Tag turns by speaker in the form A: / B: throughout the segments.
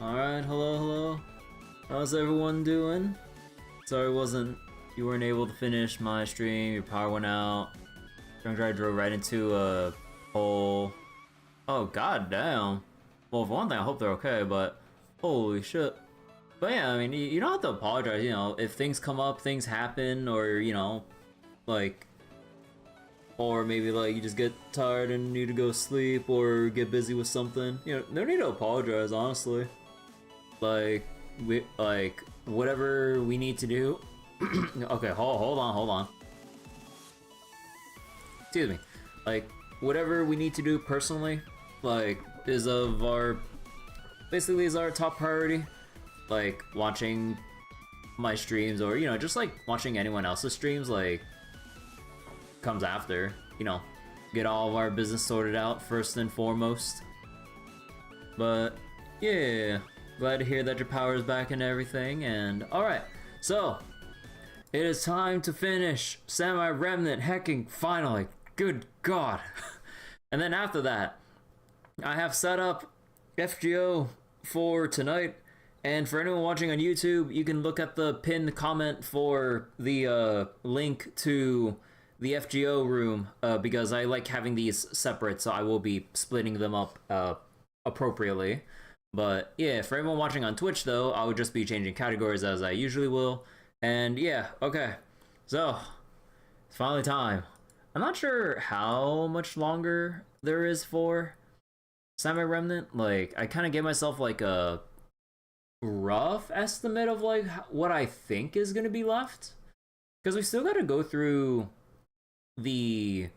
A: Alright, hello. How's everyone doing? Sorry you weren't able to finish my stream, your power went out. Drunk driver drove right into a hole. Oh, god damn. Well, for one thing, I hope they're okay, but holy shit. But yeah, I mean, you don't have to apologize, you know, if things come up, things happen, or, you know, like, or maybe, like, you just get tired and need to go sleep, or get busy with something. You know, no need to apologize, honestly. Like, whatever we need to do. Okay, hold on. Excuse me. Like, whatever we need to do personally, like, is our top priority. Like, watching my streams, or, you know, just, like, watching anyone else's streams, like, comes after. You know, get all of our business sorted out first and foremost. But, yeah. Glad to hear that your power is back and everything, and alright, so it is time to finish Samurai Remnant hacking, finally, good god. And then after that, I have set up FGO for tonight, and for anyone watching on YouTube, you can look at the pinned comment for the link to the FGO room, because I like having these separate, so I will be splitting them up appropriately. But yeah, for everyone watching on Twitch though, I would just be changing categories as I usually will. And yeah, okay. So, it's finally time. I'm not sure how much longer there is for Samurai Remnant. Like, I kind of gave myself like a rough estimate of like what I think is going to be left. Because we still got to go through the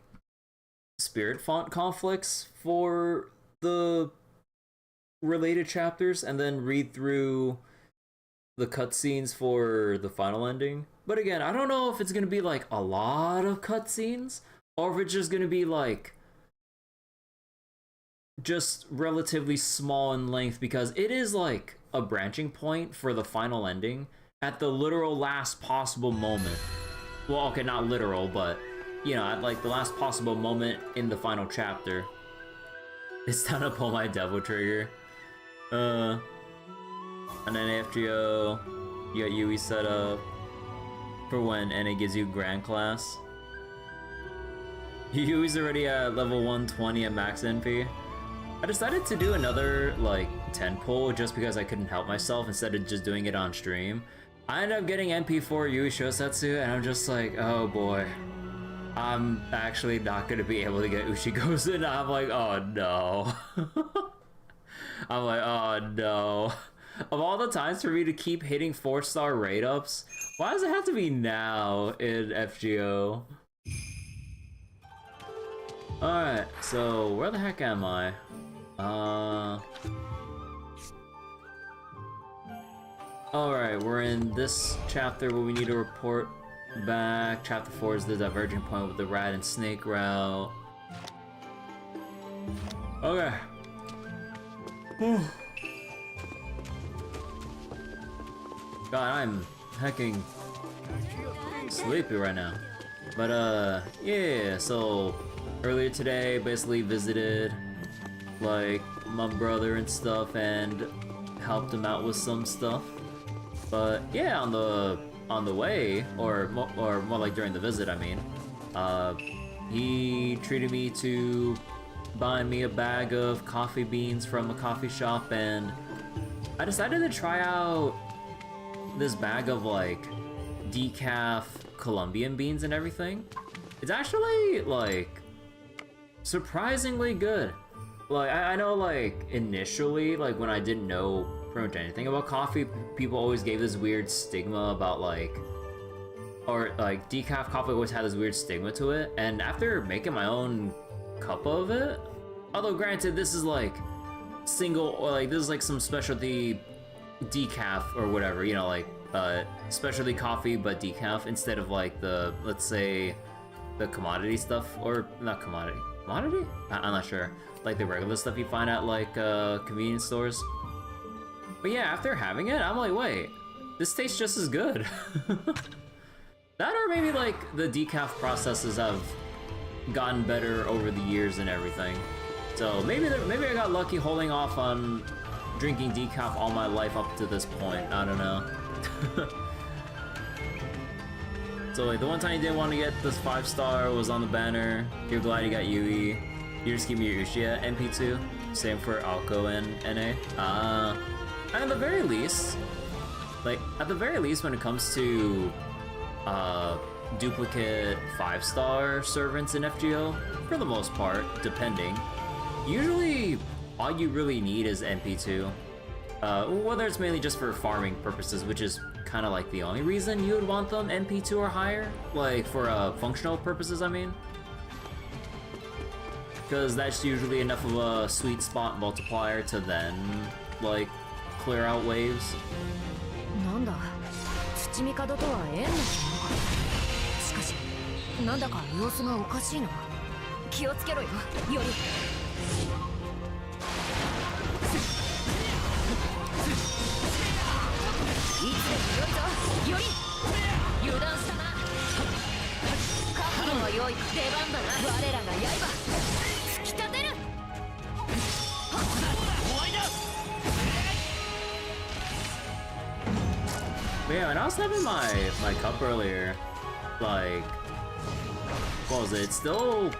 A: spirit font conflicts for the related chapters, and then read through the cutscenes for the final ending. But again, I don't know if it's gonna be like a lot of cutscenes, or if it's just gonna be like just relatively small in length, because it is like a branching point for the final ending at the literal last possible moment. Well, okay, not literal, but you know, at like the last possible moment in the final chapter. It's time to pull my devil trigger. And then FGO, you got Yui set up for when NA gives you Grand Class. Yui's already at level 120 at max NP. I decided to do another, like, 10 pull just because I couldn't help myself instead of just doing it on stream. I ended up getting NP for Yui Shosetsu, and I'm just like, oh boy. I'm actually not gonna be able to get Ushigozu, and I'm like, oh no. I'm like, oh no. Of all the times for me to keep hitting 4-star rate ups, why does it have to be now in FGO? Alright, so where the heck am I? Alright, we're in this chapter where we need to report back. Chapter 4 is the diverging point with the rat and snake route. Okay. God, I'm hecking sleepy right now. But yeah, so earlier today basically visited like my brother and stuff and helped him out with some stuff. But yeah, on the way, or more like during the visit, I mean, he treated me to buy me a bag of coffee beans from a coffee shop, and I decided to try out this bag of like decaf Colombian beans and everything. It's actually like surprisingly good. Like I know, like initially, like when I didn't know pretty much anything about coffee, people always gave this weird stigma about like, or like decaf coffee always had this weird stigma to it, and after making my own cup of it, although granted this is like single, or like this is like some specialty decaf or whatever, you know, like specialty coffee but decaf instead of like the, let's say, the commodity stuff, or not commodity, I'm not sure, like the regular stuff you find at like convenience stores. But yeah, after having it, I'm like, wait, this tastes just as good. That, or maybe like the decaf processes have gotten better over the years and everything. So maybe I got lucky holding off on drinking decaf all my life up to this point. I don't know. So like, the one time you didn't want to get this 5-star was on the banner. You're glad you got UE. You just give me your Uchiha MP2. Same for Alco and NA. And at the very least, when it comes to duplicate 5-star servants in FGO, for the most part, depending, usually all you really need is MP2. Whether it's mainly just for farming purposes, which is kind of like the only reason you would want them MP2 or higher, like for functional purposes, I mean. Because that's usually enough of a sweet spot multiplier to then, like, clear out waves.
B: なんだ、土見門とは縁の紐か。しかし、なんだか様子がおかしいな。気をつけろよ、より。いつでもよいぞ、より。油断したな。覚悟は良い、出番だな。我らが刃、突き立てる。
A: Yeah, when I was having my cup earlier, like, what was it? It still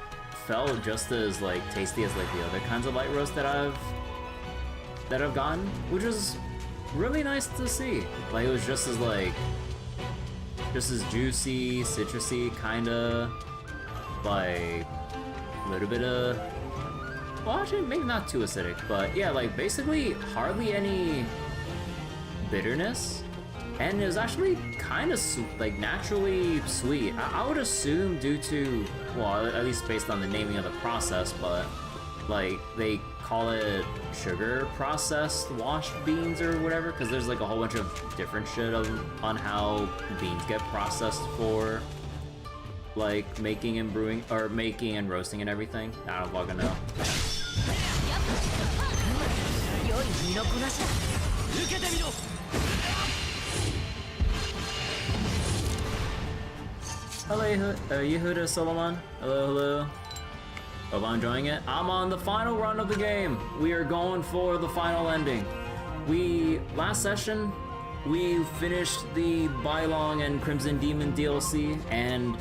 A: felt just as like tasty as like the other kinds of light roast that I've gotten, which was really nice to see. Like, it was just as juicy, citrusy, kinda, like a little bit of, well, actually maybe not too acidic, but yeah, like basically hardly any bitterness. And it was actually kind of like naturally sweet. I would assume due to, well, at least based on the naming of the process, but like they call it sugar processed washed beans or whatever, because there's like a whole bunch of different shit on how beans get processed for like making and brewing, or making and roasting and everything. I don't fucking know. Hello, Yehuda Solomon. Hello, hello. Hope I'm enjoying it. I'm on the final run of the game. We are going for the final ending. Last session, we finished the Bylong and Crimson Demon DLC, and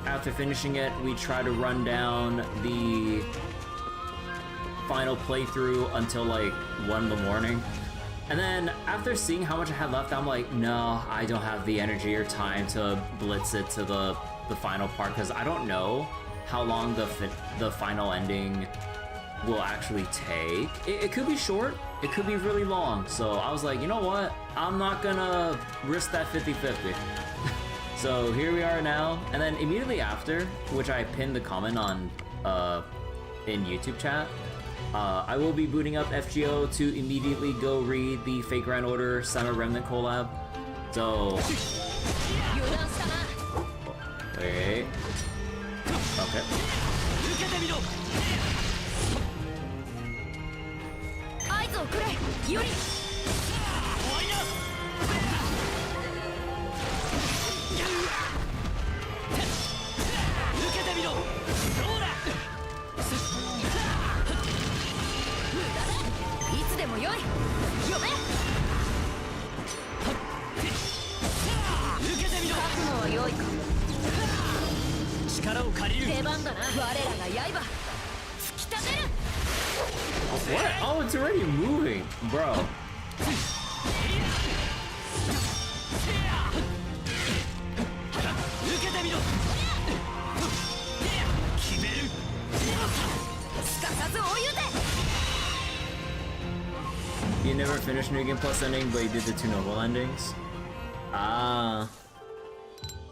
A: after finishing it, we tried to run down the final playthrough until like 1 in the morning. And then after seeing how much I had left, I'm like, no, I don't have the energy or time to blitz it to the final part, because I don't know how long the final ending will actually take. It could be short, it could be really long. So I was like, you know what? I'm not gonna risk that 50-50. So here we are now, and then immediately after, which I pinned the comment on in YouTube chat, I will be booting up FGO to immediately go read the Fate Grand Order Summer Remnant collab. So... Wait... Okay. What? Oh, it's already moving, bro. You never finished New Game Plus ending, but you did the 2 normal endings? Ah.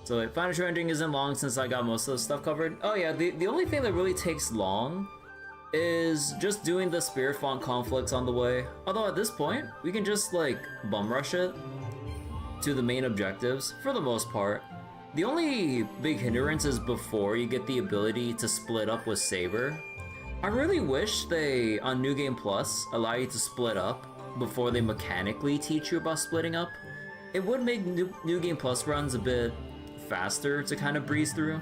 A: So like, Final True ending isn't long since I got most of the stuff covered. Oh yeah, the only thing that really takes long is just doing the Spirit Font conflicts on the way. Although at this point, we can just like bum rush it to the main objectives for the most part. The only big hindrance is before you get the ability to split up with Saber. I really wish they, on New Game Plus, allow you to split up before they mechanically teach you about splitting up. It would make New Game Plus runs a bit faster to kind of breeze through.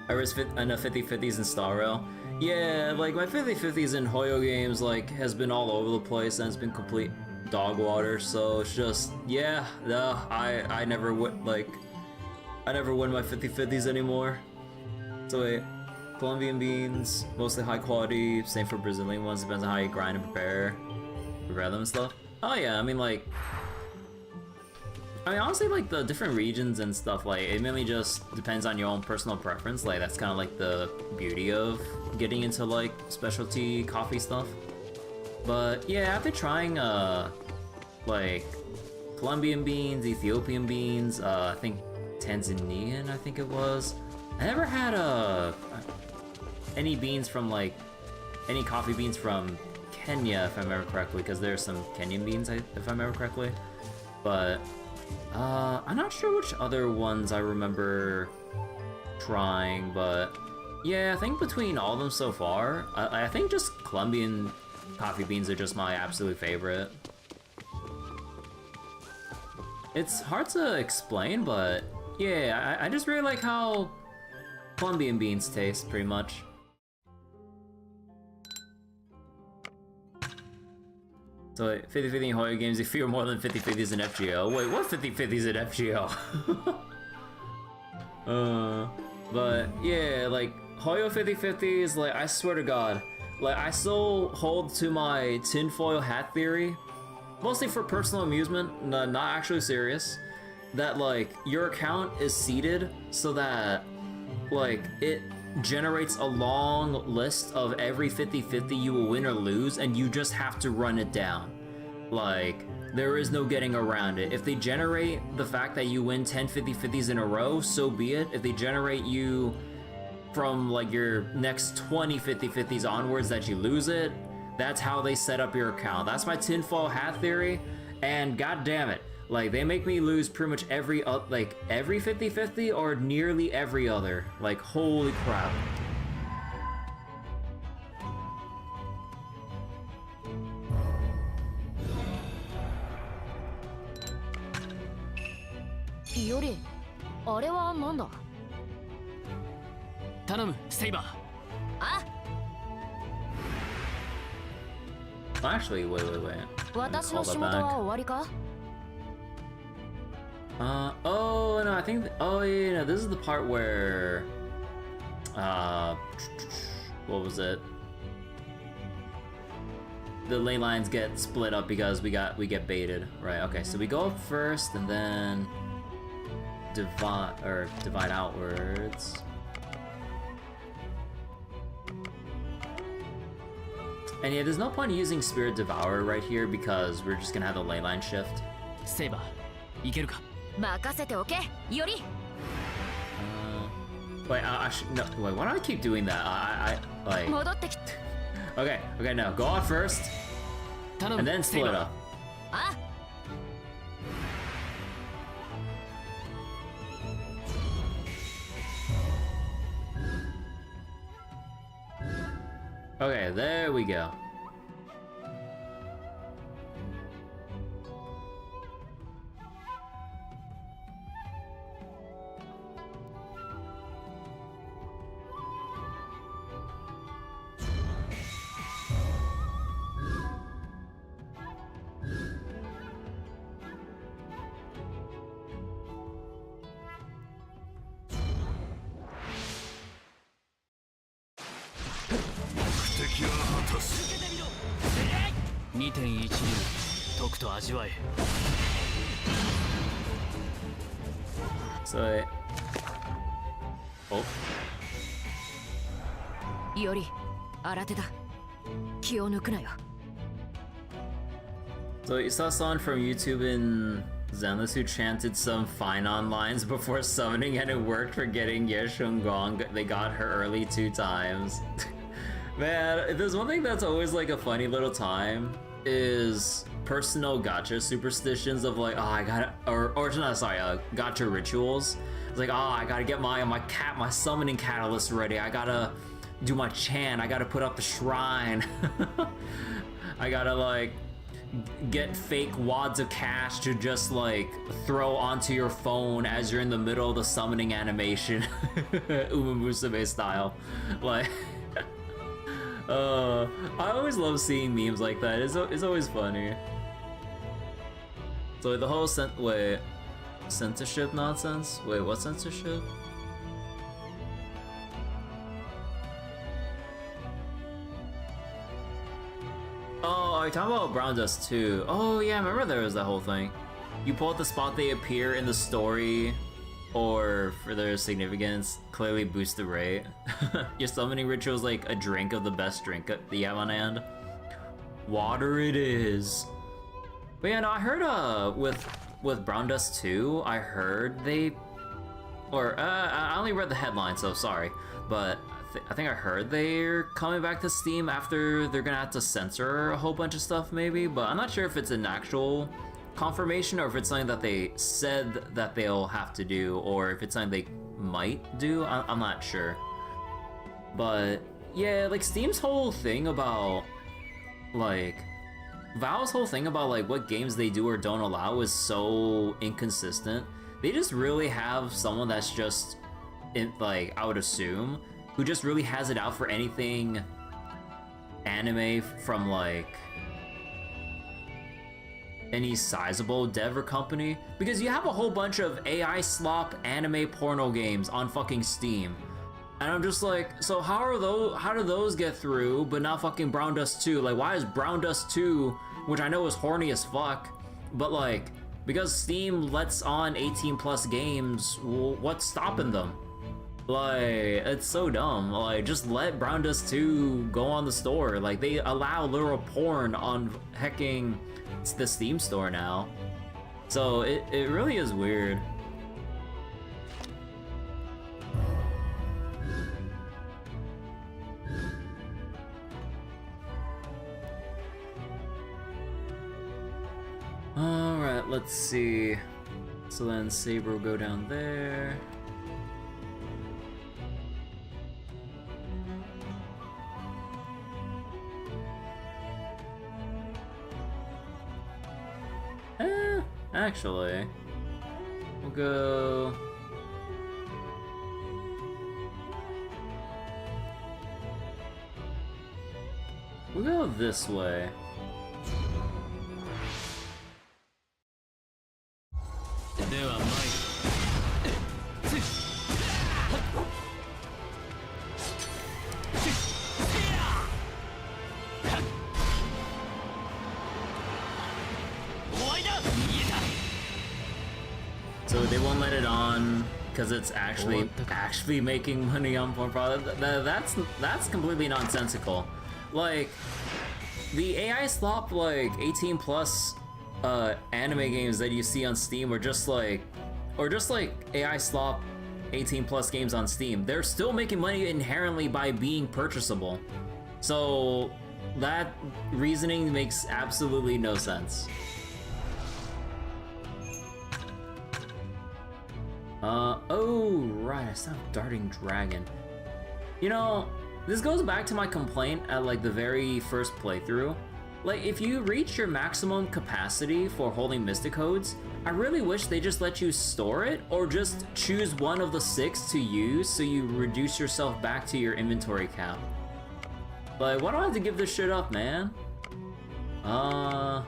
A: I risked enough 50-50s in Star Rail. Yeah, like my 50/50s in Hoyo games like has been all over the place and it's been complete dog water. So it's just yeah, no, I never win I never win my 50/50s anymore. So wait, Colombian beans, mostly high quality. Same for Brazilian ones. Depends on how you grind and prepare them and stuff. Oh yeah, I mean honestly, like the different regions and stuff, like it mainly just depends on your own personal preference. Like that's kind of like the beauty of getting into like specialty coffee stuff. But yeah, after trying like Colombian beans, Ethiopian beans, I think Tanzanian, I think it was. I never had any beans from like any coffee beans from Kenya, if I remember correctly, because there's some Kenyan beans, if I remember correctly. But I'm not sure which other ones I remember trying, but yeah, I think between all of them so far, I think just Colombian coffee beans are just my absolute favorite. It's hard to explain, but yeah, I just really like how Colombian beans taste, pretty much. So 50/50 in Hoyo games, you feel more than 50/50s in FGO. Wait, what 50/50s in FGO? But yeah, like Hoyo 50/50s, like I swear to God, like I still hold to my tinfoil hat theory, mostly for personal amusement, not actually serious, that like your account is seeded so that like it generates a long list of every 50/50 you will win or lose, and you just have to run it down. Like, there is no getting around it. If they generate the fact that you win 10 50/50s in a row, so be it. If they generate you from like your next 20 50/50s onwards that you lose it, that's how they set up your account. That's my tinfoil hat theory, and god damn it, like they make me lose pretty much every 50/50 or nearly every other. Like holy crap.
B: Yori, あれはなんだ?
C: 頼む、セイバー。
B: あ?
A: Actually, wait.
B: 私の仕事は終わりか?
A: Oh no, I think. Oh yeah, no, this is the part where. What was it? The ley lines get split up because we get baited, right? Okay, so we go up first and then divide outwards. And yeah, there's no point in using Spirit Devourer right here because we're just gonna have the ley line shift.
C: セイバー、いけるか?
B: 任せておけ、より.
A: Wait, I should no. Wait, why do I keep doing that? I like.
B: 戻ってき.
A: Okay, no, go out first,
C: 頼む、
A: and then
C: セイ
A: split
C: バー。
A: up.
B: あ?
A: Okay, there we go. So, oh.
B: より、新手だ。気を抜くなよ。
A: So you saw someone from YouTube in Zenless who chanted some Finon lines before summoning, and it worked for getting Yeshungong. They got her early 2 times. Man, if there's one thing that's always like a funny little time is personal gacha superstitions of like, oh, I gotta, or no, sorry, gacha rituals. It's like, oh, I gotta get my summoning catalyst ready. I gotta do my chant. I gotta put up the shrine. I gotta like get fake wads of cash to just like throw onto your phone as you're in the middle of the summoning animation, Uma Musume style. Like, I always love seeing memes like that. It's always funny. So the whole censorship nonsense? Wait, what censorship? Oh, are you talking about Brown Dust 2? Oh yeah, I remember there was that whole thing. You pull out the spot they appear in the story, or for their significance, clearly boost the rate. Your summoning ritual is like a drink of the best drink that you have on hand. Water it is. But yeah, no, I heard with Brown Dust 2, I heard they, or I only read the headline, so sorry, but I think I heard they're coming back to Steam after they're gonna have to censor a whole bunch of stuff maybe, but I'm not sure if it's an actual confirmation or if it's something that they said that they'll have to do, or if it's something they might do. I'm not sure. But yeah, like Steam's whole thing about like Valve's whole thing about like what games they do or don't allow is so inconsistent. They just really have someone that's just like, I would assume, who just really has it out for anything anime from like any sizable dev or company, because you have a whole bunch of AI slop anime porno games on fucking Steam, and I'm just like, so how do those get through but not fucking Brown Dust 2? Like, why is Brown Dust 2, which I know is horny as fuck, but like, because Steam lets on 18+ games, what's stopping them? Like, it's so dumb. Like, just let Brown Dust 2 go on the store. Like, they allow literal porn on hecking the Steam store now. So it really is weird. Alright, let's see. So then Saber will go down there. Actually, we'll go... We'll go this way. So they won't let it on because it's actually making money on porn product. That's completely nonsensical. Like, the AI slop like 18+ anime games that you see on Steam are just like, AI slop 18+ games on Steam. They're still making money inherently by being purchasable. So that reasoning makes absolutely no sense. Oh, right, I saw Darting Dragon. You know, this goes back to my complaint at like the very first playthrough. Like, if you reach your maximum capacity for holding Mystic Codes, I really wish they just let you store it, or just choose one of the 6 to use so you reduce yourself back to your inventory cap. Like, why do I have to give this shit up, man? I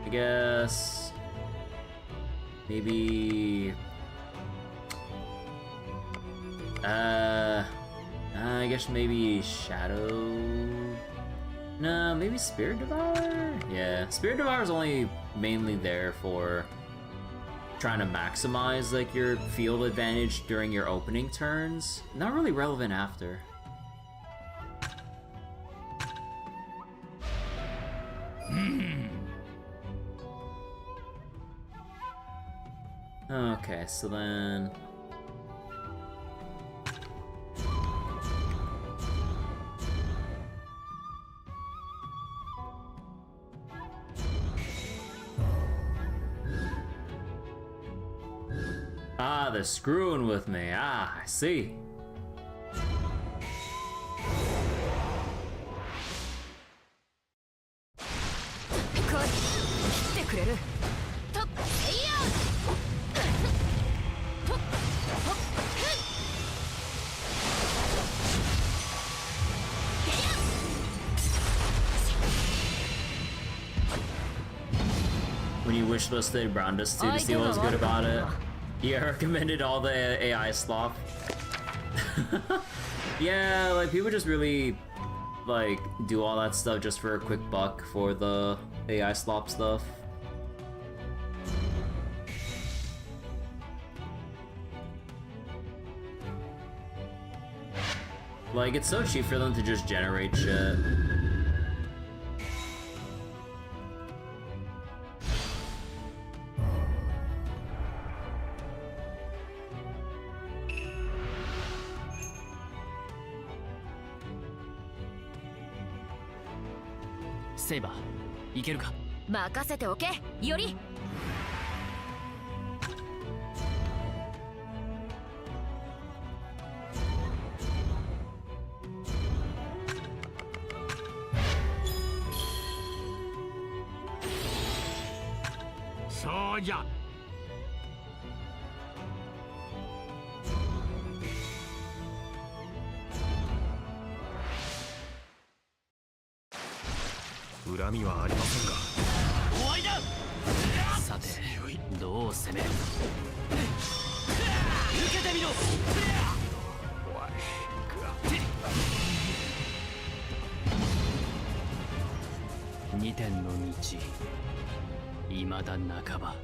A: guess maybe I guess maybe Shadow. No, maybe Spirit Devourer? Yeah, Spirit Devourer is only mainly there for trying to maximize like your field advantage during your opening turns. Not really relevant after. Okay, so then... Ah, they're screwing with me. Ah, I see. when you wishlisted Roundus 2 to see what was good about it. You recommended all the AI slop. Yeah, like people just really like do all that stuff just for a quick buck for the AI slop stuff. Like, it's so cheap for them to just generate shit.
C: Saber, いけるか？
B: 任せておけ、より。
C: そうじゃ。
D: 恨みはありませんが。
C: 終わりだ。さて、どう攻める？受けてみろ。2点の道。未だ半ば。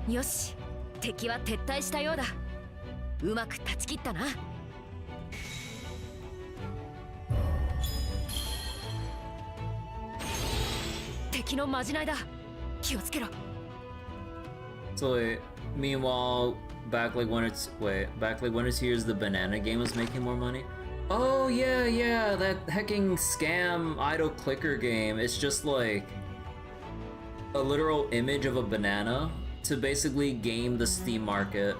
B: よし、敵は撤退したようだ。うまく断ち切ったな。敵のまじないだ。気をつけろ。
A: So meanwhile, back like when it's years, the banana game was making more money. Oh yeah, that hecking scam idle clicker game. It's just like a literal image of a banana to basically game the Steam market.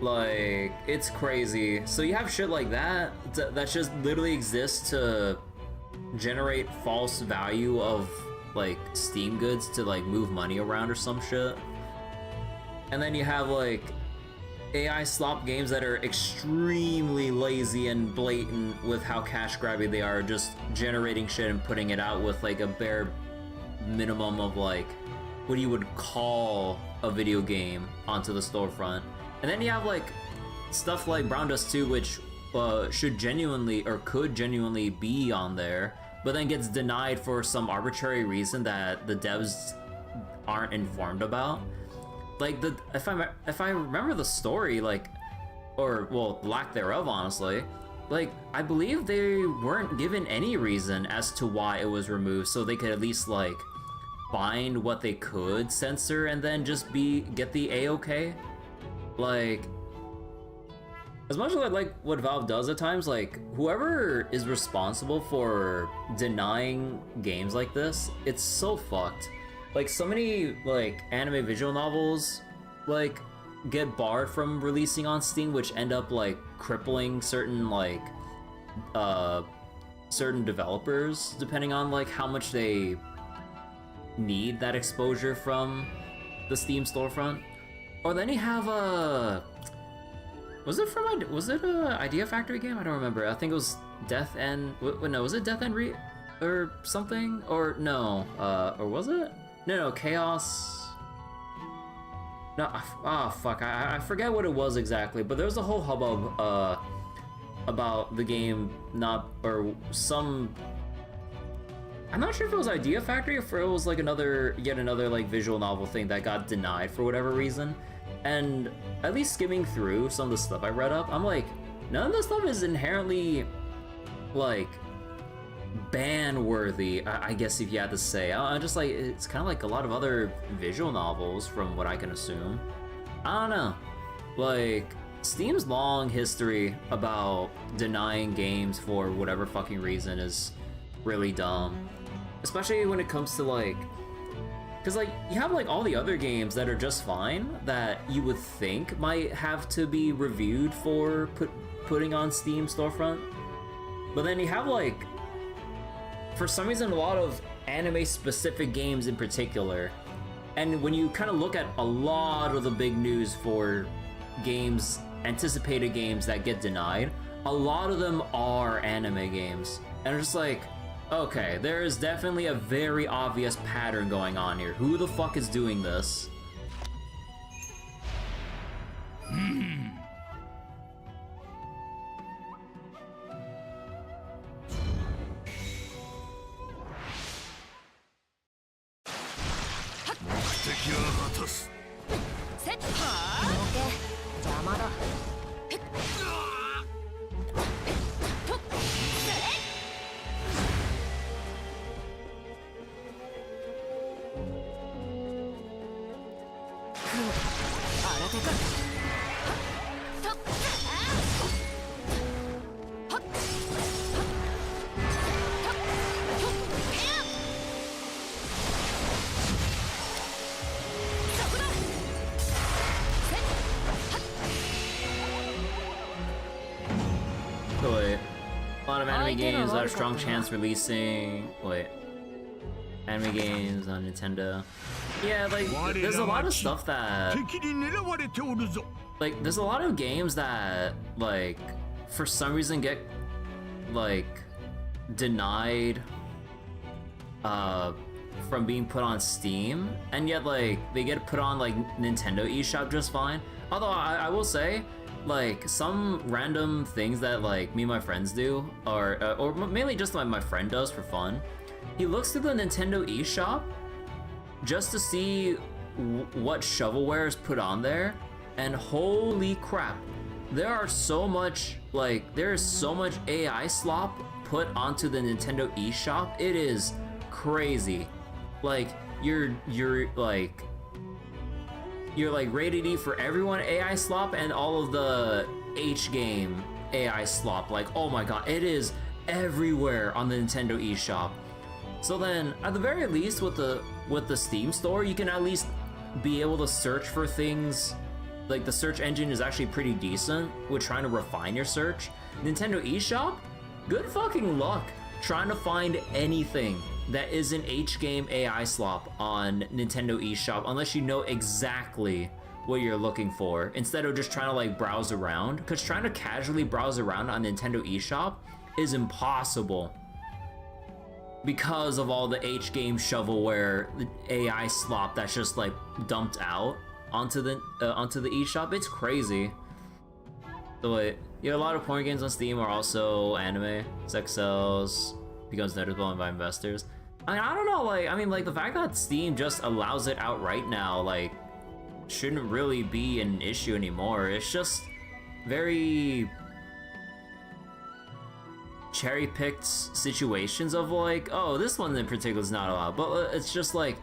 A: Like, it's crazy. So you have shit like that that just literally exists to generate false value of like Steam goods to like move money around or some shit. And then you have like AI slop games that are extremely lazy and blatant with how cash grabby they are, just generating shit and putting it out with like a bare minimum of like what you would call a video game onto the storefront. And then you have like stuff like Brown Dust 2, which should genuinely or could genuinely be on there, but then gets denied for some arbitrary reason that the devs aren't informed about. Like, if I remember the story, like, or well, lack thereof, honestly, like, I believe they weren't given any reason as to why it was removed, so they could at least like find what they could censor and then just get the A-OK. Like, as much as I like what Valve does at times, like, whoever is responsible for denying games like this, it's so fucked. Like, so many, like, anime visual novels, like, get barred from releasing on Steam, which end up, like, crippling certain, like, certain developers, depending on, like, how much they need that exposure from the Steam storefront. Or then you have, was it a Idea Factory game? I don't remember. I think it was Death End, no, was it Death End or something? Or no, or was it? No, Chaos. No, fuck, I forget what it was exactly, but there was a whole hubbub about the game not, or some, I'm not sure if it was Idea Factory or if it was like yet another like visual novel thing that got denied for whatever reason. And at least skimming through some of the stuff I read up, I'm like, none of this stuff is inherently like ban worthy, I guess, if you had to say. I'm just like, it's kind of like a lot of other visual novels from what I can assume. I don't know, like, Steam's long history about denying games for whatever fucking reason is really dumb, especially when it comes to like, because like you have like all the other games that are just fine that you would think might have to be reviewed for putting on Steam storefront, but then you have like, for some reason, a lot of anime-specific games in particular, and when you kind of look at a lot of the big news for games, anticipated games that get denied, a lot of them are anime games. And it's just like, okay, there is definitely a very obvious pattern going on here. Who the fuck is doing this? So wait, a lot of anime games that have strong chance releasing. Wait, anime games on Nintendo. Yeah, like there's a lot of stuff that like there's a lot of games that like for some reason get like denied from being put on Steam, and yet like they get put on like Nintendo eShop just fine. Although I will say, like some random things that like me and my friends do, or mainly just like my friend does for fun. He looks through the Nintendo eShop just to see what shovelware is put on there, and holy crap, there is so much AI slop put onto the Nintendo eShop. It is crazy. Like you're like rated E for everyone AI slop and all of the H game AI slop. Like, oh my god, it is everywhere on the Nintendo eShop. So then, at the very least, with the Steam store, you can at least be able to search for things. Like the search engine is actually pretty decent with trying to refine your search. Nintendo eShop, good fucking luck trying to find anything that isn't H-game AI slop on Nintendo eShop unless you know exactly what you're looking for, instead of just trying to like browse around, because trying to casually browse around on Nintendo eShop is impossible because of all the H-game shovelware AI slop that's just like dumped out onto the eShop. It's crazy. So wait, yeah, a lot of porn games on Steam are also anime. Sex sells, becomes noticeable by investors. I mean, I don't know, like, I mean, like, the fact that Steam just allows it out right now, like, shouldn't really be an issue anymore. It's just very cherry-picked situations of, like, oh, this one in particular is not allowed, but it's just, like,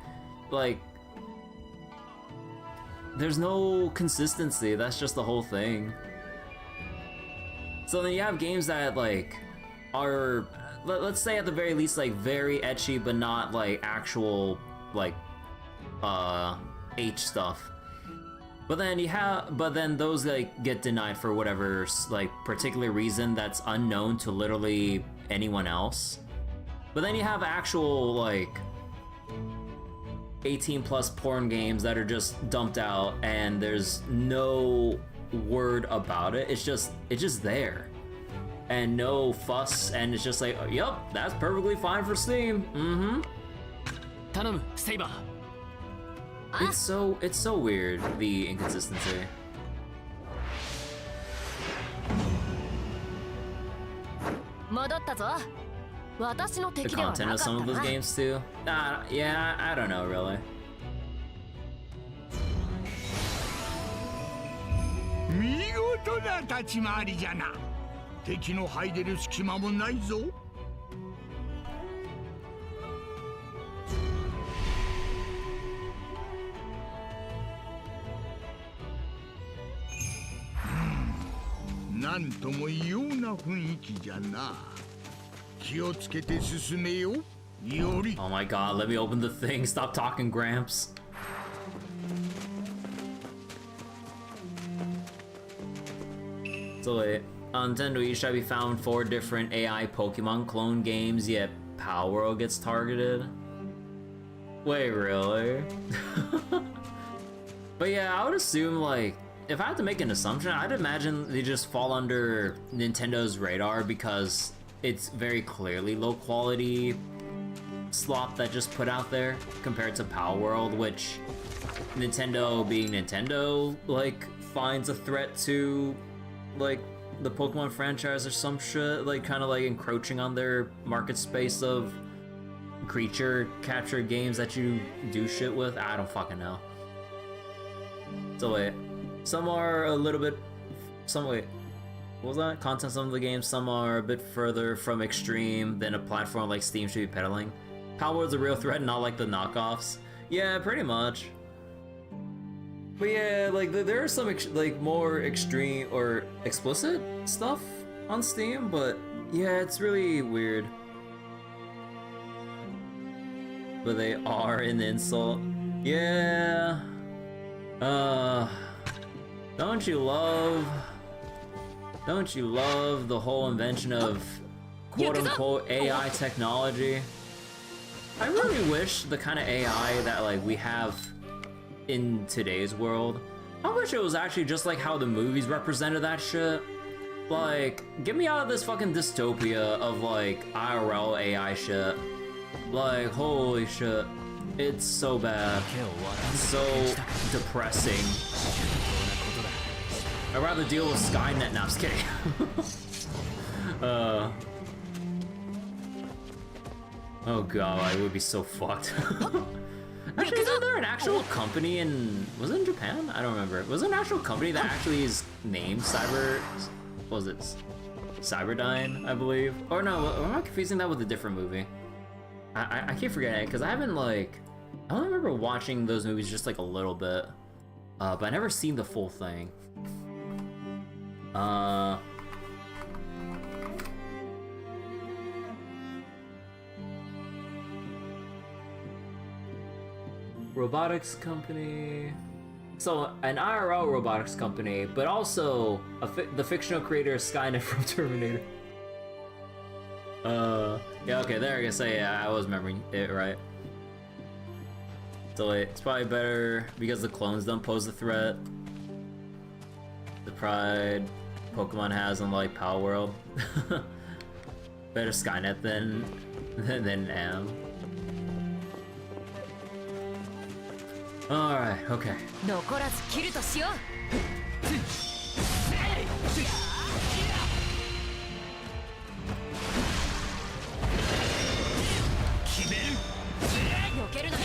A: there's no consistency. That's just the whole thing. So then you have games that, like, are, let's say at the very least, like, very ecchi, but not like actual like H stuff. But then those like get denied for whatever like particular reason that's unknown to literally anyone else. But then you have actual like 18+ porn games that are just dumped out and there's no word about it. It's just there. And no fuss, and it's just like, yep, that's perfectly fine for Steam.
C: Tanamu, Saber.
A: It's so weird, the inconsistency. The content of some of those games too. Yeah, I don't know really.
E: 見事な立ち回りじゃな。敵の入れる隙間もないぞ。なんとも異様な雰囲気じゃな。気をつけて進めよ。より。
A: Oh my god, let me open the thing. Stop talking, Gramps. So wait, on Nintendo eShop we found 4 different AI Pokemon clone games, yet Power World gets targeted. Wait, really? But yeah, I would assume like if I had to make an assumption, I'd imagine they just fall under Nintendo's radar because it's very clearly low quality slop that just put out there compared to Power World, which Nintendo being Nintendo, like, finds a threat to, like, the Pokemon franchise or some shit, like, kind of like encroaching on their market space of creature capture games that you do shit with. I don't fucking know. So wait, some are a little bit, what was that? Content some of the games, some are a bit further from extreme than a platform like Steam should be peddling. Power World's a real threat, not like the knockoffs. Yeah, pretty much. But yeah, like there are some like more extreme or explicit stuff on Steam, but yeah, it's really weird. But they are an insult. Yeah. Don't you love the whole invention of quote-unquote AI technology? I really wish the kind of AI that like we have in today's world, I wish it was actually just like how the movies represented that shit. Like, get me out of this fucking dystopia of like IRL AI shit. Like, holy shit. It's so bad. So depressing. I'd rather deal with Skynet now. I'm just kidding. Oh god, it would be so fucked. Actually, isn't there an actual company in... Was it in Japan? I don't remember. Was there an actual company that actually is named Cyber... What was it? Cyberdyne, I believe? Or no, am I confusing that with a different movie? I keep forgetting it, because I haven't, like... I don't remember watching those movies just, like, a little bit. But I never seen the full thing. Robotics company. So, an IRL robotics company, but also the fictional creator of Skynet from Terminator. Yeah, okay, there I guess I was remembering it right. So it's probably better because the clones don't pose a threat. The pride Pokemon has on like Power World. Better Skynet than M. Alright, okay.
B: 残らず切るとしよう。避けるのよ。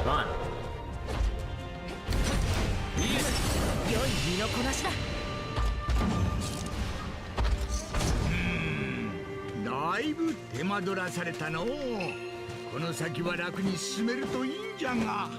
A: Come on.
B: 良い身のこなしだ。
E: だいぶ手間取らされたのう。この先は楽に進めるといいんじゃが。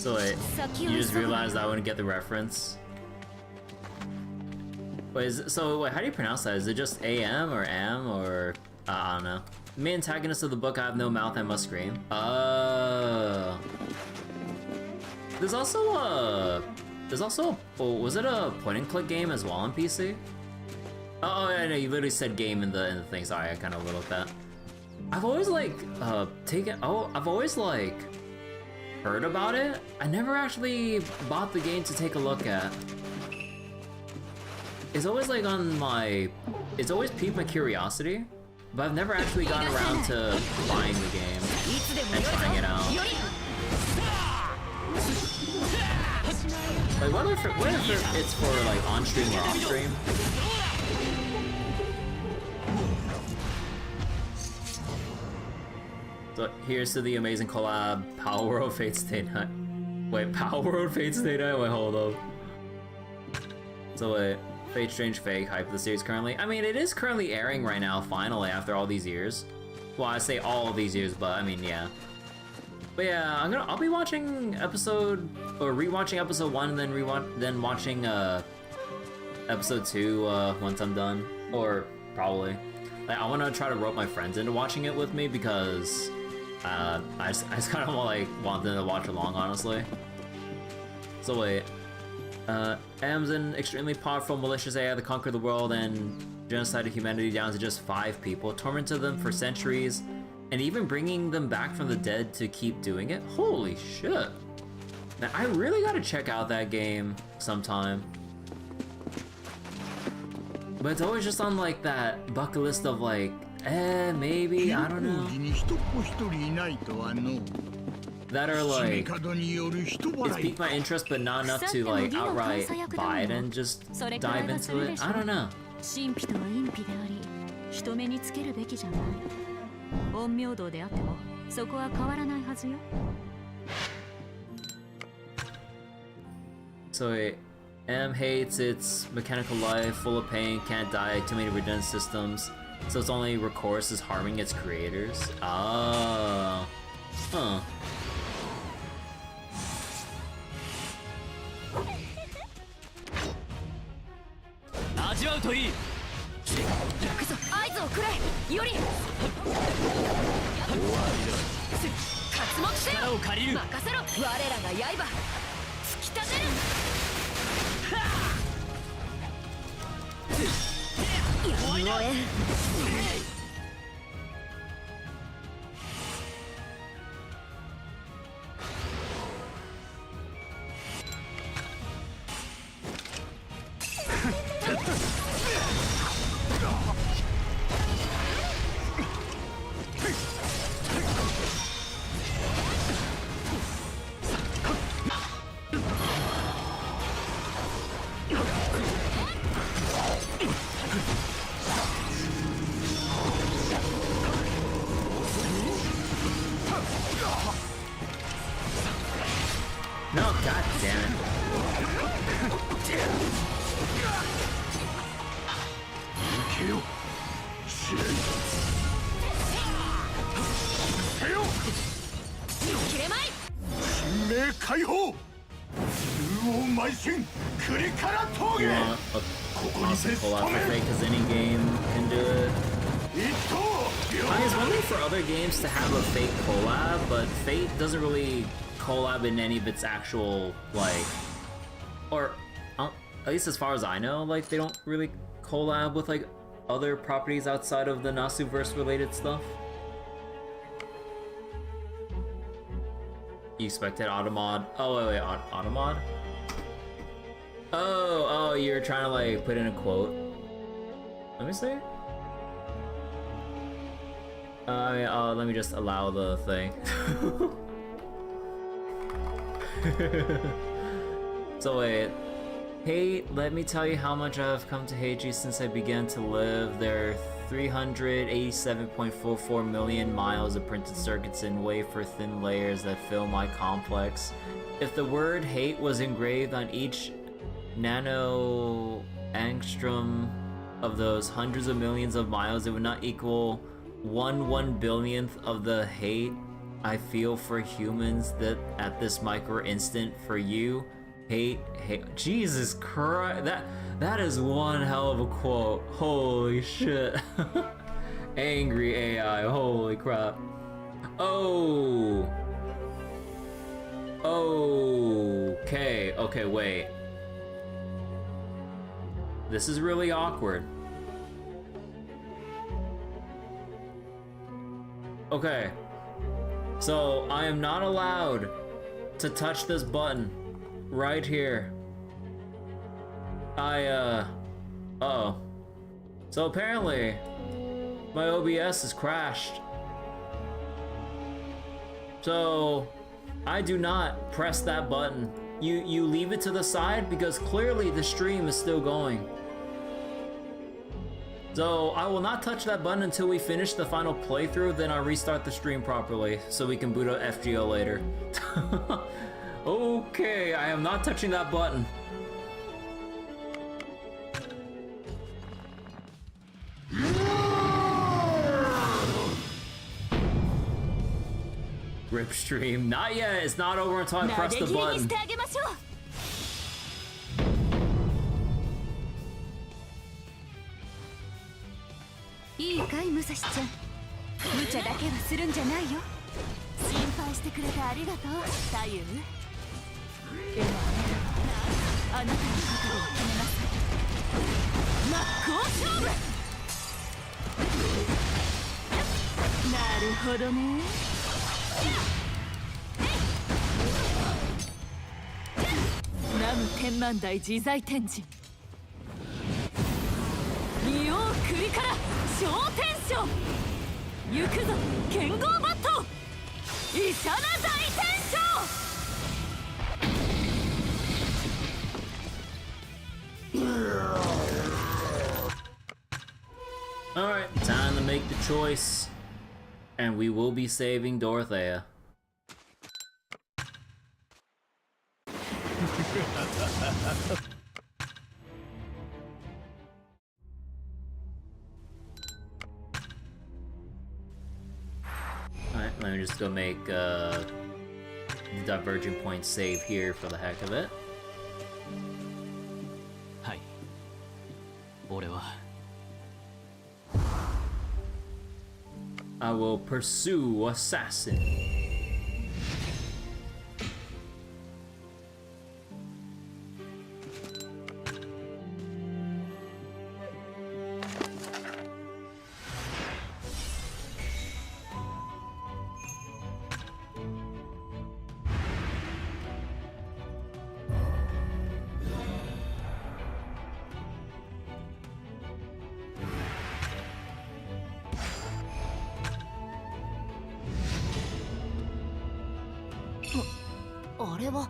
A: So wait, you just realized I wouldn't get the reference? Wait, wait, how do you pronounce that? Is it just AM or AM or... I don't know. Main antagonist of the book, I have no mouth, I must scream. Oh. There's also a... Oh, was it a point-and-click game as well on PC? Oh, yeah, no, you literally said game in the thing. Sorry, I kind of overlooked that. I've always, like, I've always, like... heard about it. I never actually bought the game to take a look at. It's always like on my... It's always piqued my curiosity, but I've never actually gotten around to buying the game and trying it out. Like, what if it's for like on-stream or off-stream? So here's to the amazing collab, Power World Fate Stay Night. Wait, Power World Fate Stay Night? Wait, hold up. So wait, Fate Strange Fake hype the series currently? I mean, it is currently airing right now, finally, after all these years. Well, I say all these years, but I mean, yeah. But yeah, I'll be watching rewatching episode 1 and then watching episode 2 once I'm done, or probably. Like, I want to try to rope my friends into watching it with me because I just kind of want them to watch along, honestly. So wait, Am's an extremely powerful, malicious AI that conquered the world and genocided humanity down to just 5 people, tormented them for centuries, and even bringing them back from the dead to keep doing it? Holy shit. Now, I really gotta check out that game sometime. But it's always just on like that bucket list of like, maybe, I don't know. That are like, it's piqued my interest but not enough to like outright buy it and just dive into it. I don't know.
F: 神秘とは陰秘であり、人目につけるべきじゃない。陰陽道であっても、そこは変わらないはずよ。
A: So M hates its mechanical life, full of pain, can't die, too many redundant systems, so its only recourse is harming its creators. Oh. Huh. No, god damn it. You want a constant pull-out for Fate because any game can do it. I was wondering for other games to have a Fate collab, but Fate doesn't really collab in any of its actual, like, or at least as far as I know, like, they don't really collab with, like, other properties outside of the Nasuverse related stuff. You expected Automod? Oh, wait, Automod? Oh, you're trying to, like, put in a quote. Let me see. Let me just allow the thing. So wait, hate, let me tell you how much I've come to hate you since I began to live. There are 387.44 million miles of printed circuits in wafer-thin layers that fill my complex. If the word hate was engraved on each nano-angstrom of those hundreds of millions of miles, it would not equal 1/1 billionth of the hate I feel for humans that at this micro instant for you. Hate. Jesus Christ, that is one hell of a quote. Holy shit. Angry AI, holy crap. Oh. Okay, wait. This is really awkward. Okay. So, I am not allowed to touch this button right here. Uh-oh. So apparently, my OBS is crashed. So, I do not press that button. You leave it to the side because clearly the stream is still going. So I will not touch that button until we finish the final playthrough, then I'll restart the stream properly so we can boot up FGO later. Okay, I am not touching that button. Rip stream. Not yet. It's not over until I
F: 投
A: press
F: げ
A: the
F: 切りに
A: button.
F: してあげましょう。いいかい武蔵ちゃん、無茶だけはするんじゃないよ。心配してくれてありがとう太夫。でもあなたの覚悟を決めなさい。真っ向勝負。なるほどね。南無天満大自在天神、仁王首から小天将。行くぞ剣豪バット、イシャナ大天将。
A: Alright, time to make the choice. And we will be saving Dorothea. Alright, let me just go make the diverging point save here for the heck of it.
C: はい。俺は
A: I will pursue assassin.
B: Oh, あれは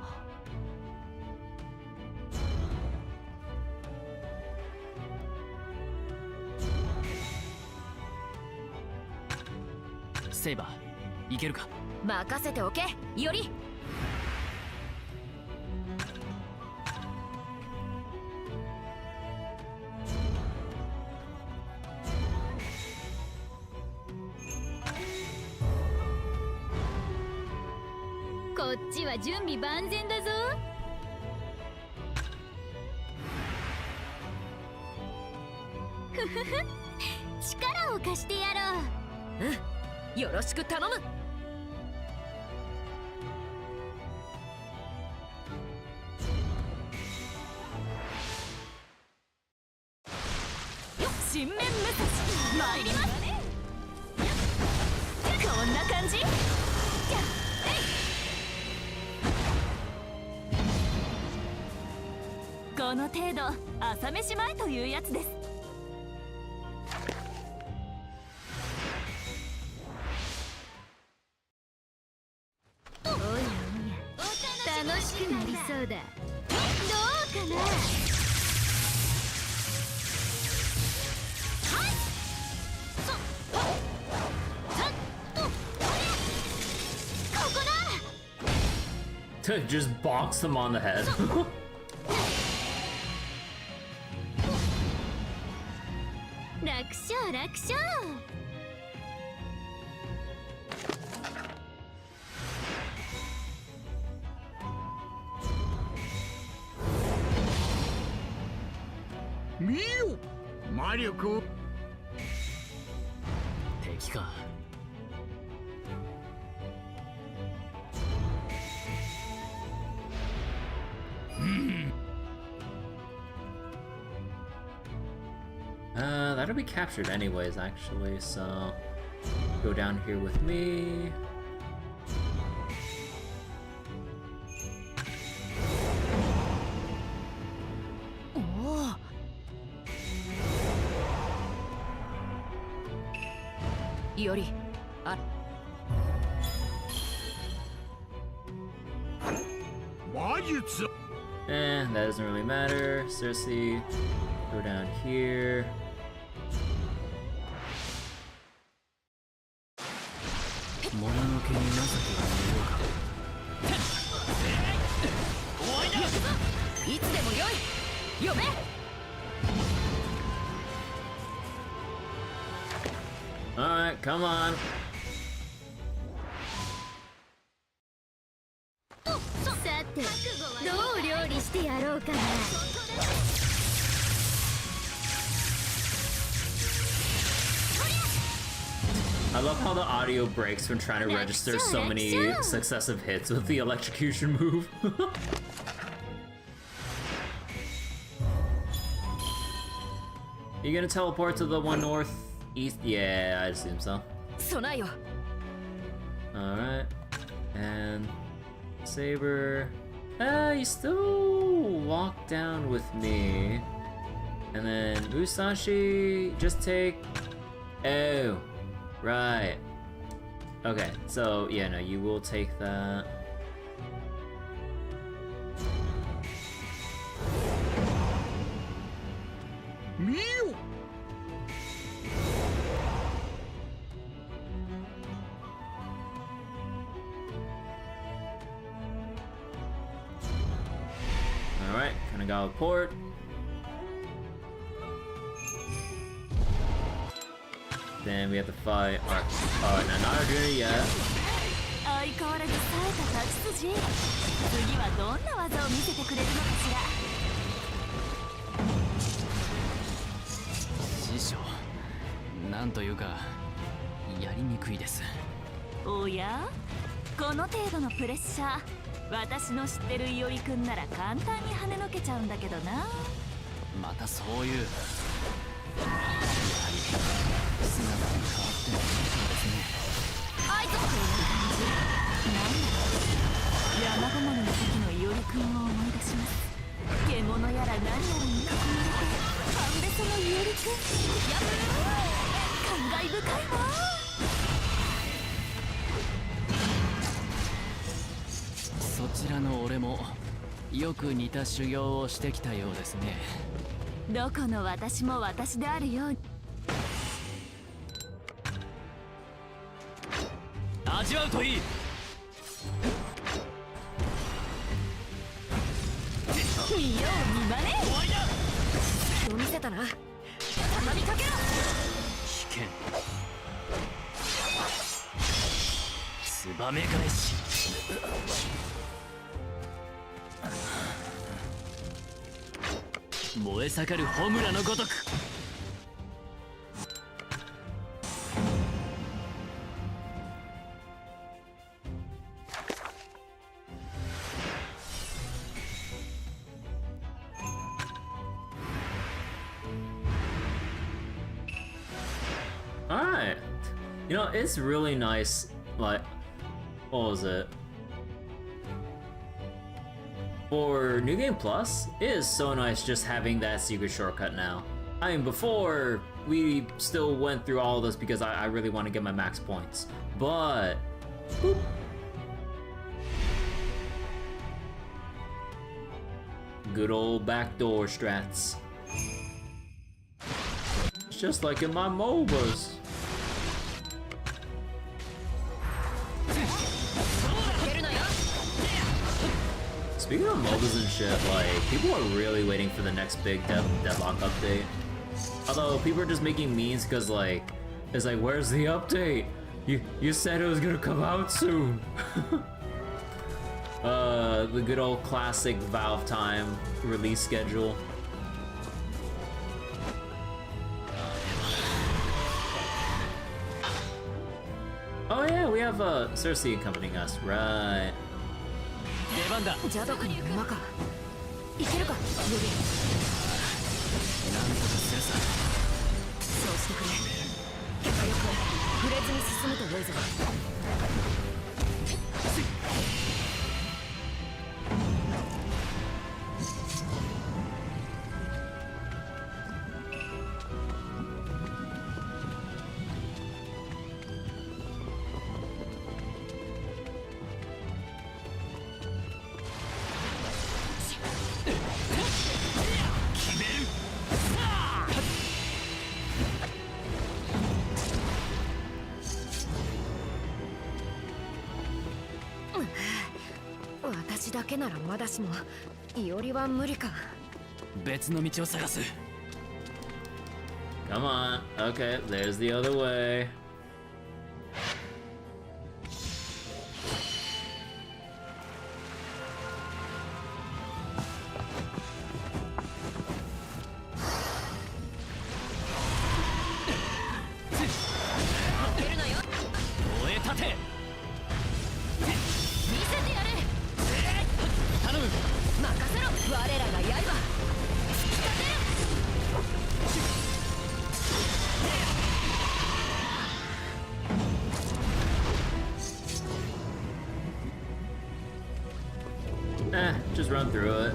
C: セイバーいけるか。
B: 任せておけより。
F: こっちは準備万全だぞ。ふふふ、力を貸してやろう。
B: うん、よろしく頼む。
F: 新面武蔵参ります。こんな感じ。この程度朝飯前というやつです。おやおや、楽しくなりそうだ。どうかな。
A: Just box them on the head.
F: 楽勝楽勝。
E: 見よ魔力を。
C: 敵か。
A: That'll be captured anyways, actually, so go down here with me.
B: Oh. より、あ、
E: 魔術。
A: That doesn't really matter. Cersei, go down here.
C: もののけに情けは無用か。
B: いつでもよい。呼べ。
A: Alright, come on. I love how the audio breaks when trying to register so many successive hits with the electrocution move. You gonna teleport to the one northeast? Yeah, I assume so.
B: 備えよ。
A: Alright. And Saber. You still walk down with me. And then Musashi, just take. Oh, right. Okay, so yeah, no, you will take that.
E: Mew!
A: Alright, Kanagawa Port. Then we have to fight our. Oh, no, not Arjuna yet.
F: 相変わらず冴えた立ち筋。次はどんな技を見せてくれるのかしら。
C: 師匠、なんというかやりにくいです。
F: おや、この程度のプレッシャー、私の知ってるいおりくんなら簡単に跳ねのけちゃうんだけどな。
C: またそういう、やはり姿が変わってないそうですね。
F: あいつこんな感じ。なんだろう、山ごもりの時のいおりくんを思い出します。獣やら何やらに囲まれて、半べそのいおりくん、やっぱ感慨深いな。
C: そちらの俺もよく似た修行をしてきたようですね。
F: どこの私も私であるように。
C: 味わうといい。
F: 見よう見まね。
B: 気を見せたな。畳みかけろ。
C: 危険。ツバメ返し。燃え盛るホムラのごとく。
A: Alright. You know, it's really nice, like, what was it? For New Game Plus, it is so nice just having that secret shortcut now. I mean, before, we still went through all of this because I really want to get my max points. But, boop. Good old backdoor strats. It's just like in my MOBAs. Speaking of MOBAs and shit, like, people are really waiting for the next big Deadlock update. Although, people are just making memes because, like, it's like, where's the update? You said it was gonna come out soon. The good old classic Valve time release schedule. Oh yeah, we have Cersei accompanying us, right?
C: 出番だ。
B: ジャドクの馬か。いけるか、ユビ。
C: なんとかするさ。
B: そうしてくれ。結果よく触れずに進むと良いぞ。私だけならまだしも、いおりは無理か。
C: 別の道を探す。
A: Come on. Okay, there's the other way. run through it.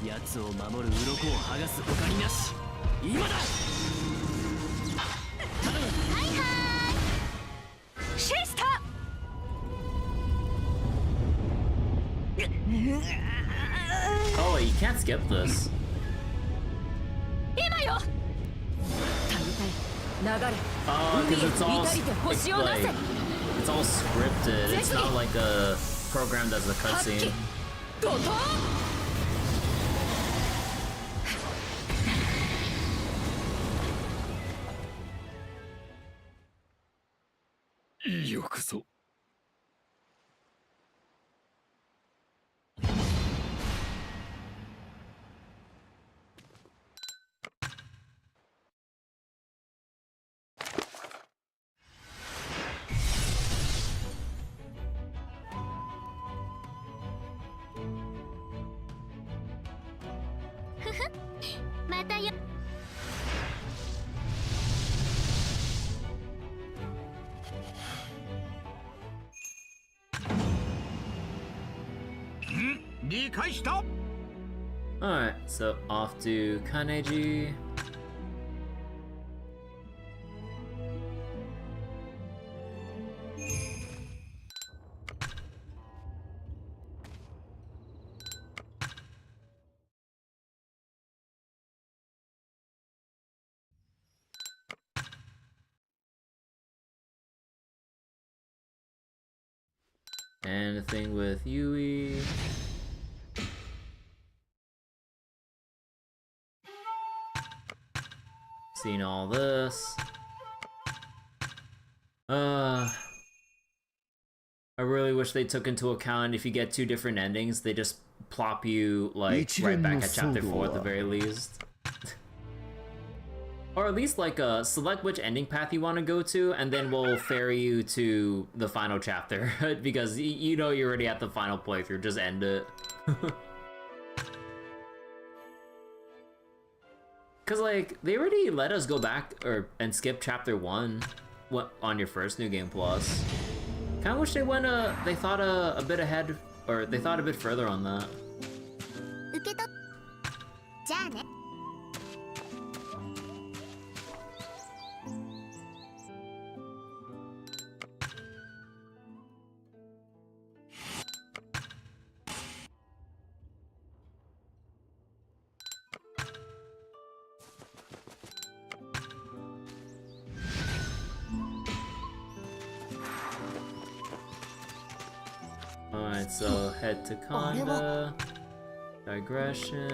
C: 奴を守る鱗を剥がす他になし。今だ。頼む。はいはい。シスター。
A: Oh, you can't skip this.
F: 今よ。
A: Because it's all like, it's all scripted. It's not like a program that's a cutscene.
D: よくぞ。
F: またよ。
E: 理解した。
A: Alright, so off to Kaneji. And the thing with Yui. Seen all this. I really wish they took into account if you get two different endings, they just plop you like right back at chapter 4 at the very least. Or at least like select which ending path you want to go to, and then we'll ferry you to the final chapter because you know you're already at the final playthrough. Just end it. Cause like they already let us go back and skip chapter 1 on your first New Game Plus. Kind of wish they went they thought a bit ahead, or they thought a bit further on that. Alright, so head to Conda, digression,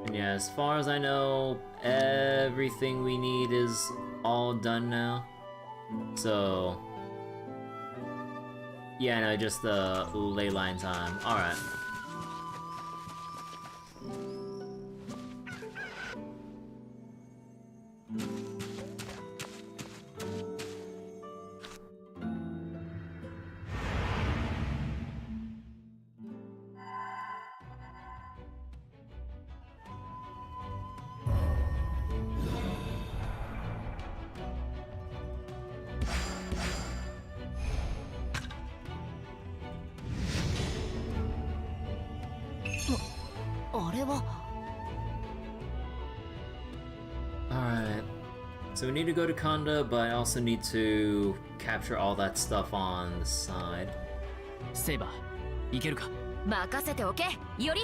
A: and yeah, as far as I know, everything we need is all done now. So, yeah, no, just the ley line time. Alright. So we need to go to Kanda, but I also need to capture all that stuff on the side.
C: セイバーいけるか。
B: 任せておけより。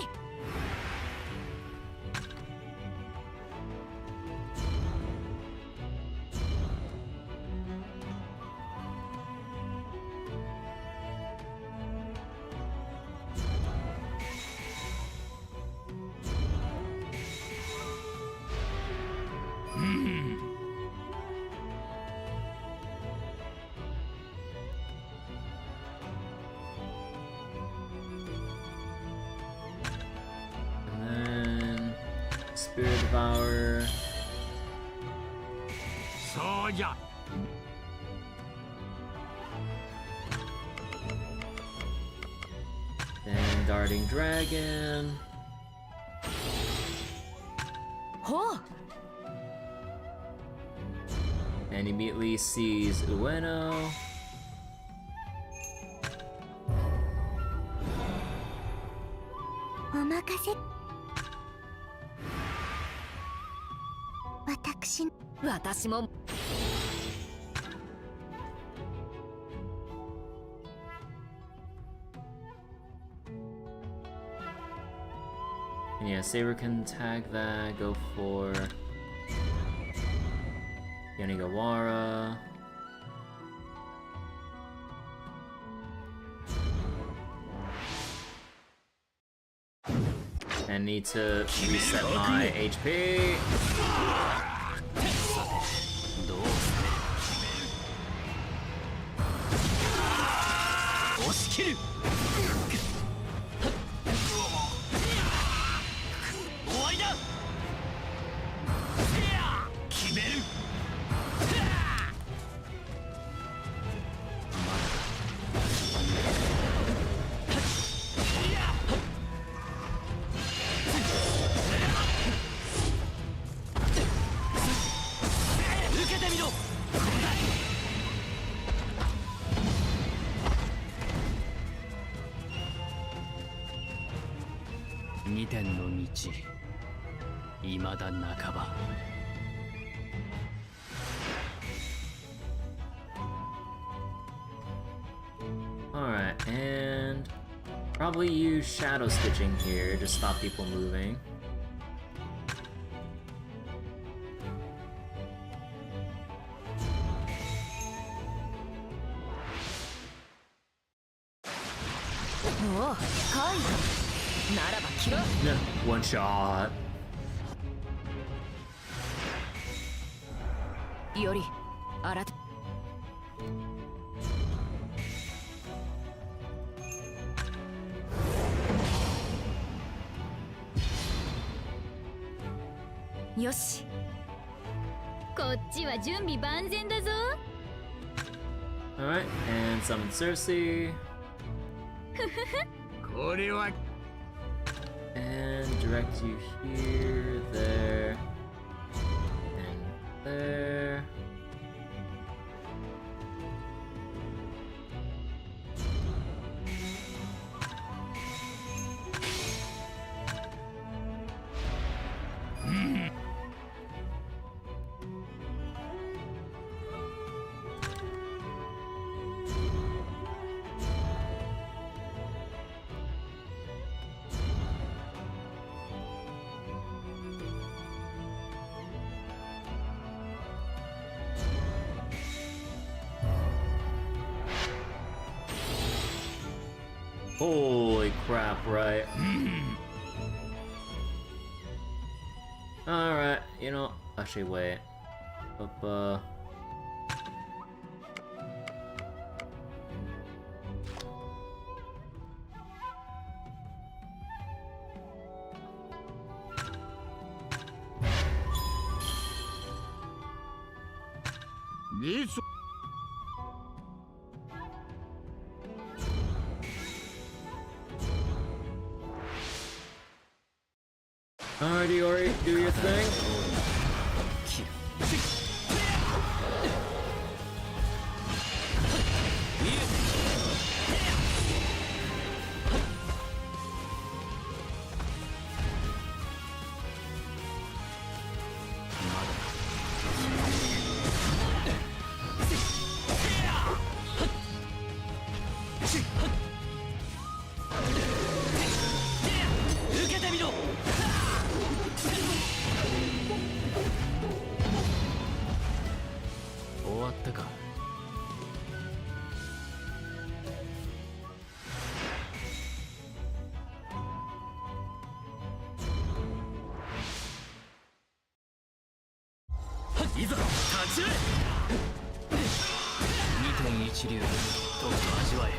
A: Spirit Devourer.
E: そうじゃ。
A: And Darting Dragon.
B: ほう。
A: And immediately sees Ueno.
F: お任せ。私。
B: 私も。
A: And yeah, Saber can tag that, go for Yanigawara. And need to reset my HP.
C: どうする。押し切る。終わりだ。決める。受けてみろ。2点の道、未だ半ば。
A: Alright, and probably use shadow stitching here to stop people moving.
B: Oh, Kai. ならば切ろう。
A: One shot.
B: より新た。よし。
F: こっちは準備万全だぞ。
A: Alright, and summon Cersei.
E: これは
A: And direct you here, there, and there. Holy crap, right? Alright, you know, actually wait. Up,
E: This
A: Alrighty, Ori, do your thing.
C: 切る。まだ受けてみろ。終わったか。いざ立ち会え。二点一流、とくと味わえ。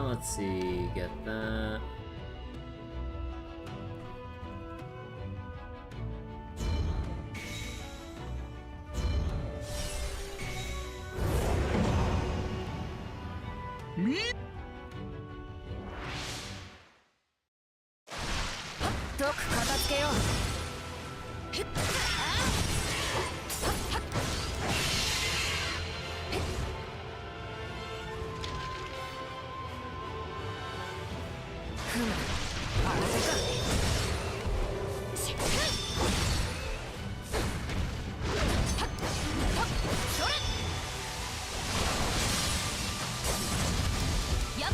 A: Let's see, get that.
E: Me?
B: とく片付けよう。ふむ、あれか。しっかり。それ。やっ。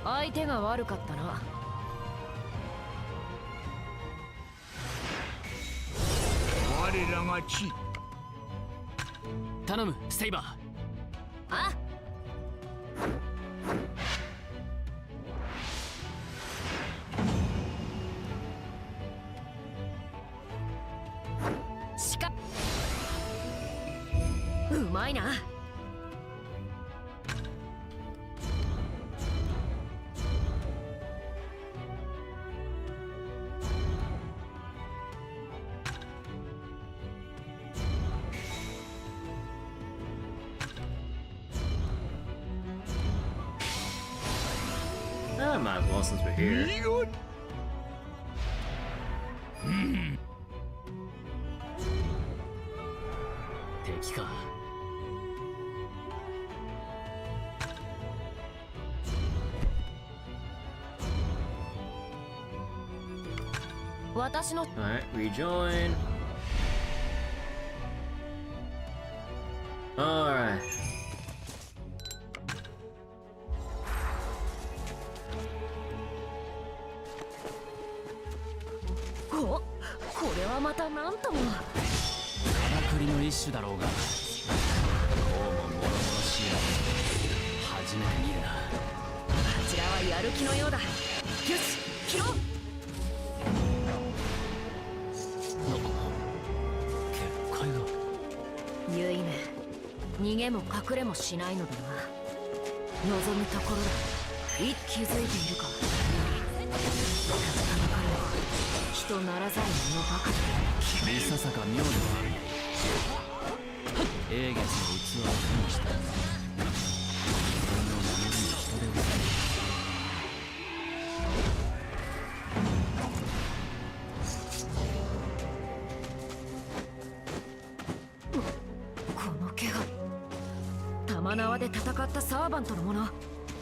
B: 相手が悪かったな。
E: 我らが地。
C: 頼む、セイバー。
B: あ。しか。うまいな。
A: I might as well since we're here.
E: 見事。
C: 敵か。
B: 私の。
A: Alright, rejoin. Alright.
B: お、これはまたなんとも。
C: からくりの一種だろうが、こうも物々しいな。初めて見るな。
B: こちらはやる気のようだ。よし、切ろう。
C: 結界が。
B: ゆいめ、逃げも隠れもしないのだな。望むところだ。気づいているか。人ならざる者ばかり。
C: いささか妙ではある。英月の器を手にした。自分の守りに人でござる。
B: この気配、玉縄で戦ったサーバントのもの。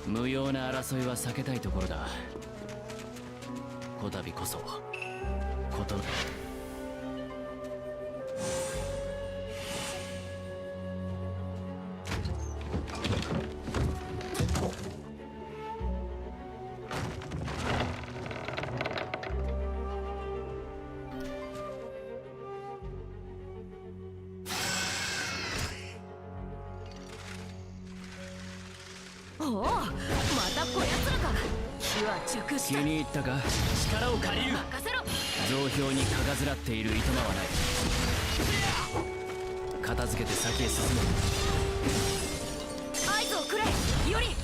C: 無用な争いは避けたいところだ。こたびこそことの。
B: おお、またこやつらか。火は熟し
C: 気
B: た。
C: に入ったか。力を借りる。
B: 任せろ。
C: 増票にかがずらっているいとまはない。片付けて先へ進め。
B: 合図をくれ、より。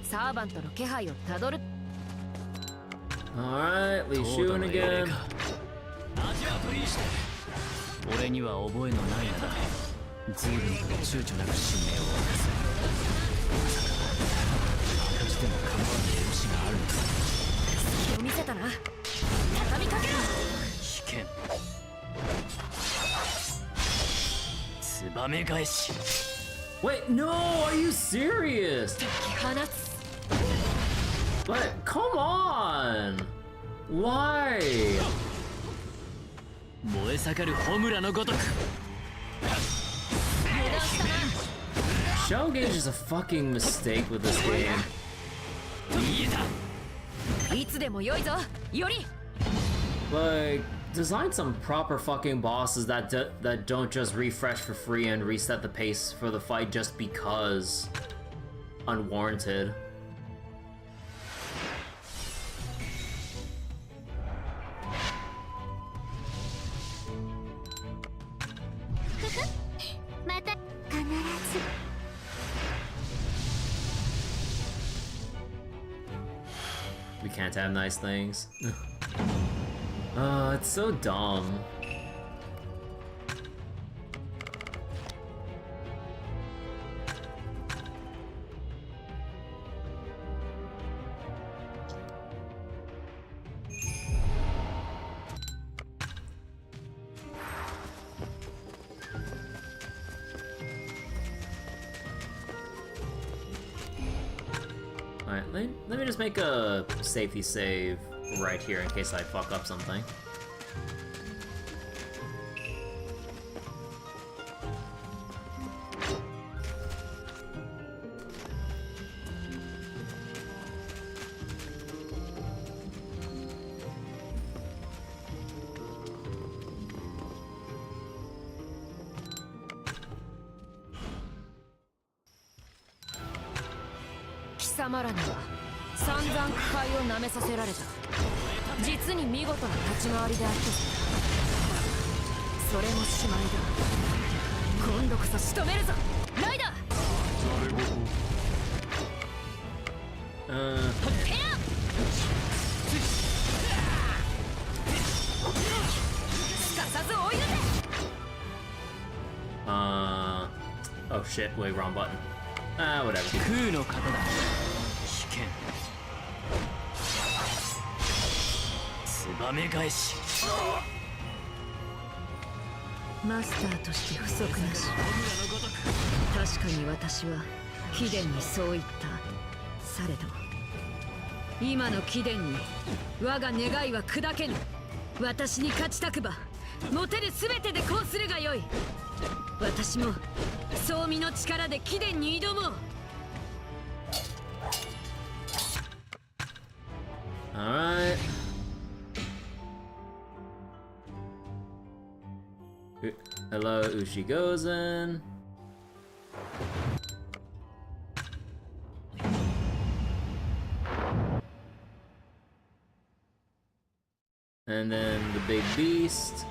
B: サーバントの気配をたどる。
A: Alright, we
C: 東堂
A: shooting
C: の英
A: again.
C: 霊か味わうといいして俺には覚えのないがだ随分と躊躇なく使命を渡すまさか赤字でも構わぬ武士があるのか
B: 隙を見せたな。畳みかけろ。
C: 危険ツバメ返し
A: Wait, no, are you serious?
B: 放つ。
A: But come on! Why?
C: 燃え盛る炎のごとく
A: Shell gauge is a fucking mistake with this game.
C: 見えた
B: いつでも良いぞ。より
A: Like, design some proper fucking bosses that that don't just refresh for free and reset the pace for the fight just because. Unwarranted. We can't have nice things. It's so dumb. Alright, let me just make a safety save right here in case I fuck up something.
B: '貴様らには散々苦杯を舐めさせられた。実に見事な立ち回りであった。それもしまいだ。今度こそ仕留めるぞ、ライダー。すかさず追い抜け。
A: Oh shit, wait, wrong button. Whatever.
C: 空の方だ危険ツバメ返し
B: マスターとして不足なし。確かに私は貴殿にそう言った。されど今の貴殿に我が願いは砕けぬ。私に勝ちたくば持てる全てでこうするがよい。私も総身の力で貴殿に挑もう。
A: Alright. Hello, Ushigozen. And then the big beast.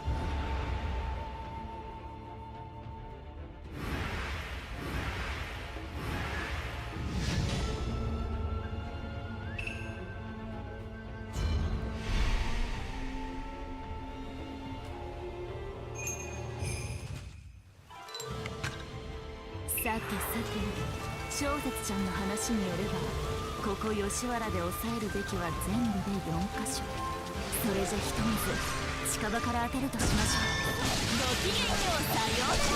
F: さて小節ちゃんの話によればここ吉原で抑えるべきは全部で4カ所。それじゃひとまず近場から当てるとしましょう。ごきげんよう、さようなら。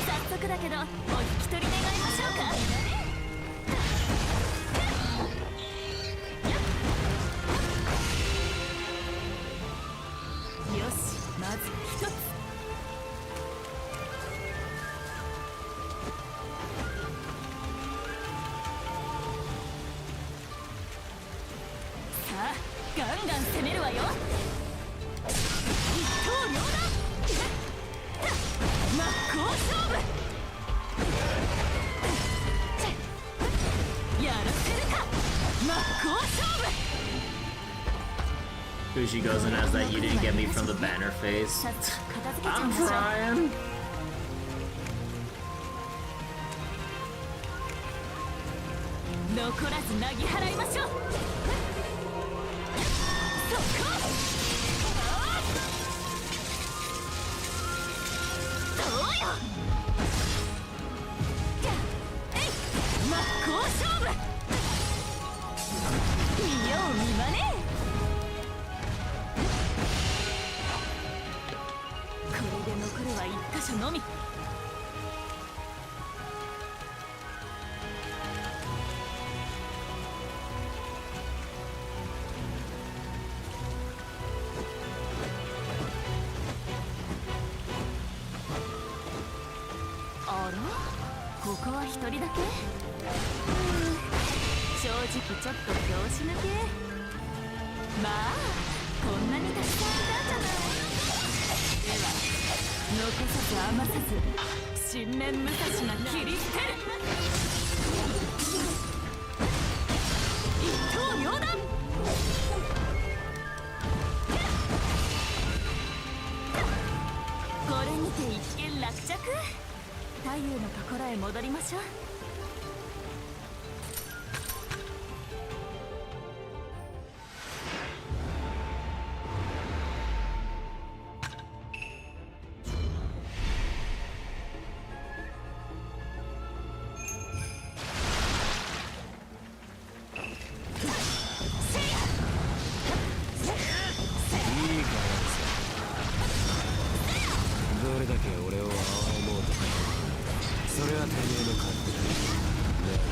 F: 早速だけどお引き取り願いましょうか。よし、まず一つ。ガンガン攻めるわよ。一刀両断。真っ向勝負。やらせるか。真っ向勝負。
A: Ushigozen has that you didn't get me from the banner face. I'm trying.
F: 残らずなぎ払いましょう。そこどうよ。じゃあえい真っ向勝負。見よう見まね。これで残るは一箇所のみ。ここは一人だけ。正直ちょっと拍子抜け。まあこんなにたくさんいたんじゃない。では残さず余さず新面武蔵が切り捨てる。一刀両断。これにて一件落着。太夫のところへ戻りましょう。
C: どれだけ俺を思うとかそれはてめえの勝手だ。だが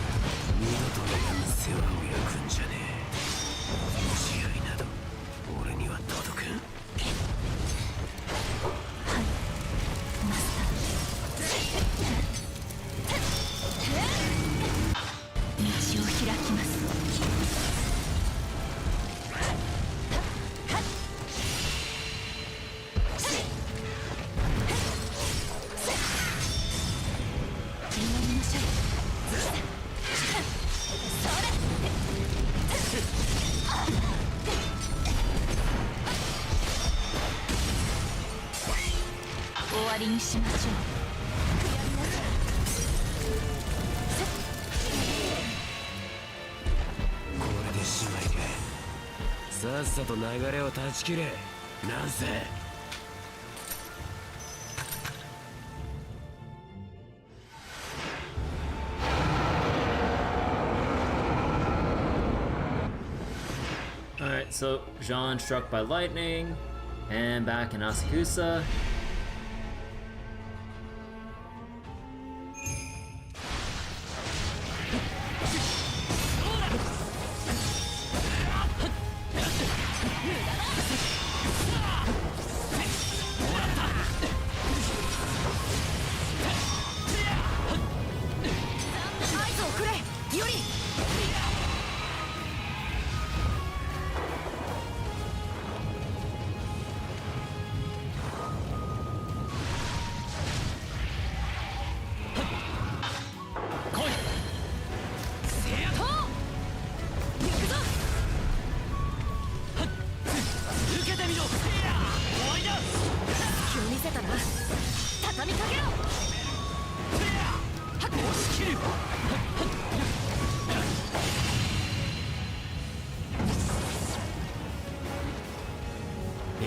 C: 二度と俺に世話を焼くんじゃねえ。試合など俺には届くん。
F: 道を開きます。終わりにしましょう。
C: これでしまいか。さっさと流れを断ち切れ。なんせ
A: Alright, so Jean struck by lightning, and back in Asakusa.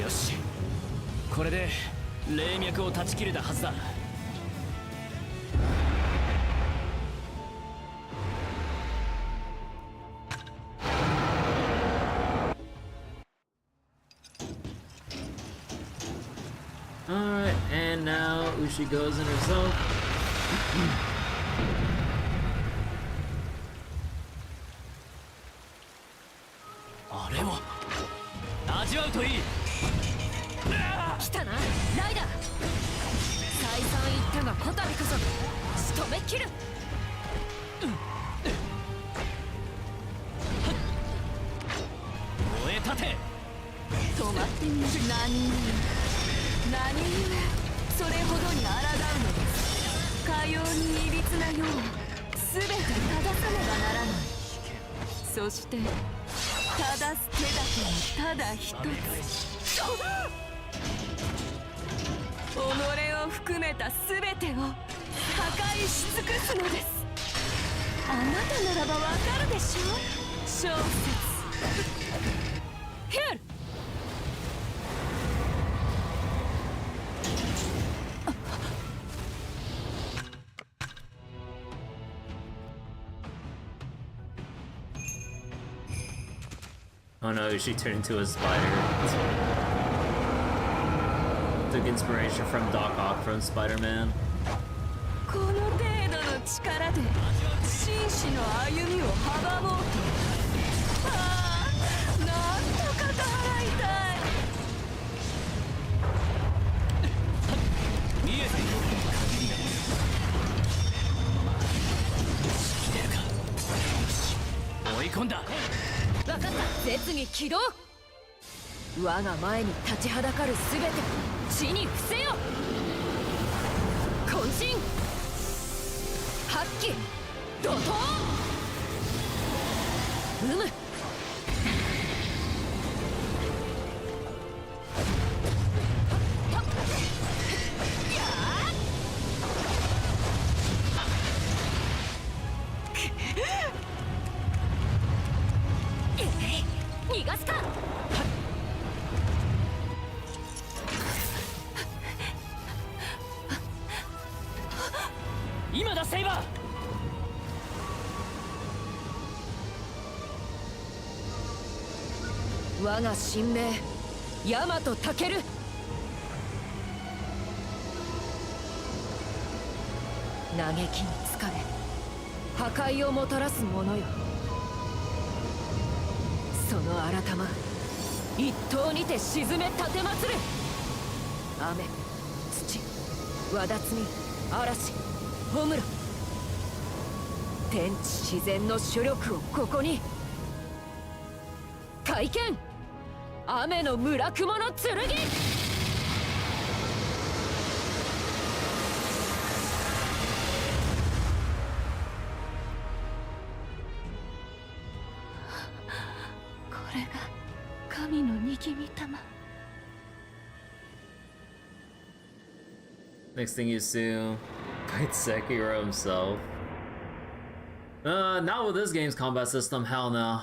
C: よし、これで霊脈を断ち切れたはずだ。
A: Alright, and now Ushi goes in herself.
C: あれは味わうといい。
B: 来たなライダー。再三言ったがこたびこそ仕留めきる。
C: 燃えたて。
F: 止まってみる。何故それほどに抗うのです。かようにいびつなよう全て正さねばならない。そして正す手だけはただ一つ。己を含めた全てを破壊し尽くすのです。あなたならばわかるでしょ小説ヒュル
A: Oh no, she turned into a spider. Took inspiration from Doc Ock from Spider-Man.
F: この程度の力で紳士の歩みを阻もうとああなんとかと払いたい
C: 見えている限りだ知ってるかよし追い込んだ
F: 分かった絶技起動我が前に立ちはだかる全て地に伏せよ渾身発揮怒涛む逃がすか
C: 今だセイバ
F: ー我が神明ヤマトタケル嘆きに疲れ破壊をもたらす者よその改ま一刀にて沈め立てまつる雨土わだつみ嵐ホムロ天地自然の主力をここに会見雨の村雲の剣これが神の握り玉
A: Next thing you see, fight Sekiro himself. Not with this game's combat system, hell no.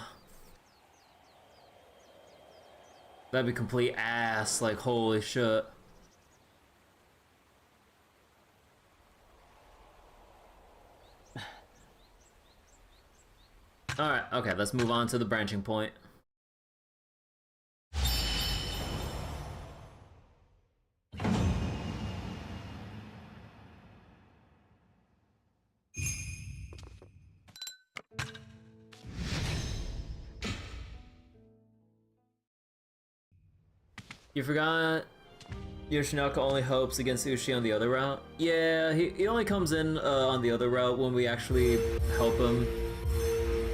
A: That'd be complete ass, like holy shit. Alright, okay, let's move on to the branching point. You forgot Yoshinaka only hopes against Ushi on the other route? Yeah, he only comes in on the other route when we actually help him.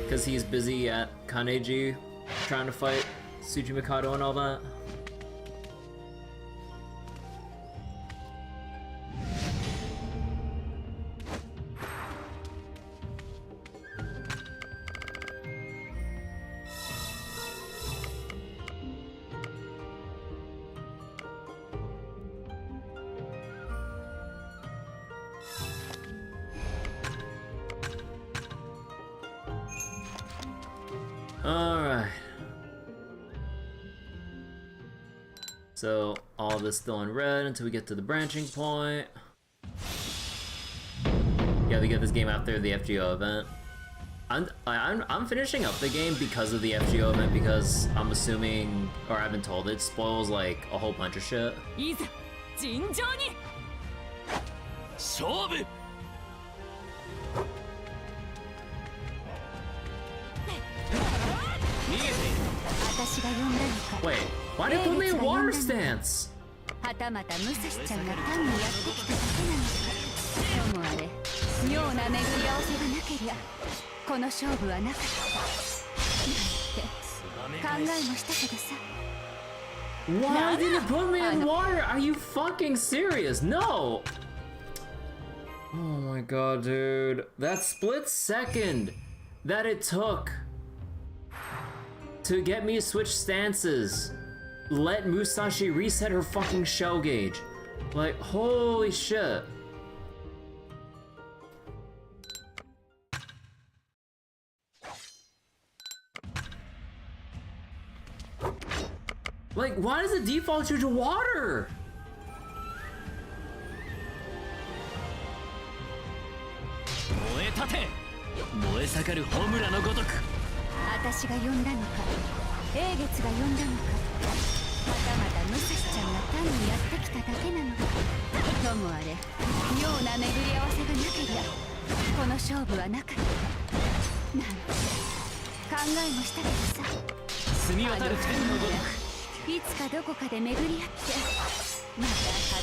A: Because he's busy at Kaneji trying to fight Tsuji Mikado and all that. Alright. So, all this still in red until we get to the branching point. Yeah, we get this game after the FGO event. I'm finishing up the game because of the FGO event because I'm assuming, or I've been told, it spoils like a whole bunch of shit.
C: 勝負
A: Wait, why did you put me in water stance?
F: はたまた武蔵ちゃんが単にやってきただけなのかともあれ妙な巡り合わせがなけりゃこの勝負はなかったなんて考えもしたけどさ
A: Why did you put me in water? Are you fucking serious? No! Oh my god, dude. That split second that it took to get me to switch stances let Musashi reset her fucking shell gauge. Like, holy shit. Like, why does it default you to water?
C: 燃えたて燃え盛る炎のごとく。
F: 私が呼んだのか、英月が呼んだのか、またまた武蔵ちゃんが単にやってきただけなのか。ともあれ、妙な巡り合わせがなけりゃこの勝負はなかった。なんて考えもしたけどさ、
C: 澄み渡る天のごとく。
F: いつかどこかで巡り合ってまた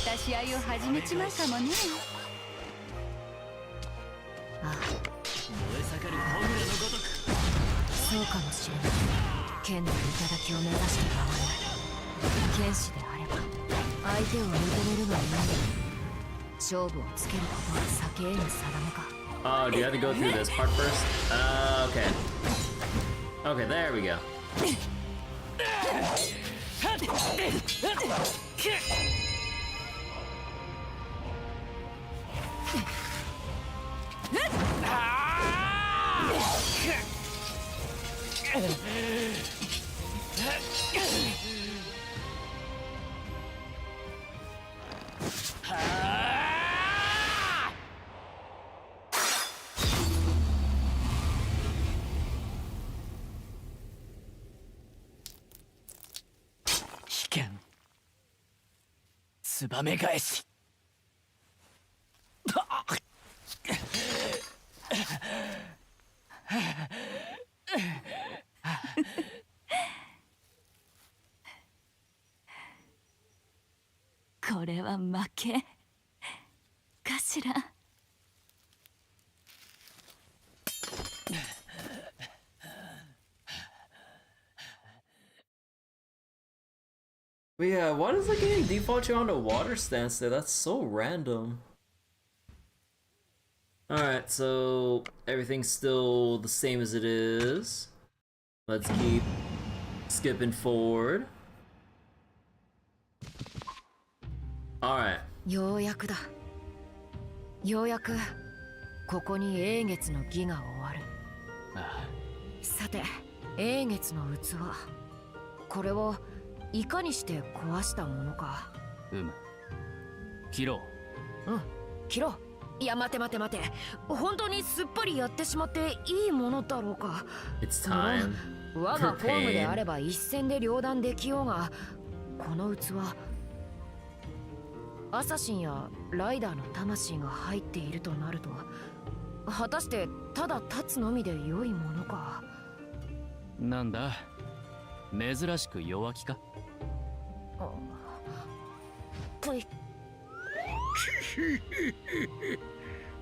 F: 果たし合いを始めちまうかもね。ああ、
C: 燃え盛る炎のごとく。
B: そうかもしれない。剣の頂を目指して変わらない剣士であれば相手を認めるのに勝負をつけることは酒への定めか。
A: Oh, do you have to go through this part first? Okay. Okay, there we go.
C: It's ツバメ返し。
F: これは負けかしら。
A: But yeah, why does the game default you onto water stance there? That's so random. Alright, so everything's still the same as it is. Let's keep skipping forward. Alright.
B: ようやくだ。ようやくここに英月の儀が終わる。
C: ああ、
B: さて、英月の器、これをいかにして壊したものか。
C: 切ろう。
B: うん、切ろう。いや、待て待て待て。本当にすっぱりやってしまっていいものだろうか。
A: It's time
B: 我がフォームであれば一戦で両断できようが、この器、アサシンやライダーの魂が入っているとなると、果たしてただ立つのみで良いものか。
C: なんだ、珍しく弱気か。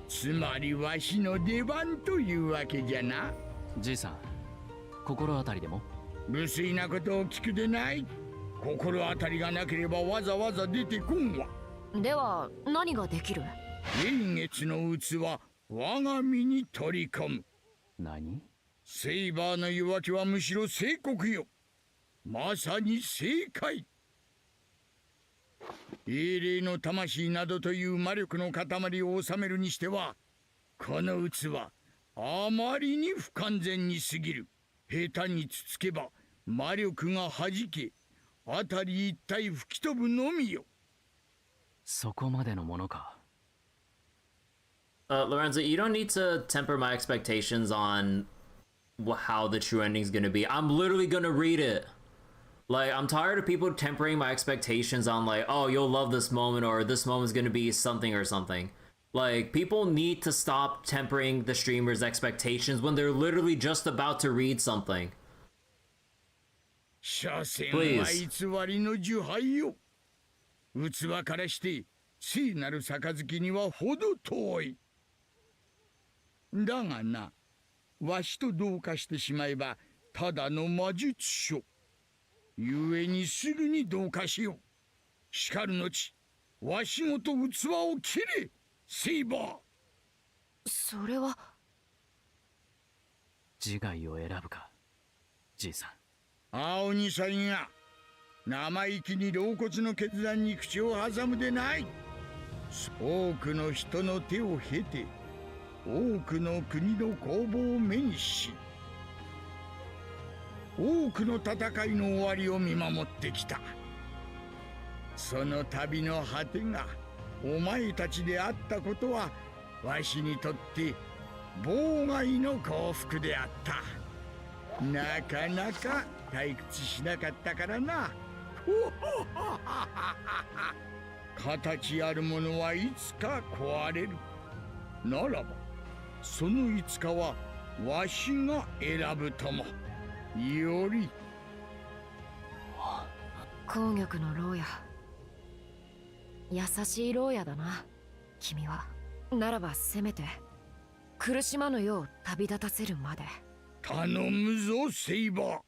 E: つまりわしの出番というわけじゃな。
C: じいさん、心当たりでも？
E: 無粋なことを聞くでない。心当たりがなければわざわざ出てこんわ。
B: では何ができる？
E: 英月の器、我が身に取り込む。
C: 何？
E: セイバーの弱気はむしろ正国よ。まさに正解。英霊の魂などという魔力の塊を収めるにしては、この器あまりに不完全にすぎる。下手につつけば魔力がはじけ、辺り一帯吹き飛ぶのみよ。
C: そこまでのものか。
A: Lorenzo, you don't need to temper my expectations on how the true ending is going to be. I'm literally going to read it. Like, I'm tired of people tempering my expectations on like, oh, you'll love this moment, or this moment's going to be something or something. Like, people need to stop tempering the streamer's expectations when they're literally just about to read something.
E: 所詮は偽りの樹杯よ。器からして聖なる杯にはほど遠い。だがな、わしと同化してしまえばただの魔術書。ゆえにすぐに同化しよう。しかるのち、わしごと器を切れ、セイバー。
B: それは
C: 自害を選ぶか、じいさん。
E: 青にさんが生意気に老骨の決断に口を挟むでない。多くの人の手を経て、多くの国の攻防を目にし、多くの戦いの終わりを見守ってきた。その旅の果てがお前たちであったことはわしにとって妨害の幸福であった。なかなか退屈しなかったからな。形あるものはいつか壊れる。ならばそのいつかはわしが選ぶとも。より
B: 紅玉の牢屋、優しい牢屋だな君は。ならばせめて苦しまぬよう旅立たせるまで。
E: 頼むぞセイバ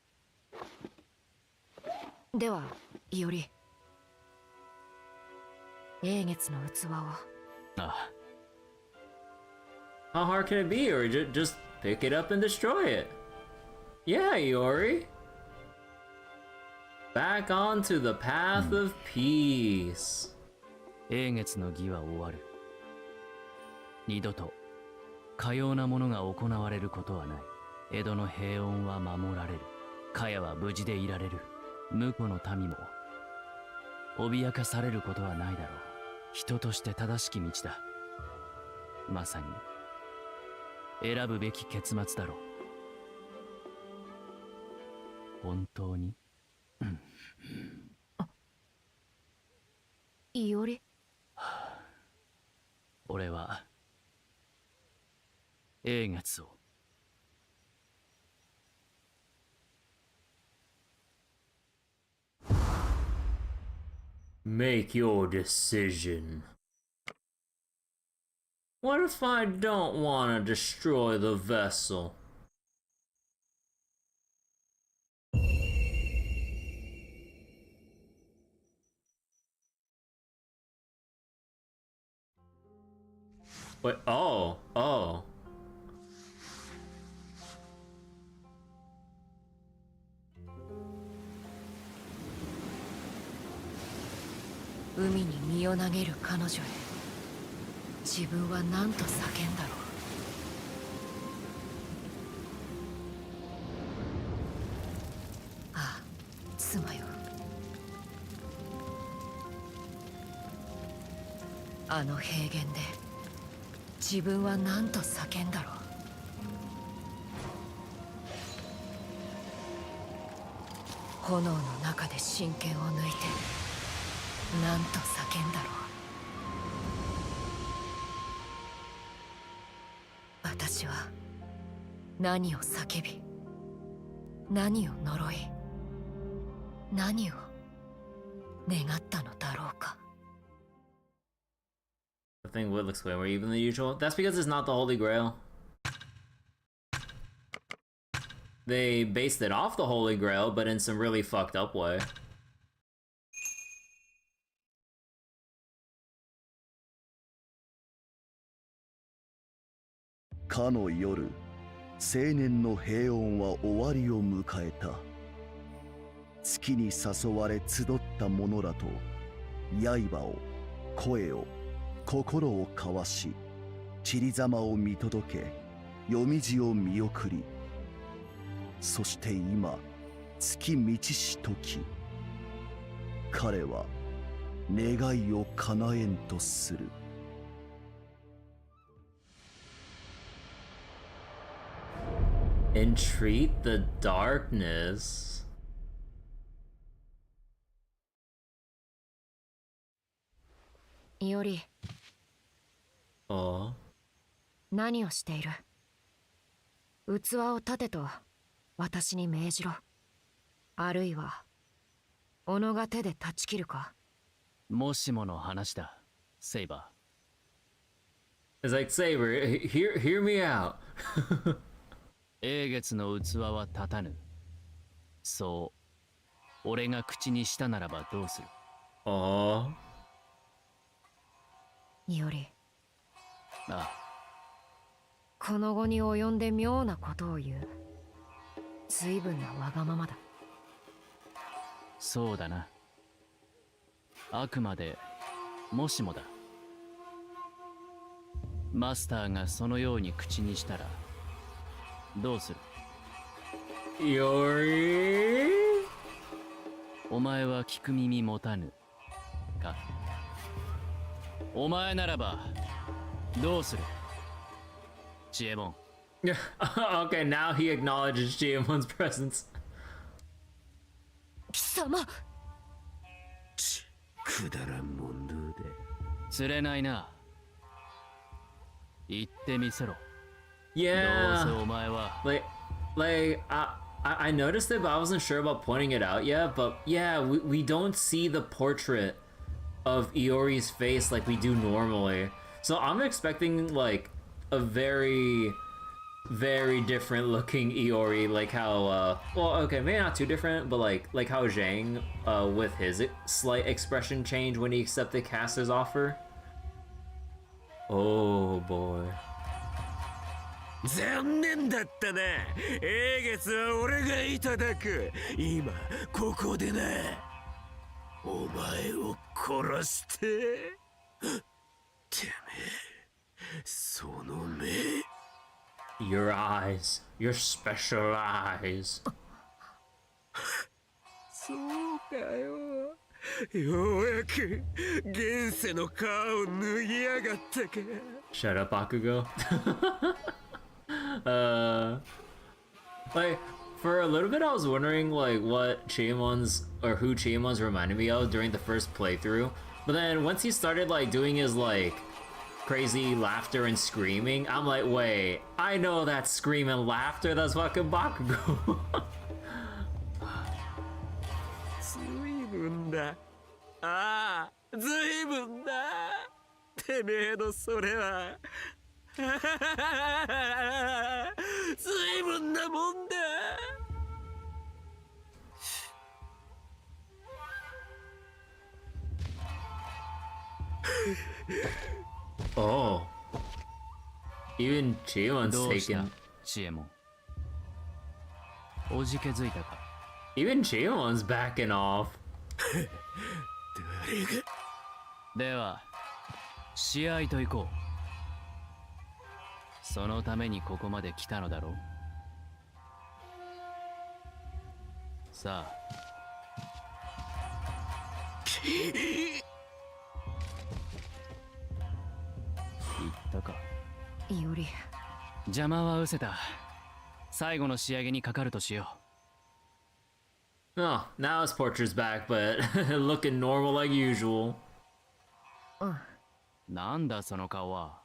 B: ー。では伊織、英月の器を。
C: ああ。
A: How hard can it be? Or just pick it up and destroy it? Yeah, Iori. Back onto the path of peace.
C: 英月の儀は終わる。二度とかようなものが行われることはない。江戸の平穏は守られる。茅は無事でいられる。婿の民も脅かされることはないだろう。人として正しき道だ。まさに選ぶべき結末だろう。本当に
B: 伊織、
C: 俺は英月を。
A: Make your decision. What if I don't want to destroy the vessel? Wait, oh.
B: 海に身を投げる彼女へ自分は何と叫んだろう。ああ、妻よ。あの平原で自分は何と叫んだろう。炎の中で真剣を抜いて何と叫んだろう。私は何を叫び、何を呪い、何を願ったのだろうか。
A: The thing would looks way more even than usual. That's because it's not the Holy Grail. They based it off the Holy Grail, but in some really fucked up way.
G: かの夜、青年の平穏は終わりを迎えた。月に誘われ集った者らと刃を、声を、心を交わし、散りざまを見届け、夜道を見送り、そして今、月満ちし時、彼は願いを叶えんとする。
A: Entreat the darkness.
B: 伊織、何をしている？器を立てと私に命じろ。あるいは己が手で断ち切るか。
C: もしもの話だ、セイバ
A: ー。It's like, Saber, hear me out.
C: 英月の器は立たぬ。そう俺が口にしたならばどうする？
B: 伊織、
C: ああ、
B: この後に及んで妙なことを言う。随分なわがままだ。
C: そうだな。あくまでもしもだ。マスターがそのように口にしたらどうする？
A: Iori?
C: お前は聞く耳持たぬか。お前ならばどうするチエモン。
A: Okay, now he acknowledges Chiemon's presence.
F: 貴様。
D: くだらん問答で。
C: 釣れないな。言ってみせろ。どうせ
A: Yeah.
C: お前は
A: I noticed it, but I wasn't sure about pointing it out yet. But yeah, we don't see the portrait of Iori's face like we do normally. So I'm expecting like a very different looking Iori, like how well, okay, maybe not too different, but like how Zhang with his slight expression change when he accepted Caster's offer. Oh boy.
D: 残念だったな。英月は俺がいただく。今ここでな。お前を殺して。てめえ、その目。
A: Your eyes, your special eyes.
D: そうかよ。ようやく現世の皮を脱ぎやがったか。
A: Shut up, Bakugo. Like for a little bit, I was wondering like what Chiemon's or who Chiemon's reminded me of during the first playthrough. But then once he started like doing his like crazy laughter and screaming, I'm like, wait, I know that scream and laughter. That's fucking Bakugo.
D: ずいぶんだ。ああ、ずいぶんだ。てめえのそれは。ずいぶんなもんだ。
A: Oh, even Chiemon's
C: どうした
A: taken.
C: チエモン。おじけづいたか。
A: Even Chiemon's backing off.
D: 誰が。
C: では試合と行こう。そのためにここまで来たのだろう。さあ。言ったか。
B: イオリ。
C: 邪魔は失せた。最後の仕上げにかかるとしよう。
A: Oh, now his portrait's back, but looking normal like usual.
C: なんだその顔は。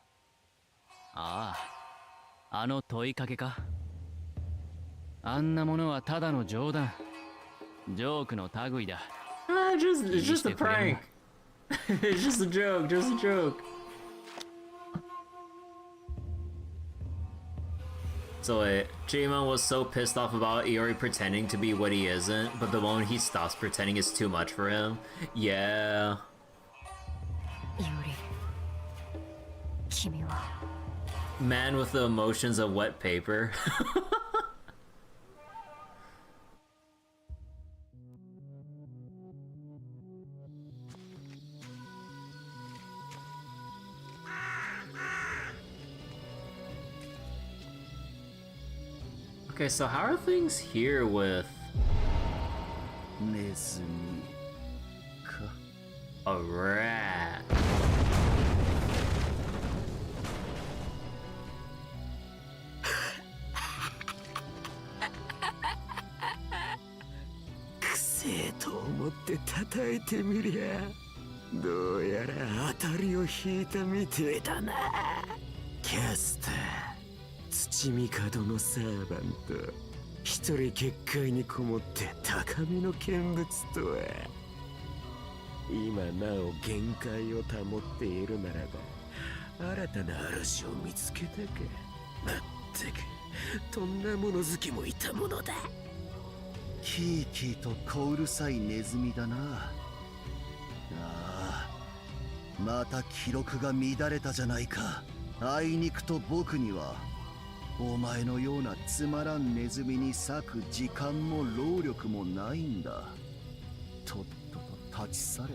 C: ああ、あの問いかけか。あんなものはただの冗談。ジョークの類だ。
A: It's just a prank. It's just a joke, just a joke. So Chiemon was so pissed off about Iori pretending to be what he isn't, but the moment he stops pretending is too much for him. Yeah.
B: イオリ。君は。
A: Man with the emotions of wet paper. Okay, so how are things here with
G: ネズミか。
A: a rat?
D: くせえと思って叩いてみりゃ。どうやら当たりを引いたみてえだな。キャスター。土見門のサーバント一人結界にこもって高みの見物とは今なお限界を保っているならば新たな嵐を見つけたか。まったくとんなもの好きもいたものだ。
G: キーキーと小うるさいネズミだな。ああ、また記録が乱れたじゃないか。あいにくと僕にはお前のようなつまらんネズミに割く時間も労力もないんだ。とっとと立ち去れ。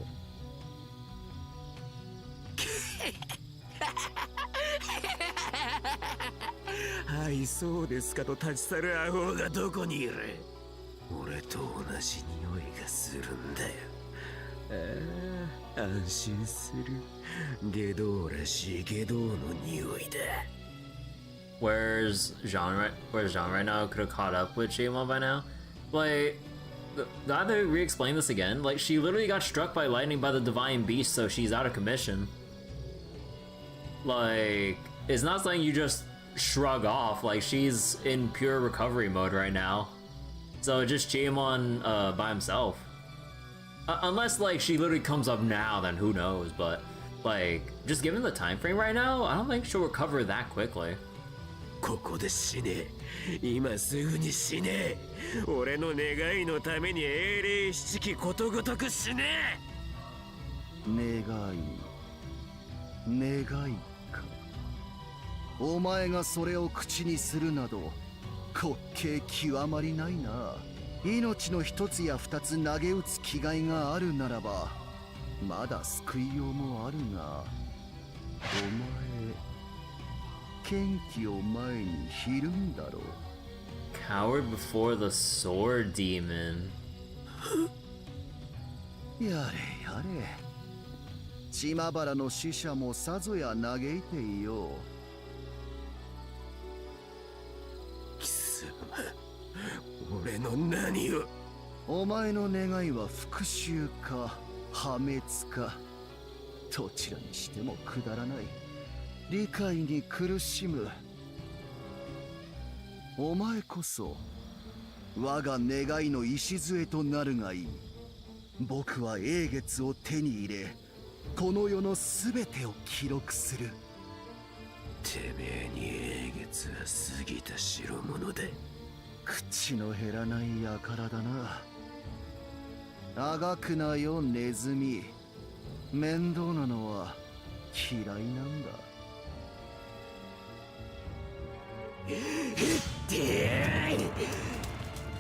D: あいそうですかと立ち去るアホがどこにいる。俺と同じ匂いがするんだよ。ああ、安心する。下道らしい下道の匂いだ。
A: Where's Jean right now? Could have caught up with Jaemon by now. Like, glad they re-explain this again. Like, she literally got struck by lightning by the divine beast, so she's out of commission. Like, it's not something you just shrug off. Like, she's in pure recovery mode right now. So just Jaemon by himself. Unless, like, she literally comes up now, then who knows. But, like, just given the time frame right now, I don't think she'll recover that quickly.
D: ここで死ね。今すぐに死ね。俺の願いのために英霊七騎ことごとく死ね。
G: 願いか。お前がそれを口にするなど滑稽極まりないな。命の一つや二つ投げ打つ気概があるならばまだ救いようもあるが、お前剣気を前にひるんだろう。
A: Coward before the sword demon.
G: やれやれ、島原の死者もさぞや嘆いていよう。
D: 貴様、俺の何を。
G: お前の願いは復讐か破滅か、どちらにしてもくだらない。理解に苦しむ。お前こそ我が願いの礎となるがいい。僕は英月を手に入れ、この世の全てを記録する。
D: てめえに英月は過ぎた代物で。
G: 口の減らない輩だな。あがくなよネズミ。面倒なのは嫌いなんだ。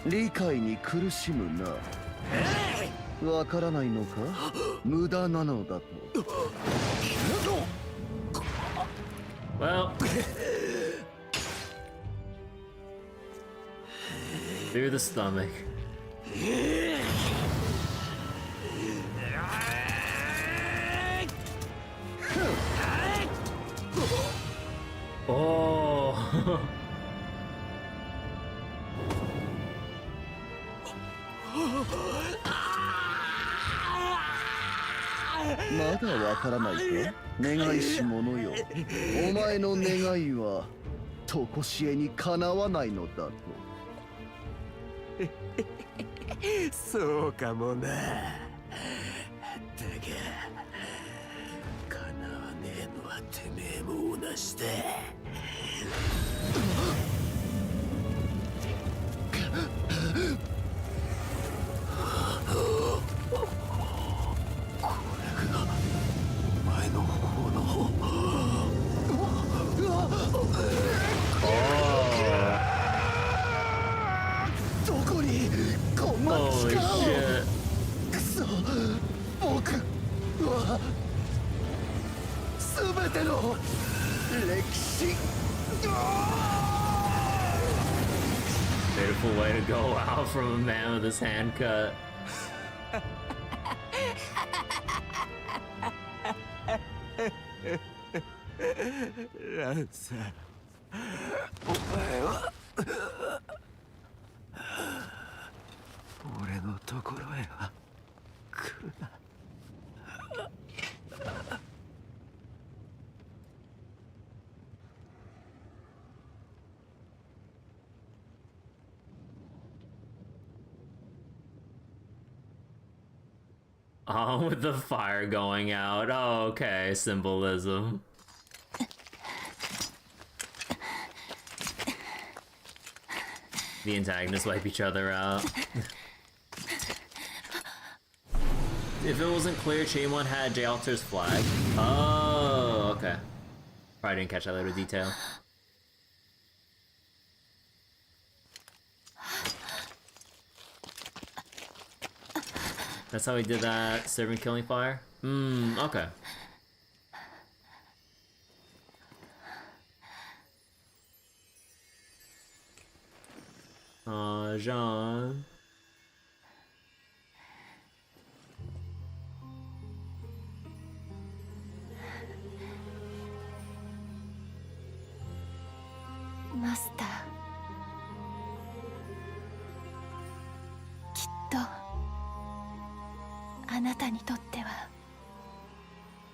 G: 理解に苦しむな。わからないのか？無駄なのだと。
A: Well, through the stomach. Oh.
G: まだわからないか？願いし者よ。お前の願いは常しえにかなわないのだと。
D: そうかもな。だが叶わねえのはてめえも同じだ。
G: どこにこんな力を。くそ、僕は全ての歴史。
A: Beautiful way to go out from a man with his hand cut.
D: ランサー、お前は俺のところへは来るな。
A: Oh, with the fire going out. Oh, okay, symbolism. The antagonists wipe each other out. If it wasn't clear, Chainone had J Alter's flag. Oh, okay. Probably didn't catch that little detail. That's how he did that servant killing fire? Okay. Jean.
F: Master. きっとあなたにとっては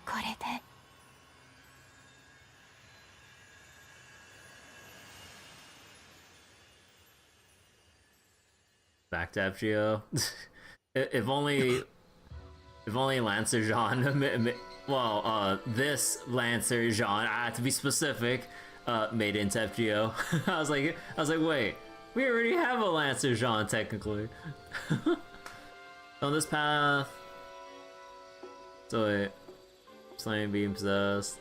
F: これで
A: Back to FGO. if only Lancer Jean, well, this Lancer Jean, I have to be specific, made into FGO. I was like, wait, we already have a Lancer Jean technically. On this path. So wait, Flame being possessed.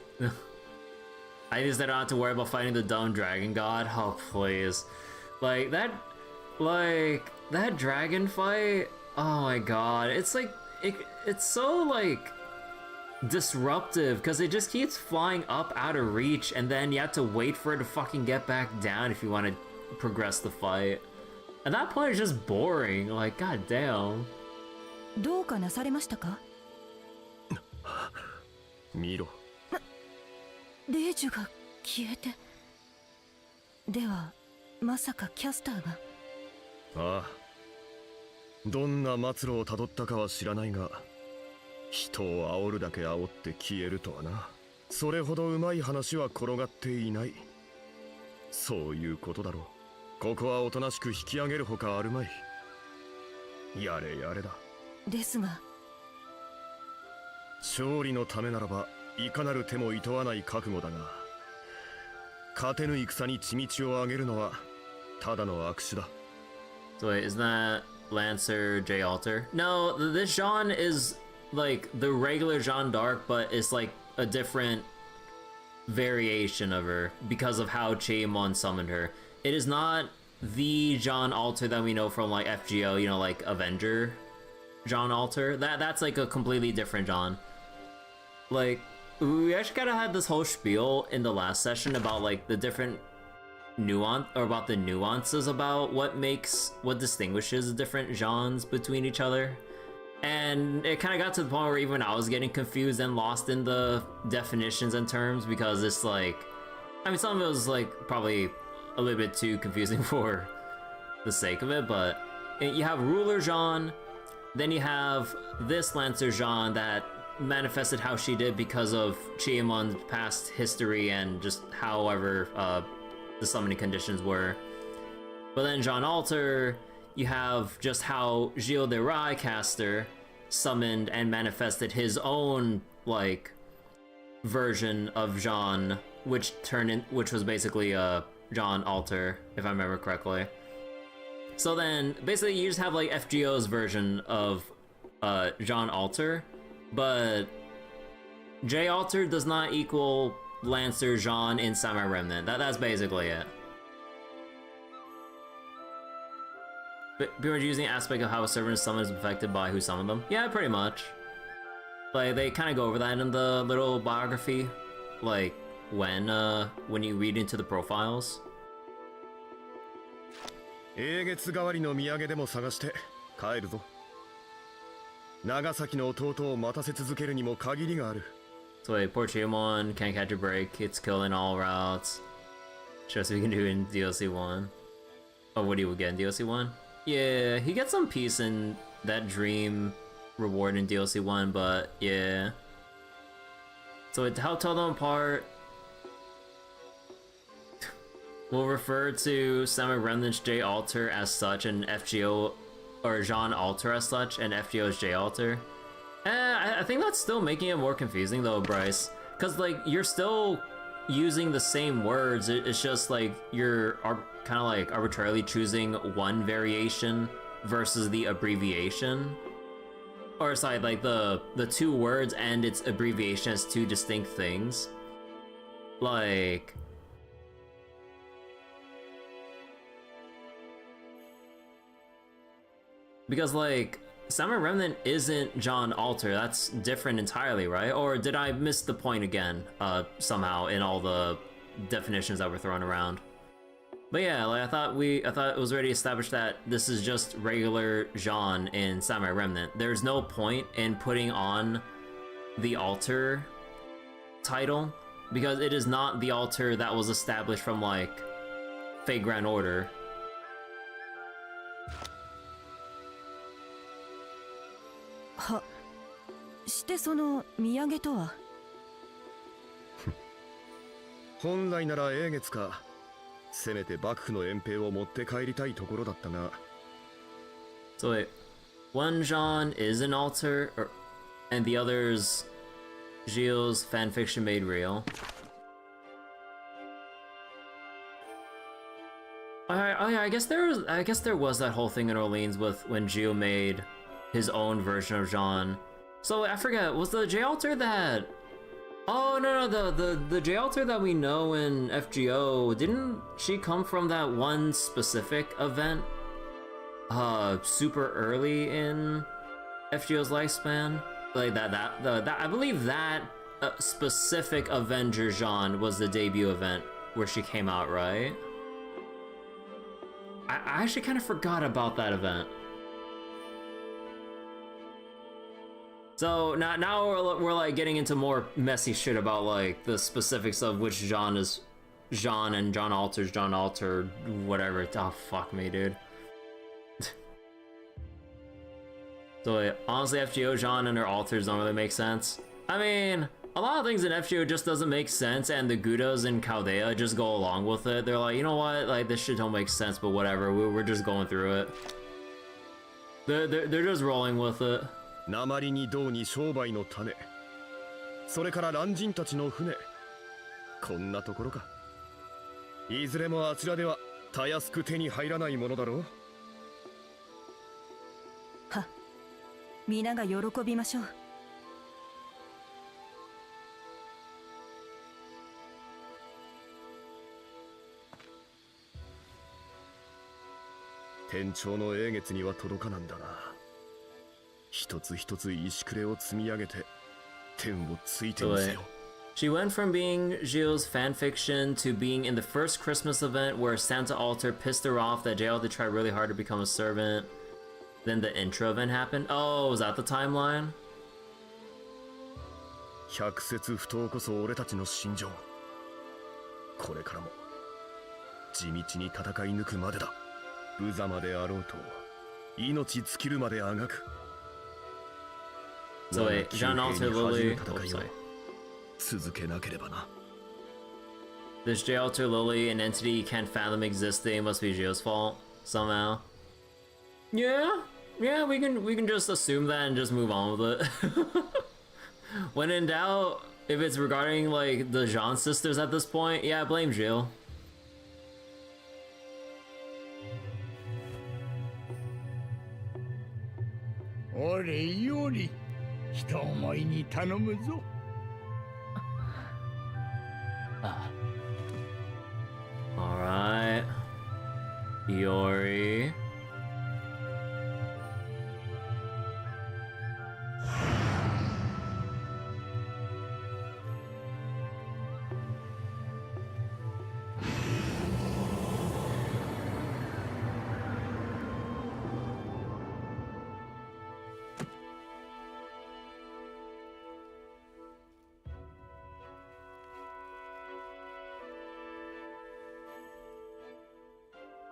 A: I just don't have to worry about fighting the dumb dragon god. Oh please, like that dragon fight. Oh my god, it's like it's so like disruptive because it just keeps flying up out of reach, and then you have to wait for it to fucking get back down if you want to progress the fight. At that point, it's just boring. Like, god damn.
B: どうかなされましたか？
D: 見ろ。
B: レイジュが消えて。では、まさかキャスターが。
D: ああ。どんな末路をたどったかは知らないが、人を煽るだけ煽って消えるとはな。それほどうまい話は転がっていない。そういうことだろう。ここはおとなしく引き上げるほかあるまい。やれやれだ。
B: ですが、
D: 勝利のためならばいかなる手も厭わない覚悟だが、勝てぬ戦に血道を上げるのはただの悪手だ。
A: So wait, isn't that Lancer J Alter? No, this Jean is like the regular Jeanne d'Arc, but it's like a different variation of her because of how Chaemon summoned her. It is not the Jeanne Alter that we know from like FGO, you know, like Avenger Jeanne Alter. That's like a completely different Jeanne. Like, we actually kind of had this whole spiel in the last session about like the different about the nuances about what distinguishes the different genres between each other. And it kind of got to the point where even I was getting confused and lost in the definitions and terms, because it's like, I mean, some of it was like probably a little bit too confusing for the sake of it, but you have Ruler Jeanne, then you have this Lancer Jeanne that manifested how she did because of Chiemon's past history and just however the summoning conditions were. But then Jeanne Alter, you have just how Gilles de Rai caster summoned and manifested his own like version of Jeanne, which was basically Jeanne Alter, if I remember correctly. So then basically you just have like FGO's version of Jeanne Alter, but J Alter does not equal Lancer Jeanne in Samurai Remnant. That's basically it. But pretty much using the aspect of how a servant's summon is affected by who summoned them. Yeah, pretty much. Like they kind of go over that in the little biography, like when you read into the profiles.
D: 英月代わりの土産でも探して帰るぞ。長崎の弟を待たせ続けるにも限りがある。
A: So wait, poor Chiemon can't catch a break. It's killing all routes. Just we can do in DLC 1. Oh, what do you get in DLC 1? Yeah, he gets some peace in that dream reward in DLC 1, but yeah. So to help tell them apart, we'll refer to Samurai Remnant's J Alter as such, and FGO or Jeanne Alter as such, and FGO's J Alter. I think that's still making it more confusing though, Bryce, because like you're still using the same words. It's just like you're kind of like arbitrarily choosing one variation versus the abbreviation, or sorry, like the two words and its abbreviation as two distinct things. Like, because like Samurai Remnant isn't Jeanne Alter, that's different entirely, right? Or did I miss the point again, somehow, in all the definitions that were thrown around? But yeah, like I thought it was already established that this is just regular Jean in Samurai Remnant. There's no point in putting on the altar title because it is not the altar that was established from like Fate Grand Order.
F: はしてその土産とは。
H: 本来なら英月かせめて幕府の遠兵を持って帰りたいところだったが。
A: So wait, one Jean is an altar, and the other's Gilles fanfiction made real. Oh yeah, I guess there was that whole thing in Orleans with when Gilles made his own version of Jean. So I forget, was the J altar that? Oh no, the J altar that we know in FGO, didn't she come from that one specific event? Super early in FGO's lifespan? Like that I believe that specific Avenger Jean was the debut event where she came out, right? I actually kind of forgot about that event. So now we're like getting into more messy shit about like the specifics of which Jean is Jean and Jean alters Jean alter whatever. Oh fuck me, dude. So honestly, FGO Jean and her alters don't really make sense. I mean, a lot of things in FGO just doesn't make sense, and the Gudos in Chaldea just go along with it. They're like, you know what, like this shit don't make sense, but whatever. We're just going through it. They're just rolling with it.
H: 鉛に銅に商売の種、それから乱人たちの船、こんなところか。いずれもあちらではたやすく手に入らないものだろう。
F: は、皆が喜びましょう。
H: 天長の英月には届かなんだな。一つ一つ石くれを積み上げて天をついてみせよ。
A: She went from being Gilles' fanfiction to being in the first Christmas event where Santa Altar pissed her off that J had tried really hard to become a servant. Then the intro event happened. Oh, was that the timeline?
H: 百節不当こそ俺たちの信条。これからも地道に戦い抜くまでだ。無様であろうと命尽きるまであがく。
A: So wait, Jean Alter Lily. Oh, sorry.
H: 続けなければな。
A: This J Alter Lily, an entity you can't fathom existing, must be Gio's fault somehow. Yeah, we can just assume that and just move on with it. When in doubt, if it's regarding like the Jean sisters at this point, yeah, blame Gio.
E: 俺より人思いに頼むぞ。
C: ああ。
A: Alright. Iori.
C: Ah,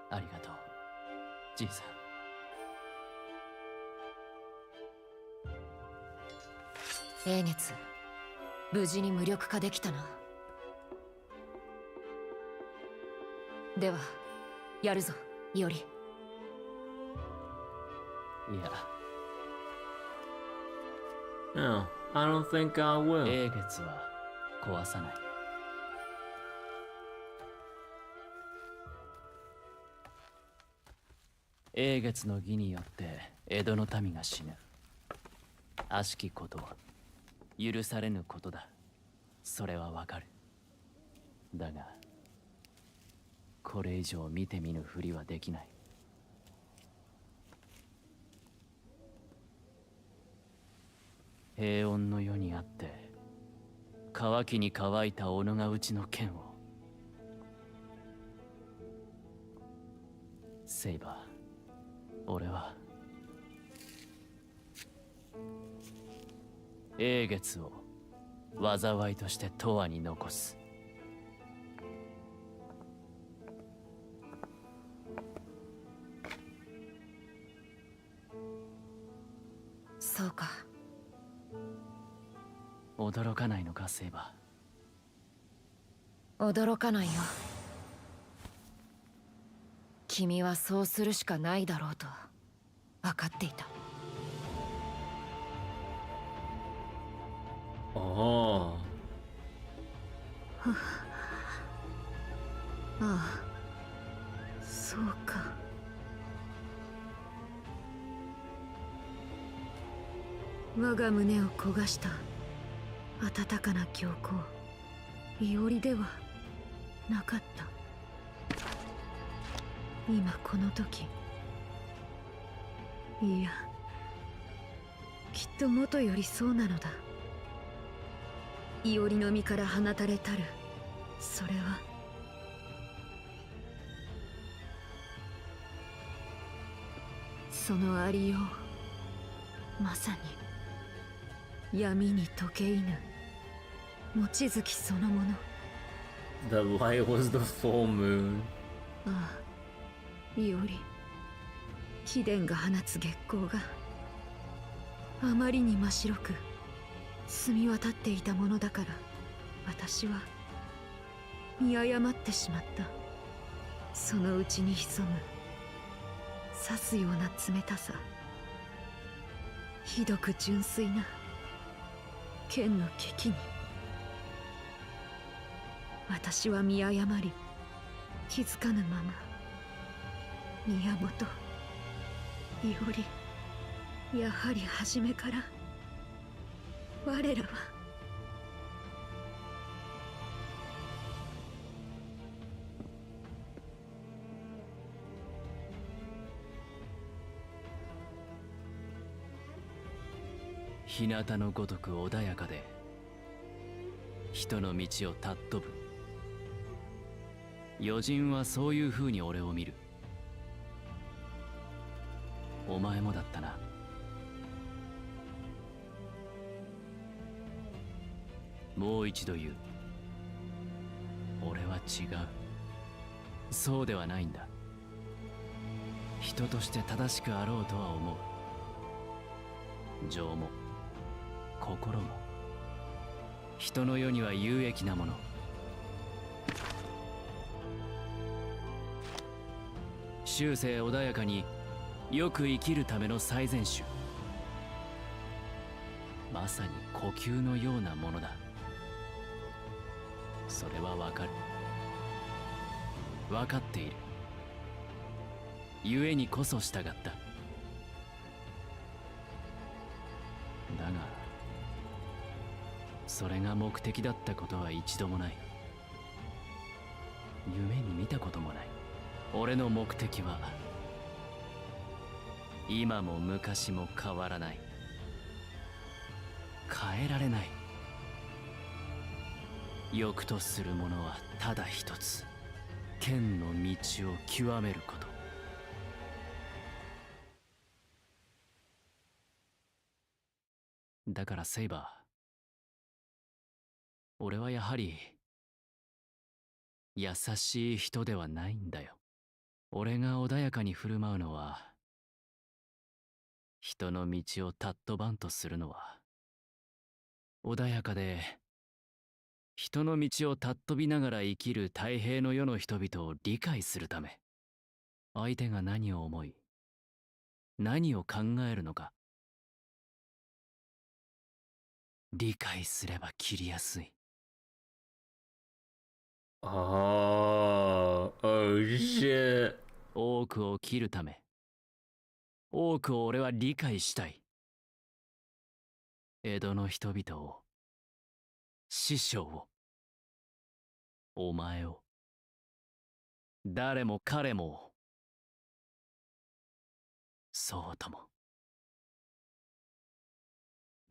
C: ありがとう、じいさん。
B: 英月、無事に無力化できたな。ではやるぞ、イオリ。
C: いや、
A: No, I don't think I will.
C: 英月は壊さない。英月の義によって江戸の民が死ぬ。悪しきことは許されぬことだ。それはわかる。だがこれ以上見て見ぬふりはできない。平穏の世にあって乾きに乾いた己がうちの剣をセイバー、俺は英月を災いとして永遠に残す。
B: そうか。
C: 驚かないのか、セイバ
B: 驚かないよ。君はそうするしかないだろうと分かっていた。
A: あ
B: ああ、そうか。我が胸を焦がした温かな強行、いおりではなかった。今この時、いや、きっと元よりそうなのだ。いおりの身から放たれたる、それはそのありよう、まさに闇に溶け犬、望月そのもの。
A: The light was the full moon.
B: ああ、いおり、貴殿が放つ月光があまりに真白く澄み渡っていたものだから、私は見誤ってしまった。そのうちに潜む刺すような冷たさ、ひどく純粋な剣の危機に私は見誤り、気づかぬまま宮本、いおり、やはり初めから我らは
C: 日向のごとく穏やかで人の道を尊ぶ。余人はそういう風に俺を見る。お前もだったな。もう一度言う。俺は違う。そうではないんだ。人として正しくあろうとは思う。情も心も人の世には有益なもの。終生穏やかによく生きるための最善手、まさに呼吸のようなものだ。それはわかる。わかっている。故にこそ従った。だがそれが目的だったことは一度もない。夢に見たこともない。俺の目的は今も昔も変わらない。変えられない。欲とするものはただ一つ、剣の道を極めること。だからセイバー、俺はやはり優しい人ではないんだよ。俺が穏やかに振る舞うのは、人の道を尊ばんとするのは、穏やかで人の道を尊びながら生きる太平の世の人々を理解するため。相手が何を思い何を考えるのか理解すれば切りやすい。
A: Oh, oh shit.
C: 多くを切るため、多くを俺は理解したい。江戸の人々を、師匠を、お前を、誰も彼も、そうとも。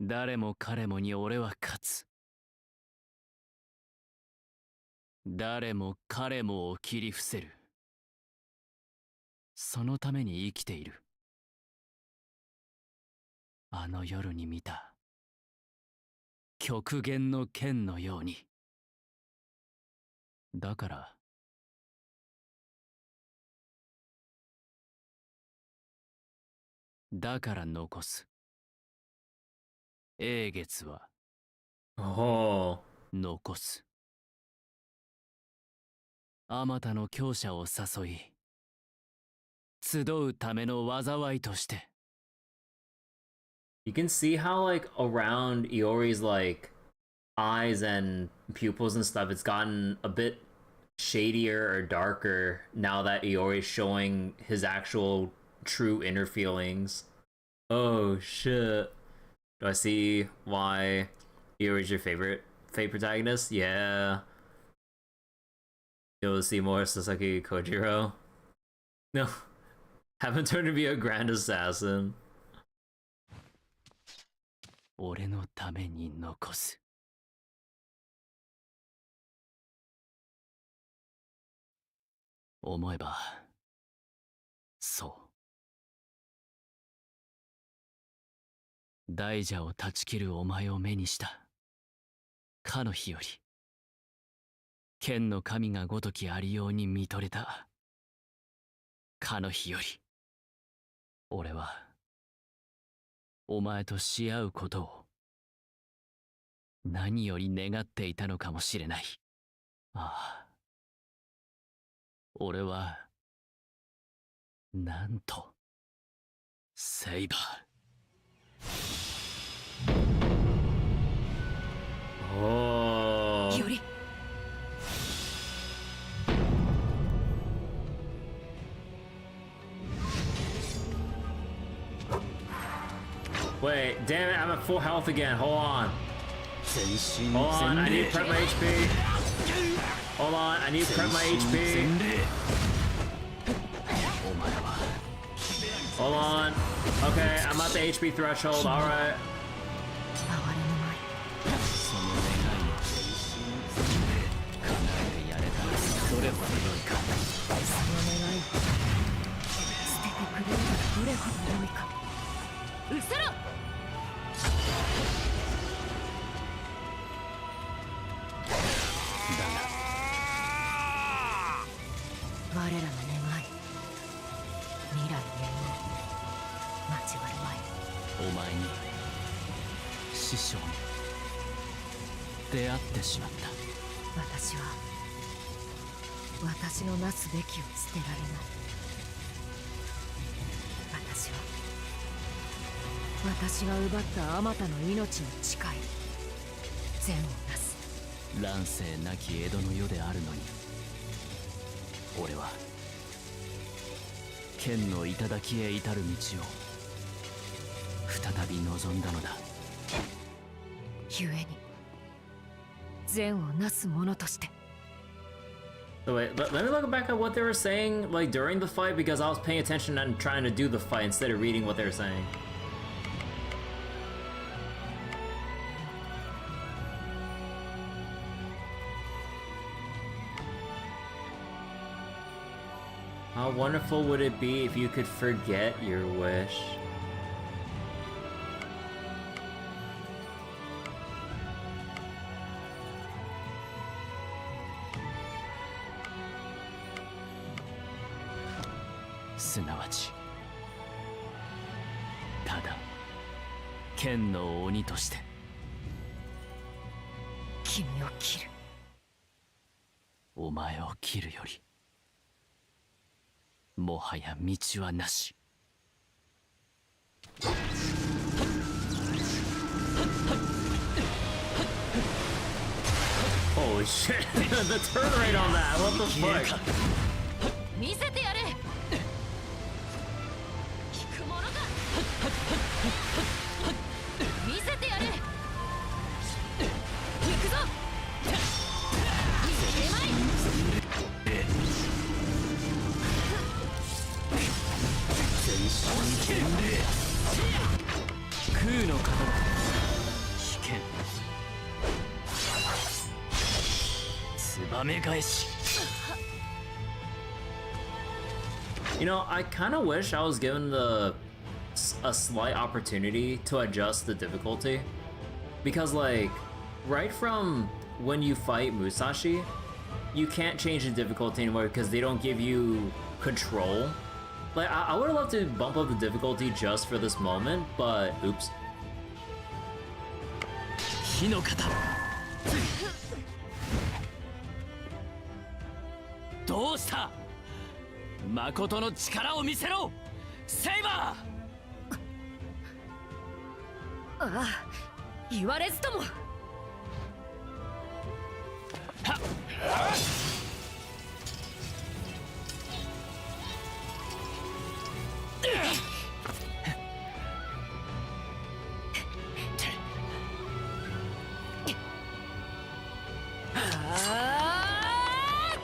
C: 誰も彼もに俺は勝つ。誰も彼もを切り伏せる。そのために生きている。あの夜に見た極限の剣のように。だから残す。英月は
A: Oh.
C: 残す。あまたの強者を誘い、集うための災いとして。
A: You can see how, like, around Iori's, like, eyes and pupils and stuff, it's gotten a bit shadier or darker now that Iori's showing his actual true inner feelings. Oh, shit. Do I see why Iori's your favorite Fate protagonist? Yeah. You'll see more Sasaki Kojiro. No. Have him turn to be a grand assassin.
C: 俺のために残す。思えば、そう。大蛇を断ち切るお前を目にした。かの日より、剣の神がごときありように見とれた。かの日より、俺は、お前とし合うことを、何より願っていたのかもしれない。ああ。俺は、なんと、セイバー。
A: Oh.
B: より
A: Wait, damn it, I'm at full health again. Hold on. Hold on, I need to prep my HP. Hold on, I need to prep my HP. Hold on. Okay, I'm at the HP threshold, alright.
B: 哀れのない
C: その願いを叶えてやれたらどれほど良いか。
B: その願いを捨ててくれるならどれほど良いか。うせろ。我らの願い、未来永遠、交わるまい。
C: お前に師匠に出会ってしまった。
B: 私は私のなすべきを捨てられない。私が奪ったあまたの命の誓い、善をなす。
C: 乱世なき江戸の世であるのに、俺は剣の頂へ至る道を再び望んだのだ。
B: 故に善をなす者として。
A: So wait, let me look back at what they were saying, like, during the fight, because I was paying attention and trying to do the fight instead of reading what they were saying. How wonderful would it be if you could forget your wish?
C: すなわち、ただ剣の鬼として
B: 君を切る。
C: お前を切るよりもはや道はなし。
A: Holy shit! The turn rate on that! What the fuck?
F: 見せてやれ。聞くものか。見せてやれ。行くぞ。手前。
C: 全身全霊。空の型だ。危険。ツバメ返し。
A: You know, I kind of wish I was given a slight opportunity to adjust the difficulty, because like right from when you fight Musashi, you can't change the difficulty anymore because they don't give you control. Like I would have loved to bump up the difficulty just for this moment, but oops.
C: 火の型どうした？誠の力を見せろセイバー。
B: ああ、言われずとも。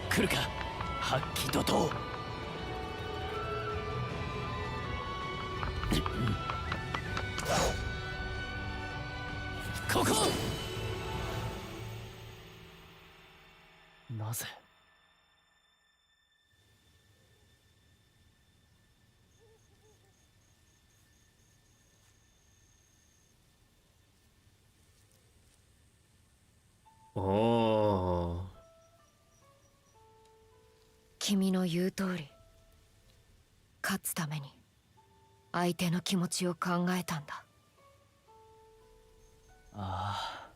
C: 来るか発揮怒涛。ここなぜ
A: おー。
B: 君の言う通り、勝つために相手の気持ちを考えたんだ。
C: ああ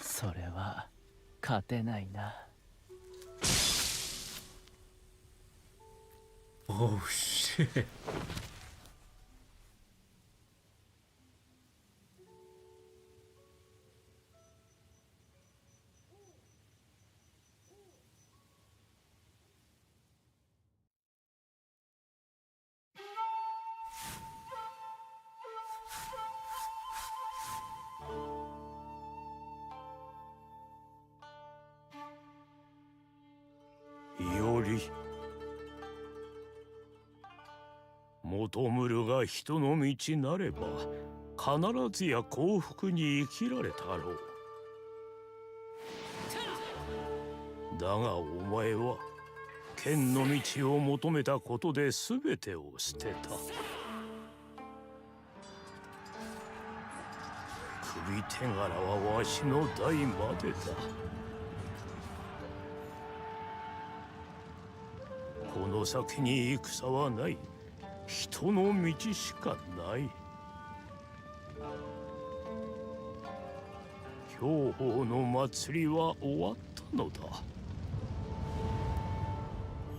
C: それは勝てないな。
A: Oh shit.
E: Yori 求むるが人の道なれば必ずや幸福に生きられたろう。だがお前は剣の道を求めたことで全てを捨てた。首手柄はわしの代までだ。この先に戦はない。人の道しかない。兵法の祭りは終わったのだ。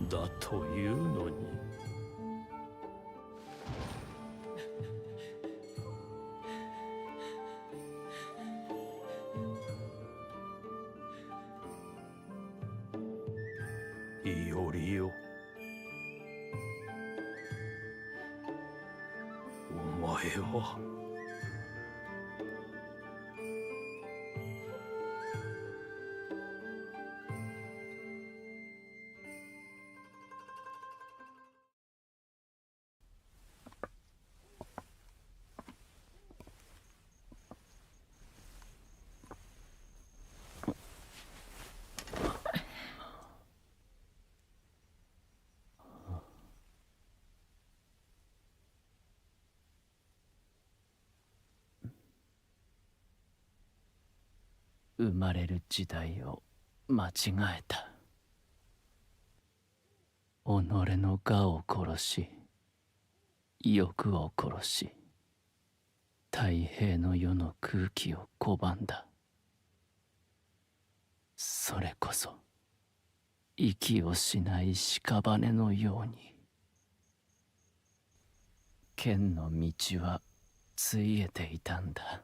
E: だというのに。いおりよ。お前は。
C: 生まれる時代を間違えた。己の我を殺し欲を殺し太平の世の空気を拒んだ。それこそ息をしない屍のように。剣の道はついえていたんだ。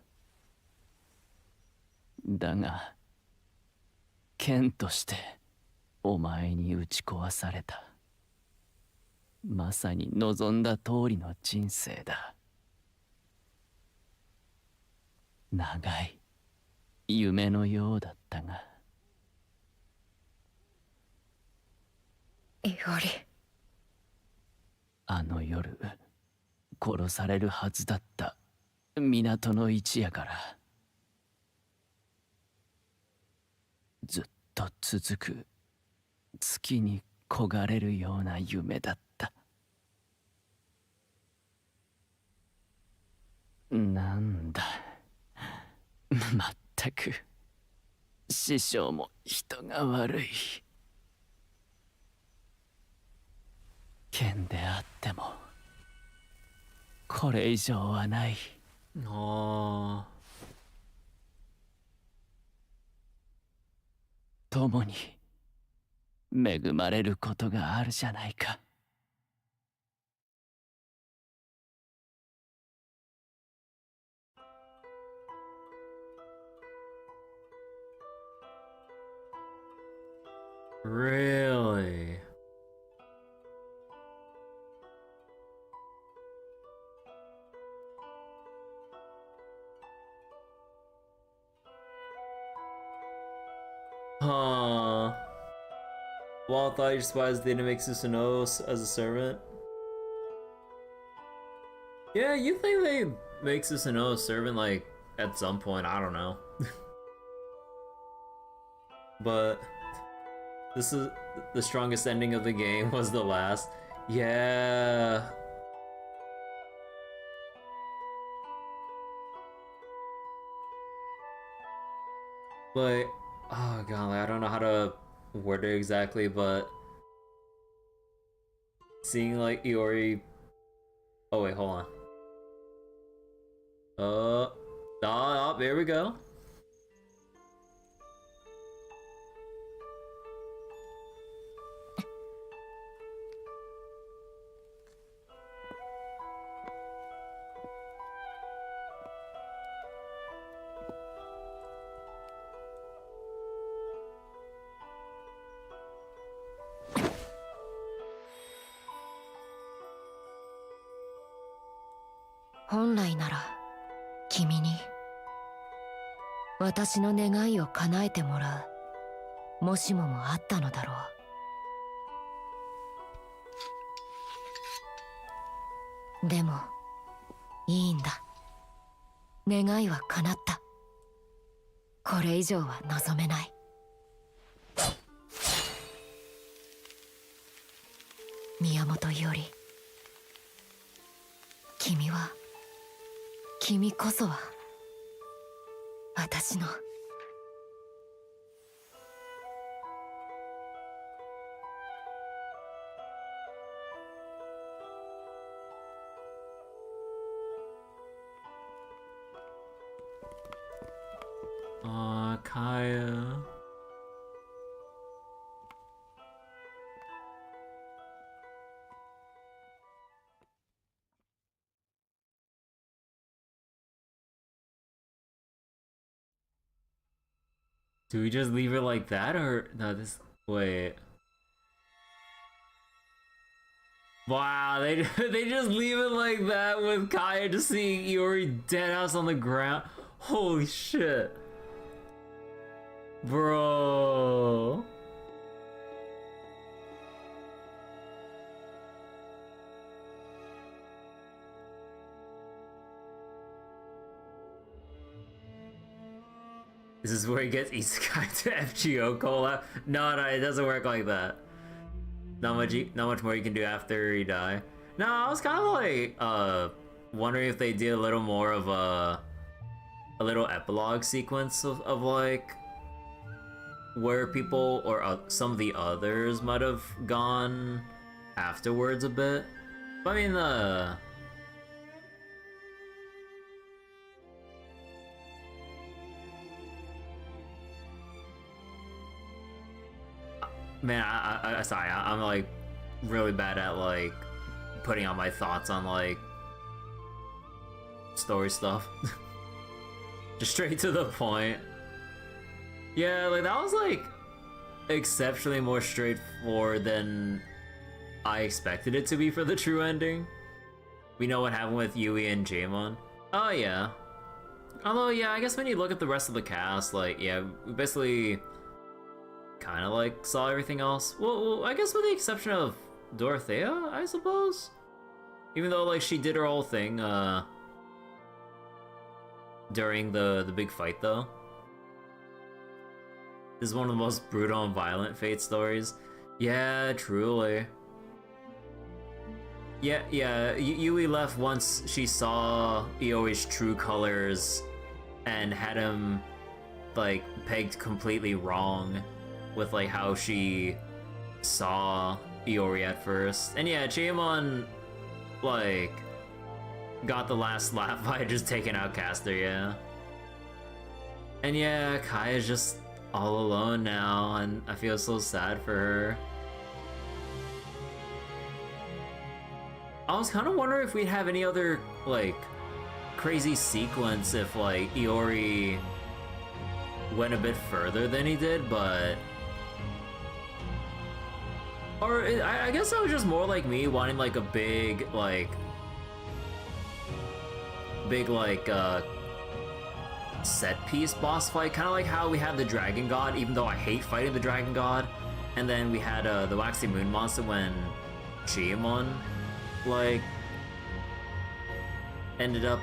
C: だが剣としてお前に打ち壊された。まさに望んだ通りの人生だ。長い夢のようだったが。
B: いおり、
C: あの夜殺されるはずだった港の一夜からずっと続く月に焦がれるような夢だった。なんだ、まったく師匠も人が悪い。剣であってもこれ以上はない。
A: あ
C: 共に恵まれることがあるじゃないか。
A: ー Really? Huh. Well, I thought your spies didn't make Susanoo as a servant. Yeah, you think they make Susanoo a servant, like, at some point, I don't know. But this is the strongest ending of the game was the last. Yeah. But oh god, like, I don't know how to word it exactly, but seeing like Iori. Oh wait, hold on. There we go.
B: "本来なら君に私の願いを叶えてもらうもしももあったのだろう。でもいいんだ。願いは叶った。これ以上は望めない。宮本伊織、君こそは私の
A: Kaya. Do we just leave it like that, or no? Wait. Wow, they they just leave it like that with Kaya just seeing Iori dead ass on the ground. Holy shit, bro. This is where he gets Isekai to FGO collab. No, it doesn't work like that. Not much more you can do after you die. No, I was kind of like wondering if they did a little more of a little epilogue sequence of like where people or some of the others might have gone afterwards a bit. But I mean man, sorry, I'm like really bad at like putting out my thoughts on like story stuff. Just straight to the point. Yeah, like that was like exceptionally more straightforward than I expected it to be for the true ending. We know what happened with Yui and Jaemon. Oh yeah. Although yeah, I guess when you look at the rest of the cast, like yeah, we basically kind of like saw everything else. Well, I guess with the exception of Dorothea, I suppose. Even though like she did her whole thing during the big fight though. This is one of the most brutal and violent Fate stories. Yeah, truly. Yeah, Yui left once she saw Iori's true colors and had him, like, pegged completely wrong with, like, how she saw Iori at first. And yeah, Chiemon, like, got the last laugh by just taking out Caster, yeah. And yeah, Kai is just all alone now, and I feel so sad for her. I was kind of wondering if we'd have any other, like, crazy sequence if, like, Iori went a bit further than he did, but... Or, I guess that was just more like me wanting, like, a big, like, set-piece boss fight, kind of like how we had the Dragon God, even though I hate fighting the Dragon God, and then we had the Waxy Moon Monster when Chiemon, like, ended up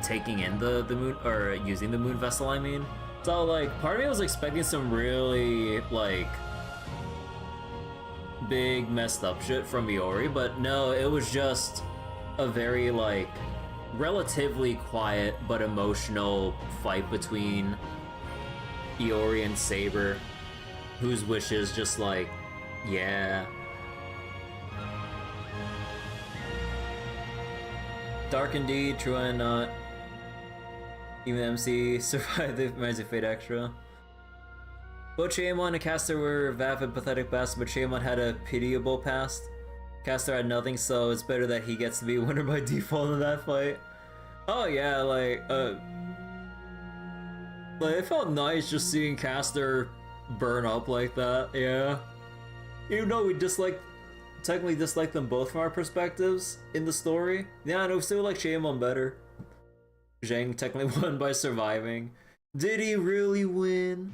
A: taking in the moon, or using the moon vessel, I mean. So, like, part of me was expecting some really, like, big messed up shit from Iori, but no, it was just a very, like, relatively quiet but emotional fight between Iori and Saber, whose wishes just like, yeah. Dark indeed, true and not. Even MC survived the Magic Fate Extra. Both Chiemon and Caster were vapid, pathetic past, but Chiemon had a pitiable past. Caster had nothing, so it's better that he gets to be winner by default in that fight. Oh yeah, like it felt nice just seeing Caster burn up like that, yeah. Even though we technically disliked them both from our perspectives in the story. Yeah, no, we still like Chiemon better. Zhang technically won by surviving. Did he really win?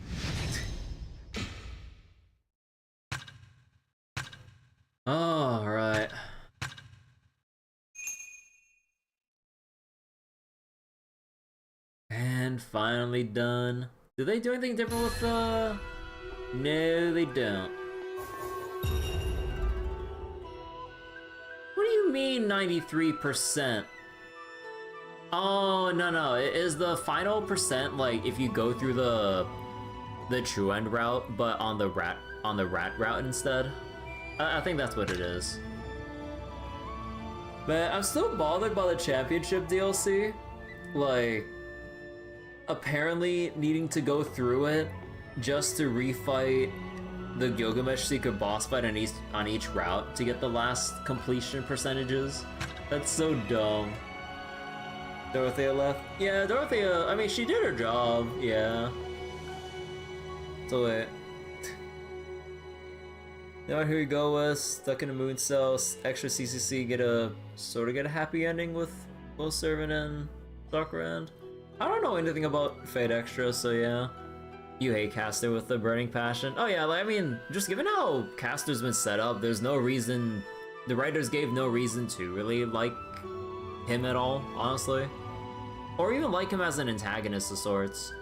A: Alright. And finally done. Do they do anything different with the... No, they don't. What do you mean 93%? Oh, no. It is the final percent, like, if you go through the True End route, but on the rat route instead. I think that's what it is. But I'm still bothered by the championship DLC. Like, apparently needing to go through it just to refight the Gilgamesh secret boss fight on each route to get the last completion percentages. That's so dumb. Dorothea left? Yeah, Dorothea, I mean, she did her job, yeah. So wait. Now here we go with stuck in a moon cell, extra CCC, get a happy ending with both Servant and Sakura. I don't know anything about Fate Extra, so yeah. You hate Caster with the burning passion. Oh yeah, like, I mean, just given how Caster's been set up, there's no reason, the writers gave no reason to really like him at all, honestly. Or even like him as an antagonist of sorts.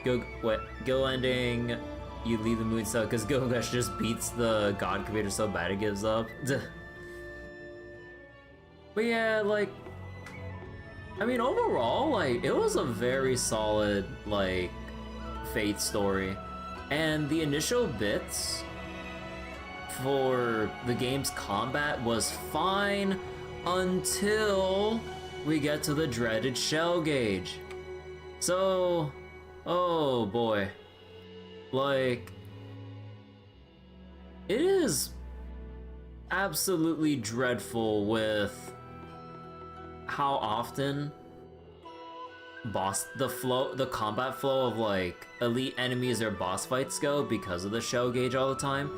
A: Gil ending, you leave the moon cell because Gilgamesh just beats the god computer so bad it gives up. But yeah, like, I mean, overall, like, it was a very solid, like, Fate story. And the initial bits for the game's combat was fine until we get to the dreaded shell gauge. So, oh boy. Like, it is absolutely dreadful with how often the combat flow of like elite enemies or boss fights go because of the shell gauge all the time,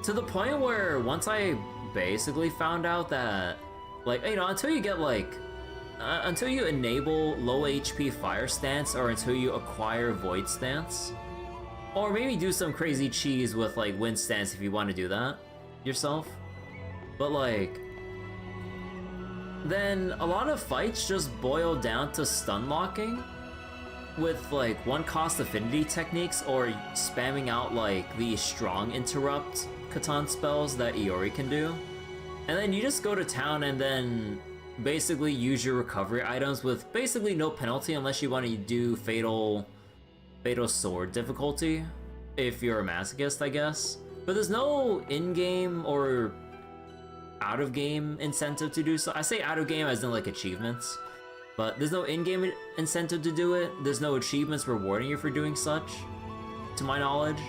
A: to the point where once I basically found out that, like, you know, until you get like until you enable low HP fire stance, or until you acquire void stance, or maybe do some crazy cheese with like wind stance if you want to do that yourself, but like, then a lot of fights just boil down to stun locking, with like one cost affinity techniques or spamming out like the strong interrupt Catan spells that Iori can do. And then you just go to town and then basically use your recovery items with basically no penalty unless you want to do fatal sword difficulty if you're a masochist, I guess. But there's no in-game or out-of-game incentive to do so. I say out-of-game as in like achievements, but there's no in-game incentive to do it. There's no achievements rewarding you for doing such, to my knowledge.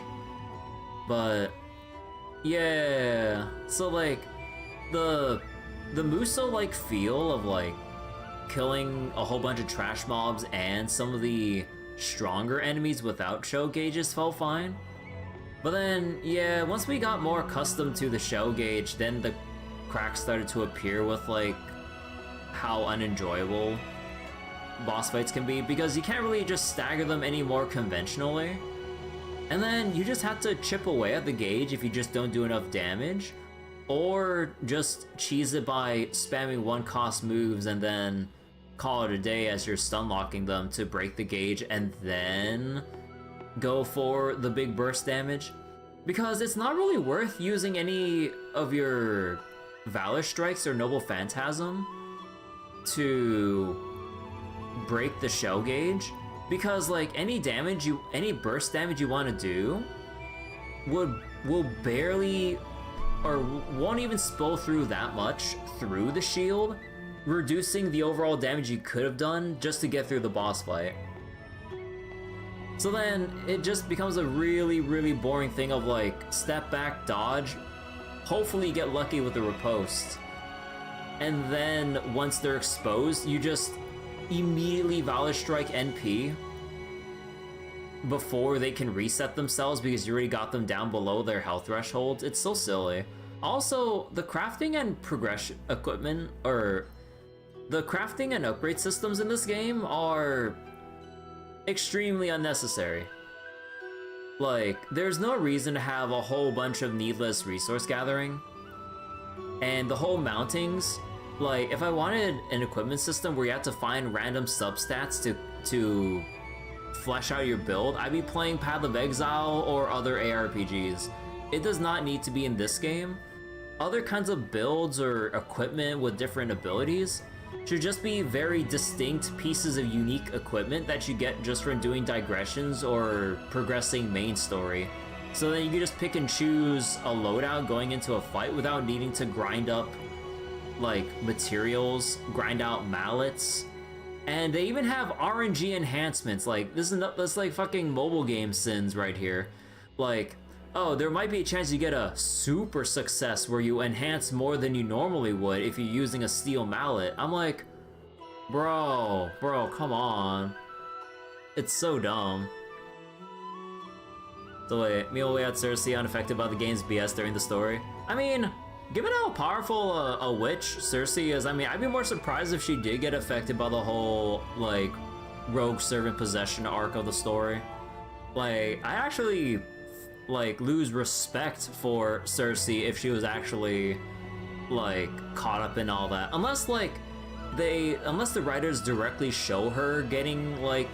A: But yeah, so like the Muso like feel of like killing a whole bunch of trash mobs and some of the stronger enemies without shell gauges felt fine. But then yeah, once we got more accustomed to the shell gauge, then the cracks started to appear with like how unenjoyable boss fights can be, because you can't really just stagger them any more conventionally. And then you just have to chip away at the gauge if you just don't do enough damage, or just cheese it by spamming one cost moves and then call it a day as you're stun locking them to break the gauge and then go for the big burst damage. Because it's not really worth using any of your Valor Strikes or Noble Phantasm to break the shell gauge, because like any burst damage you want to do will barely or won't even spill through that much through the shield, reducing the overall damage you could have done just to get through the boss fight. So then it just becomes a really, really boring thing of like step back, dodge, hopefully you get lucky with the riposte, and then once they're exposed, you just immediately Valor Strike NP before they can reset themselves because you already got them down below their health thresholds. It's so silly. Also, the crafting and progression equipment, or the crafting and upgrade systems in this game are extremely unnecessary. Like, there's no reason to have a whole bunch of needless resource gathering. And the whole mountings, like, if I wanted an equipment system where you had to find random substats to flesh out your build, I'd be playing Path of Exile or other ARPGs. It does not need to be in this game. Other kinds of builds or equipment with different abilities should just be very distinct pieces of unique equipment that you get just from doing digressions or progressing main story. So then you can just pick and choose a loadout going into a fight without needing to grind up like materials, grind out mallets. And they even have RNG enhancements. Like, that's like fucking mobile game sins right here. Like, oh, there might be a chance you get a super success where you enhance more than you normally would if you're using a steel mallet. I'm like, bro, come on. It's so dumb. So wait, meal way out Cersei unaffected by the game's BS during the story. I mean, given how powerful a witch Cersei is, I mean, I'd be more surprised if she did get affected by the whole, like, rogue servant possession arc of the story. Like, I actually, like, lose respect for Cersei if she was actually, like, caught up in all that. Unless, like, unless the writers directly show her getting, like,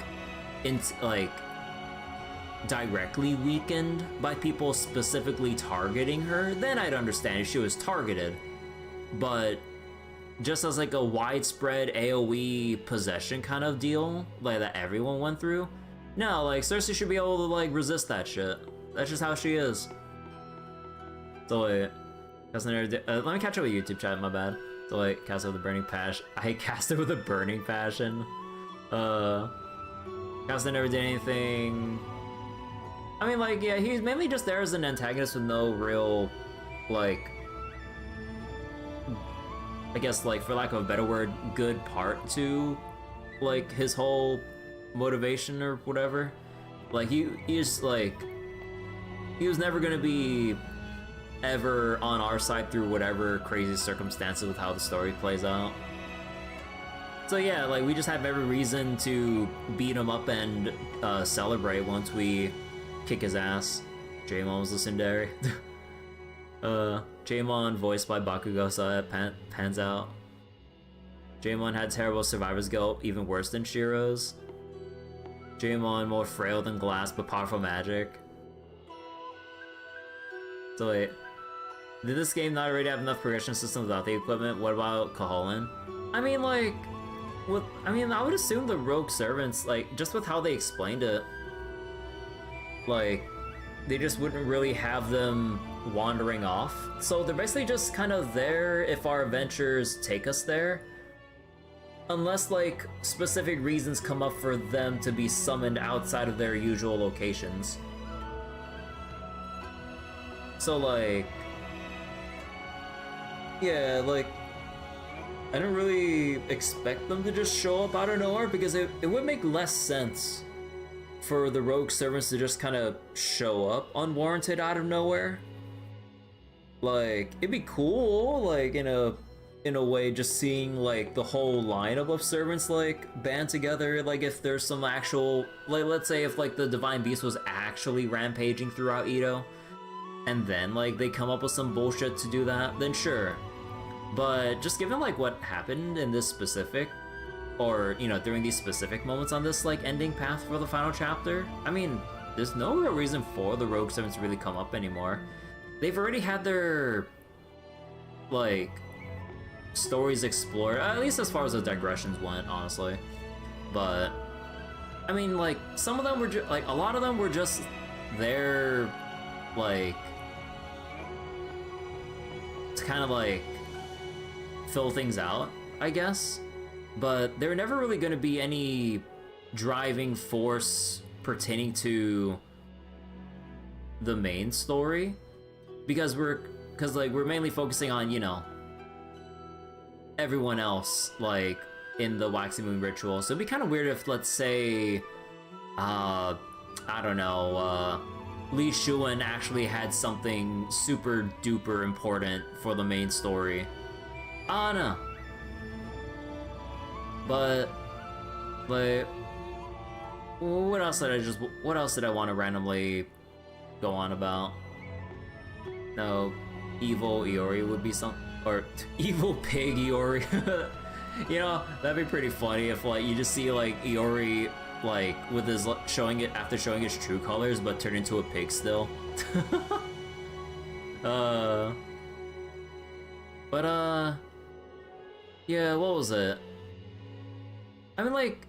A: directly weakened by people specifically targeting her, then I'd understand if she was targeted. But just as like a widespread AoE possession kind of deal, like that everyone went through, no, like Cersei should be able to like resist that shit. That's just how she is. So wait, let me catch up with YouTube chat, my bad. So wait, cast it with a burning passion. I cast it with a burning passion. Cast never did anything. I mean, like, yeah, he's mainly just there as an antagonist with no real, like, I guess, like, for lack of a better word, good part to, like, his whole motivation or whatever. Like, he's, like, he was never gonna be ever on our side through whatever crazy circumstances with how the story plays out. So yeah, like, we just have every reason to beat him up and celebrate once we kick his ass. Jaemon was legendary. Jaemon voiced by Bakugo, so it pans out. Jaemon had terrible survivor's guilt, even worse than Shiro's. Digimon more frail than glass but powerful magic. So wait, did this game not already have enough progression systems without the equipment? What about Koholin? I mean, like, I would assume the rogue servants, like, just with how they explained it, like, they just wouldn't really have them wandering off. So they're basically just kind of there if our adventures take us there. Unless, like, specific reasons come up for them to be summoned outside of their usual locations. So, like, yeah, like, I don't really expect them to just show up out of nowhere, because it would make less sense for the rogue servants to just kind of show up unwarranted out of nowhere. Like, it'd be cool, like, in a way, just seeing, like, the whole lineup of servants, like, band together. Like, if there's some actual, like, let's say if, like, the Divine Beast was actually rampaging throughout Edo, and then, like, they come up with some bullshit to do that, then sure. But just given, like, what happened in this specific, or, you know, during these specific moments on this, like, ending path for the final chapter, I mean, there's no real reason for the rogue servants to really come up anymore. They've already had their, like, stories explored, at least as far as the digressions went, honestly. But, I mean, like, some of them were just, like, a lot of them were just there, like, to kind of, like, fill things out, I guess. But there were never really going to be any driving force pertaining to the main story, because we're mainly focusing on, you know, everyone else, like, in the Waxing Moon ritual. So it'd be kind of weird if, let's say, I don't know, Li Shuan actually had something super duper important for the main story. I don't know. But, like, what else did I want to randomly go on about? No, evil Iori would be some, or evil pig Iori. You know, that'd be pretty funny if, like, you just see, like, Iori, like, with his, after showing his true colors, but turn into a pig still. Yeah, what was it? I mean, like,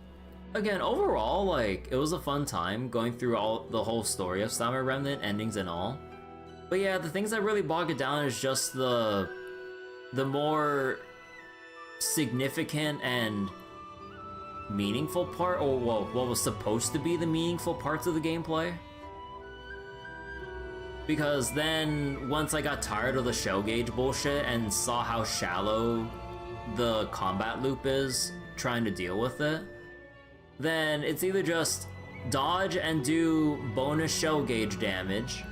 A: again, overall, like, it was a fun time going through the whole story of Samurai Remnant, endings and all. But yeah, the things that really bog it down is just the more significant and meaningful part, or well, what was supposed to be the meaningful parts of the gameplay. Because then, once I got tired of the shell gauge bullshit and saw how shallow the combat loop is trying to deal with it, then it's either just dodge and do bonus shell gauge damage,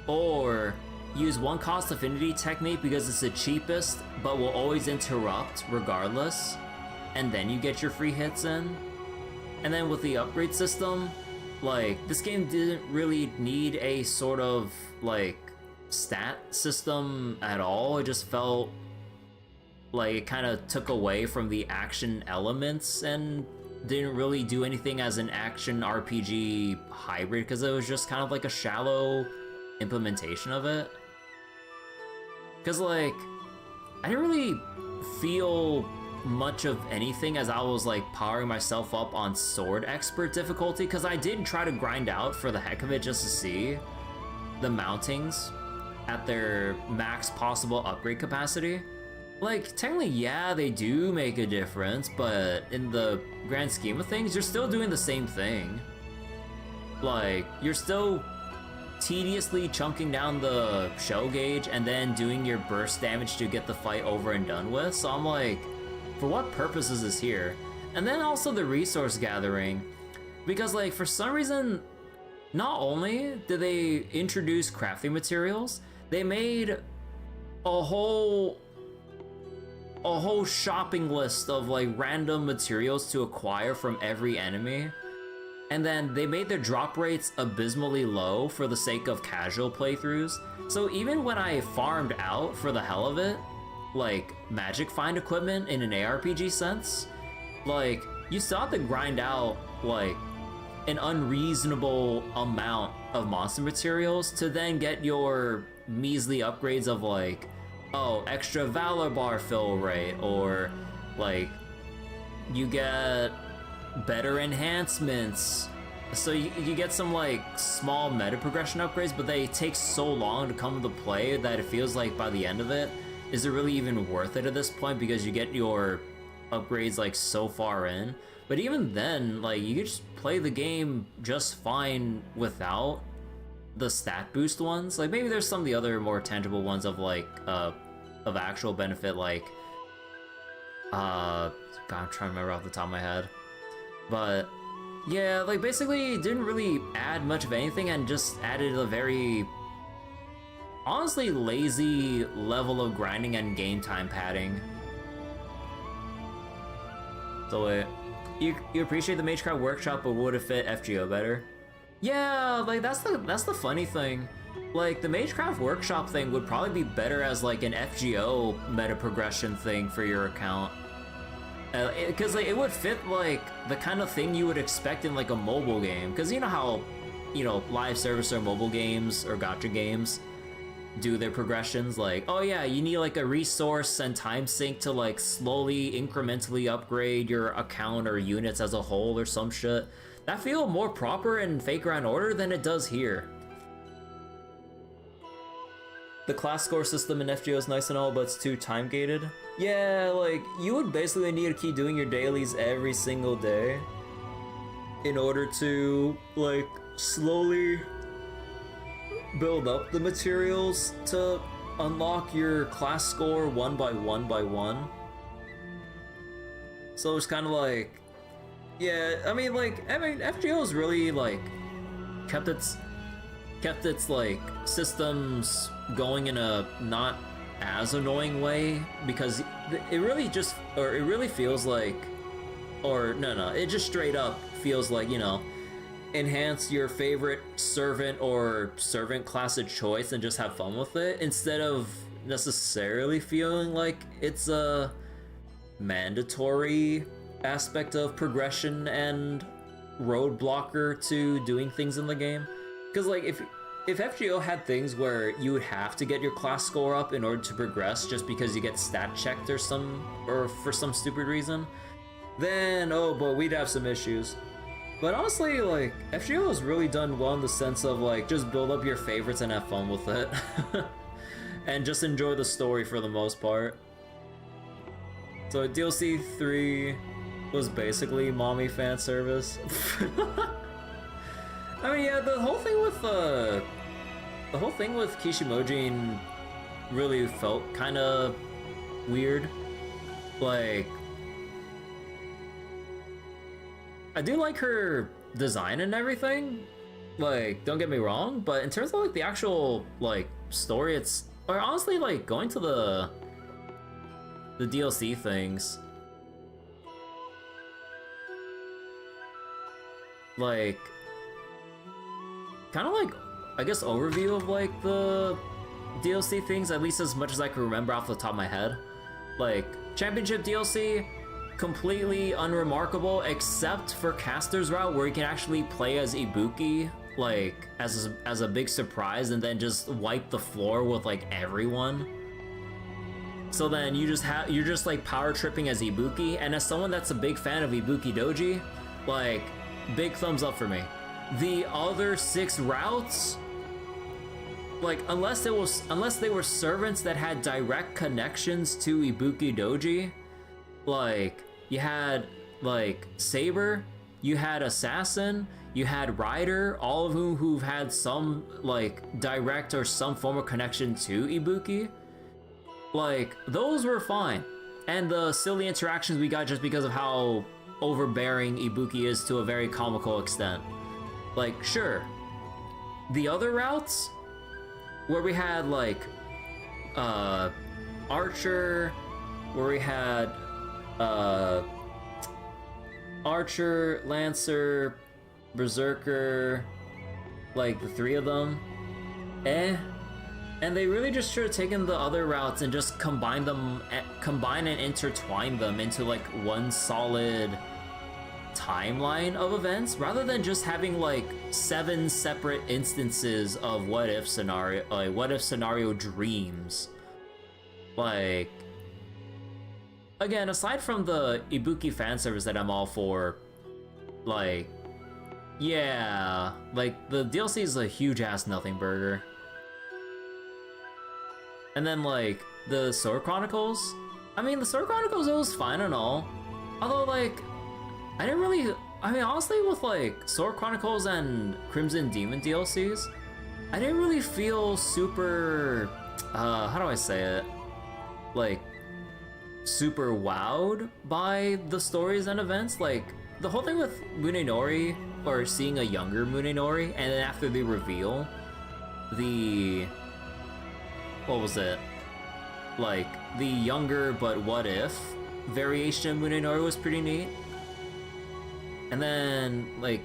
A: or use one cost affinity technique because it's the cheapest but will always interrupt regardless, and then you get your free hits in. And then with the upgrade system, like, this game didn't really need a sort of, like, stat system at all. It just felt like it kind of took away from the action elements and didn't really do anything as an action RPG hybrid, because it was just kind of like a shallow implementation of it. Because, like, I didn't really feel much of anything as I was, like, powering myself up on sword expert difficulty, because I did try to grind out for the heck of it just to see the mountings at their max possible upgrade capacity. Like, technically, yeah, they do make a difference, but in the grand scheme of things, you're still doing the same thing. Like, you're still tediously chunking down the shell gauge and then doing your burst damage to get the fight over and done with. So I'm like, for what purpose is this here? And then also the resource gathering, because, like, for some reason, not only did they introduce crafting materials, they made a whole shopping list of, like, random materials to acquire from every enemy. And then they made their drop rates abysmally low for the sake of casual playthroughs. So even when I farmed out for the hell of it, like, magic find equipment in an ARPG sense, like, you still have to grind out, like, an unreasonable amount of monster materials to then get your measly upgrades of like, oh, extra valor bar fill rate, or like you get better enhancements. So you get some like small meta progression upgrades, but they take so long to come into play that it feels like by the end of it, is it really even worth it at this point, because you get your upgrades like so far in. But even then, like, you could just play the game just fine without the stat boost ones. Like, maybe there's some of the other more tangible ones of like of actual benefit, like God, I'm trying to remember off the top of my head. But yeah, like, basically didn't really add much of anything and just added a very honestly lazy level of grinding and game time padding. So wait, you appreciate the Magecraft Workshop, but would have fit FGO better? Yeah, like that's the funny thing. Like, the Magecraft Workshop thing would probably be better as like an FGO meta progression thing for your account. Because like, it would fit like the kind of thing you would expect in like a mobile game. Because you know how, you know, live service or mobile games or gacha games do their progressions. Like, oh yeah, you need like a resource and time sink to like slowly, incrementally upgrade your account or units as a whole or some shit. That feel more proper in Fate Grand Order than it does here. The class score system in FGO is nice and all, but it's too time gated. Yeah, like, you would basically need to keep doing your dailies every single day in order to, like, slowly build up the materials to unlock your class score one by one. So it's kind of like, yeah, I mean, FGO's really, like, kept its like systems going in a not as annoying way, because it really just, or it really feels like, or no, it just straight up feels like, you know, enhance your favorite servant or servant class of choice and just have fun with it, instead of necessarily feeling like it's a mandatory aspect of progression and roadblocker to doing things in the game. Because like, if FGO had things where you would have to get your class score up in order to progress just because you get stat checked or for some stupid reason, then oh boy, we'd have some issues. But honestly, like, FGO has really done well in the sense of like, just build up your favorites and have fun with it. And just enjoy the story for the most part. So DLC 3 was basically mommy fan service. I mean, yeah, the whole thing with Kishimojin really felt kind of weird. Like, I do like her design and everything, like, don't get me wrong, but in terms of like the actual like story, or honestly like going to the DLC things, like, kind of like, I guess, overview of like the DLC things, at least as much as I can remember off the top of my head. Like, Championship DLC, completely unremarkable, except for Caster's Route, where you can actually play as Ibuki, like, as a big surprise, and then just wipe the floor with like everyone. So then you're just like power tripping as Ibuki, and as someone that's a big fan of Ibuki Doji, like, big thumbs up for me. The other 6 routes, like, unless they were servants that had direct connections to Ibuki Doji, like, you had like Saber, you had Assassin, you had Rider, all of who've had some like direct or some form of connection to Ibuki. Like, those were fine, and the silly interactions we got just because of how overbearing Ibuki is to a very comical extent. Like, sure. The other routes, where we had like Archer, where we had Archer, Lancer, Berserker, like the 3 of them, and they really just should have taken the other routes and just combine and intertwine them into like one solid timeline of events rather than just having like 7 separate instances of what if scenario dreams. Like, again, aside from the Ibuki fan service that I'm all for, like, yeah, like the DLC is a huge ass nothing burger. And then like the Sword Chronicles, I mean the Sword Chronicles, it was fine and all, although like I didn't really, I mean honestly with like Sword Chronicles and Crimson Demon DLCs, I didn't really feel super, how do I say it, like super wowed by the stories and events. Like the whole thing with Munenori, or seeing a younger Munenori, and then after the reveal, the, what was it, like the younger but what if variation of Munenori was pretty neat. And then like,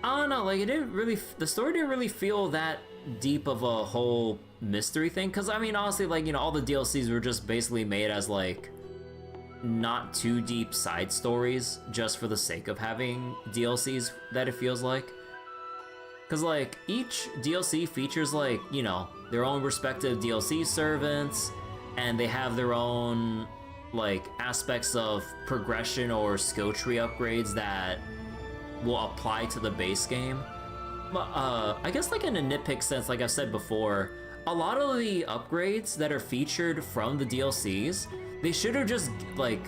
A: I don't know, like it didn't really, the story didn't really feel that deep of a whole mystery thing, because I mean honestly, like, you know, all the DLCs were just basically made as like not too deep side stories just for the sake of having DLCs, that it feels like. Because like each DLC features like, you know, their own respective DLC servants, and they have their own like aspects of progression or skill tree upgrades that will apply to the base game. I guess like in a nitpick sense, like I've said before, a lot of the upgrades that are featured from the DLCs, they should have just like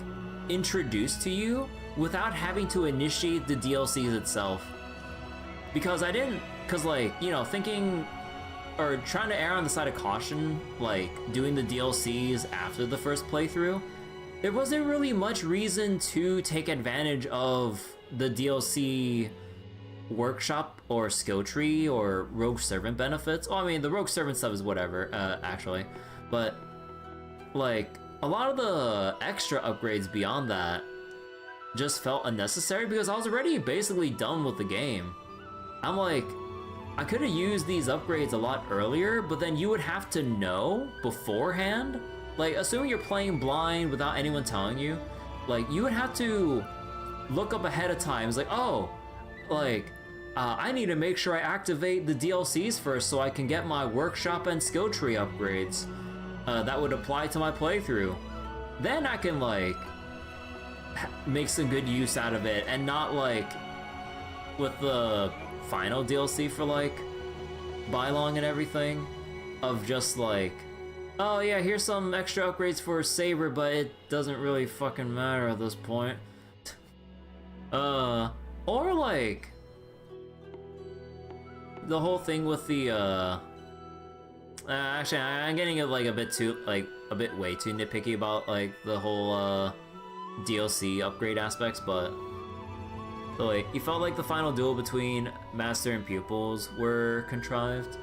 A: introduced to you without having to initiate the DLCs itself. Because like, you know, thinking or trying to err on the side of caution, like doing the DLCs after the first playthrough, there wasn't really much reason to take advantage of the DLC workshop or skill tree or rogue servant benefits. Oh, I mean, the rogue servant stuff is whatever, actually. But, like, a lot of the extra upgrades beyond that just felt unnecessary because I was already basically done with the game. I'm like, I could have used these upgrades a lot earlier, but then you would have to know beforehand. Like, assuming you're playing blind without anyone telling you, like, you would have to look up ahead of time. It's like, oh, like, I need to make sure I activate the DLCs first so I can get my workshop and skill tree upgrades that would apply to my playthrough. Then I can, like, make some good use out of it, and not, like, with the final DLC for, like, Bylong and everything, of just, like, oh yeah, here's some extra upgrades for Saber, but it doesn't really fucking matter at this point. Or, like, the whole thing with the, actually, I'm getting like a bit way too nitpicky about like the whole DLC upgrade aspects, but like, you felt like the final duel between Master and Pupils were contrived.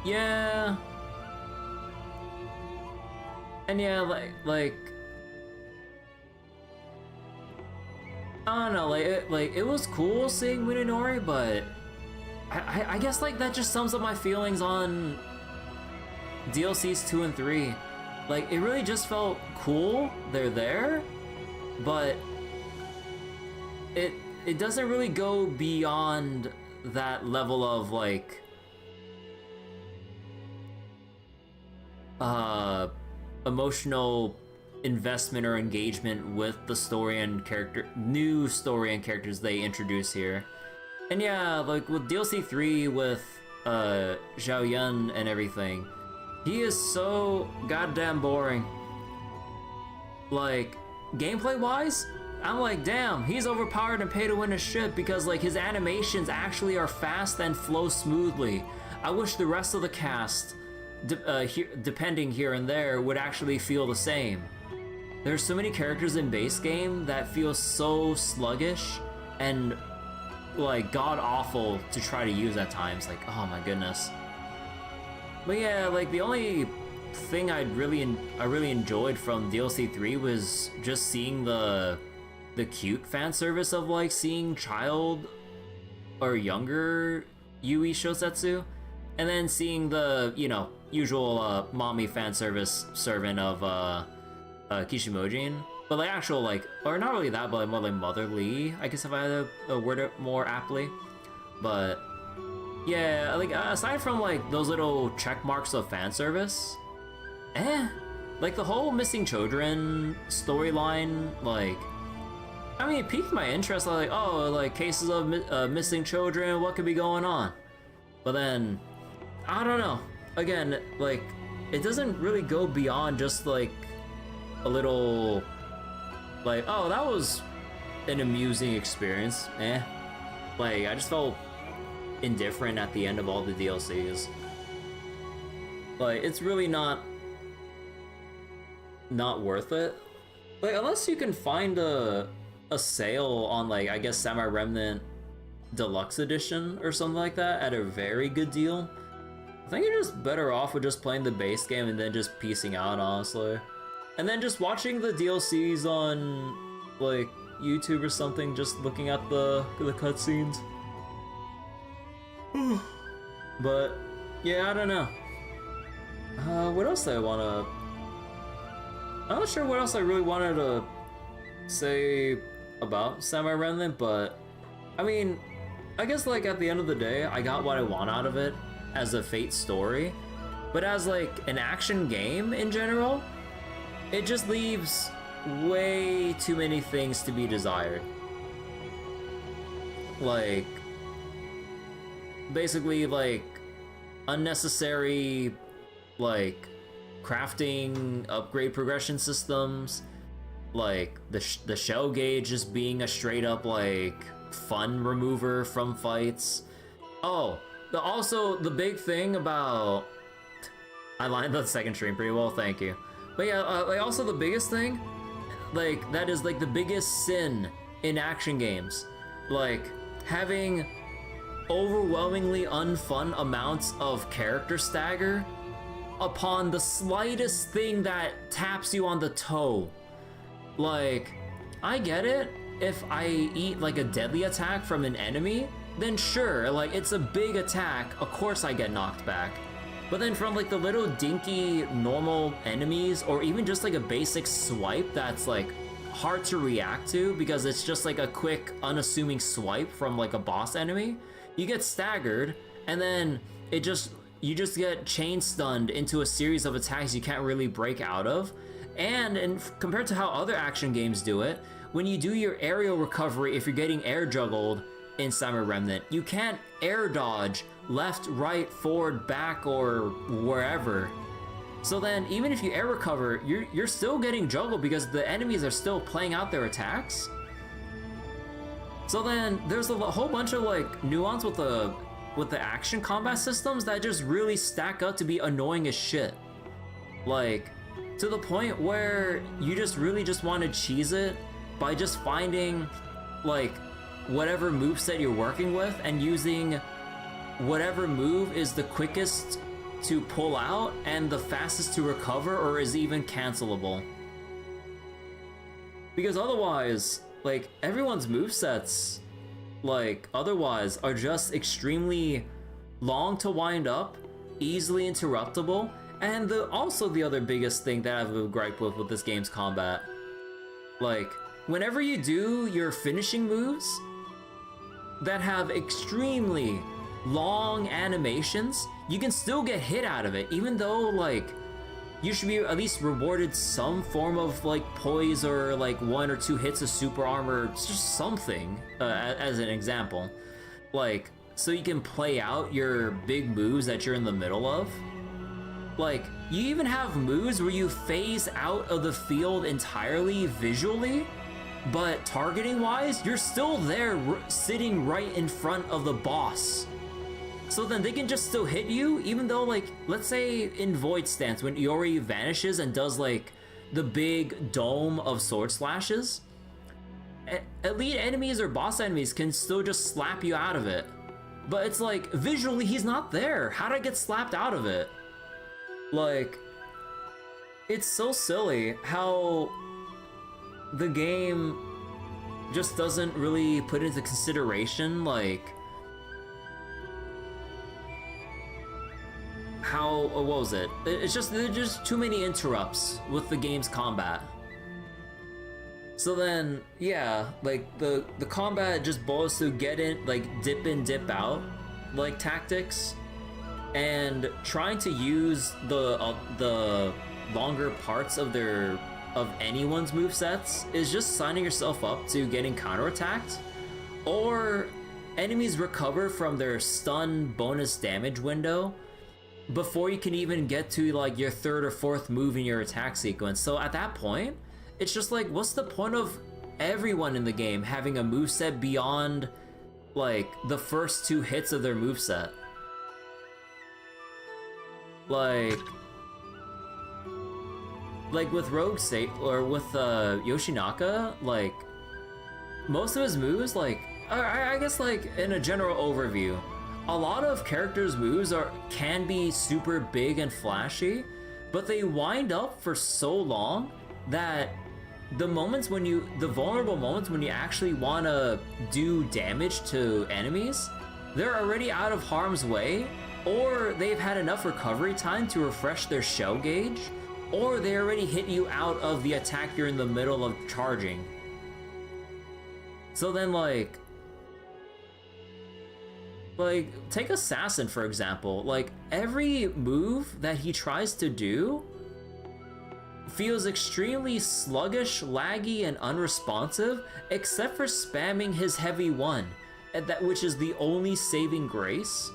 A: Yeah. And yeah, like I don't know, it was cool seeing Munenori, but I guess like that just sums up my feelings on DLCs 2 and 3. Like, it really just felt cool, they're there, but it doesn't really go beyond that level of like emotional investment or engagement with the story and new story and characters they introduce here. And yeah, like with DLC 3 with Zhao Yun and everything, he is so goddamn boring. Like, gameplay wise, I'm like, damn, he's overpowered and pay to win a shit, because like his animations actually are fast and flow smoothly. I wish the rest of the cast, depending here and there, would actually feel the same. There's so many characters in base game that feel so sluggish and like god awful to try to use at times. Like, oh my goodness. But yeah, like the only thing I really enjoyed from DLC 3 was just seeing the cute fan service of like seeing child or younger Yui Shosetsu, and then seeing the, you know, usual mommy fan service servant of Kishimojin. but like actual like, or not really that, but like more like motherly, I guess if I had to word it more aptly. But yeah, like aside from like those little check marks of fan service, like the whole missing children storyline, like, I mean, it piqued my interest. Like, oh, like cases of missing children, what could be going on? But then, I don't know. Again, like, it doesn't really go beyond just like a little, like, oh, that was an amusing experience. Like, I just felt indifferent at the end of all the DLCs. Like, it's really not worth it. Like, unless you can find a sale on, like, I guess Samurai Remnant Deluxe Edition or something like that at a very good deal. I think you're just better off with just playing the base game and then just piecing out, honestly. And then just watching the DLCs on, like, YouTube or something, just looking at the cutscenes. But, yeah, I don't know. What else do I wanna... I'm not sure what else I really wanted to say about Samurai Remnant, but I mean, I guess like at the end of the day, I got what I want out of it as a Fate story, but as like an action game in general, it just leaves way too many things to be desired. Like, basically like unnecessary, like, crafting, upgrade progression systems, like the shell gauge just being a straight up like fun remover from fights. Oh, also the big thing about, I lined the second stream pretty well, thank you. But yeah, like also the biggest thing, like that is like the biggest sin in action games, like having overwhelmingly unfun amounts of character stagger upon the slightest thing that taps you on the toe. Like, I get it, if I eat like a deadly attack from an enemy, then sure, like it's a big attack, of course I get knocked back. But then from like the little dinky normal enemies, or even just like a basic swipe that's like hard to react to because it's just like a quick unassuming swipe from like a boss enemy, you get staggered, and then you just get chain stunned into a series of attacks you can't really break out of. And compared to how other action games do it, when you do your aerial recovery, if you're getting air juggled in Samurai Remnant, you can't air dodge left, right, forward, back, or wherever. So then even if you air recover, you're still getting juggled because the enemies are still playing out their attacks. So then there's a whole bunch of like nuance with the action combat systems that just really stack up to be annoying as shit. Like, to the point where you just really just want to cheese it by just finding like whatever moveset you're working with and using whatever move is the quickest to pull out and the fastest to recover, or is even cancelable. Because otherwise, like, everyone's movesets, like, otherwise are just extremely long to wind up, easily interruptible, and also the other biggest thing that I have a gripe with this game's combat. Like, whenever you do your finishing moves that have extremely long animations, you can still get hit out of it, even though, like, you should be at least rewarded some form of, like, poise or, like, 1 or 2 hits of super armor, just something, as an example. Like, so you can play out your big moves that you're in the middle of. Like, you even have moves where you phase out of the field entirely visually, but targeting-wise, you're still there sitting right in front of the boss. So then they can just still hit you, even though, like, let's say in Void Stance, when Iori vanishes and does, like, the big dome of sword slashes, elite enemies or boss enemies can still just slap you out of it. But it's like, visually, he's not there. How'd I get slapped out of it? Like, it's so silly how the game just doesn't really put into consideration, like, how, what was it? It's just, there's just too many interrupts with the game's combat. So then, yeah, like the combat just boils to get in, like dip in, dip out, like tactics, and trying to use the longer parts of anyone's movesets is just signing yourself up to getting counterattacked, or enemies recover from their stun bonus damage window before you can even get to like your third or fourth move in your attack sequence. So at that point, it's just like, what's the point of everyone in the game having a moveset beyond like the first two hits of their moveset? Like with Rogue State or with Yoshinaka, like most of his moves, like I guess like in a general overview, a lot of characters' moves can be super big and flashy, but they wind up for so long that the vulnerable moments when you actually want to do damage to enemies, they're already out of harm's way, or they've had enough recovery time to refresh their shell gauge, or they already hit you out of the attack you're in the middle of charging. So then like take Assassin for example, like every move that he tries to do feels extremely sluggish, laggy, and unresponsive, except for spamming his heavy one, which is the only saving grace.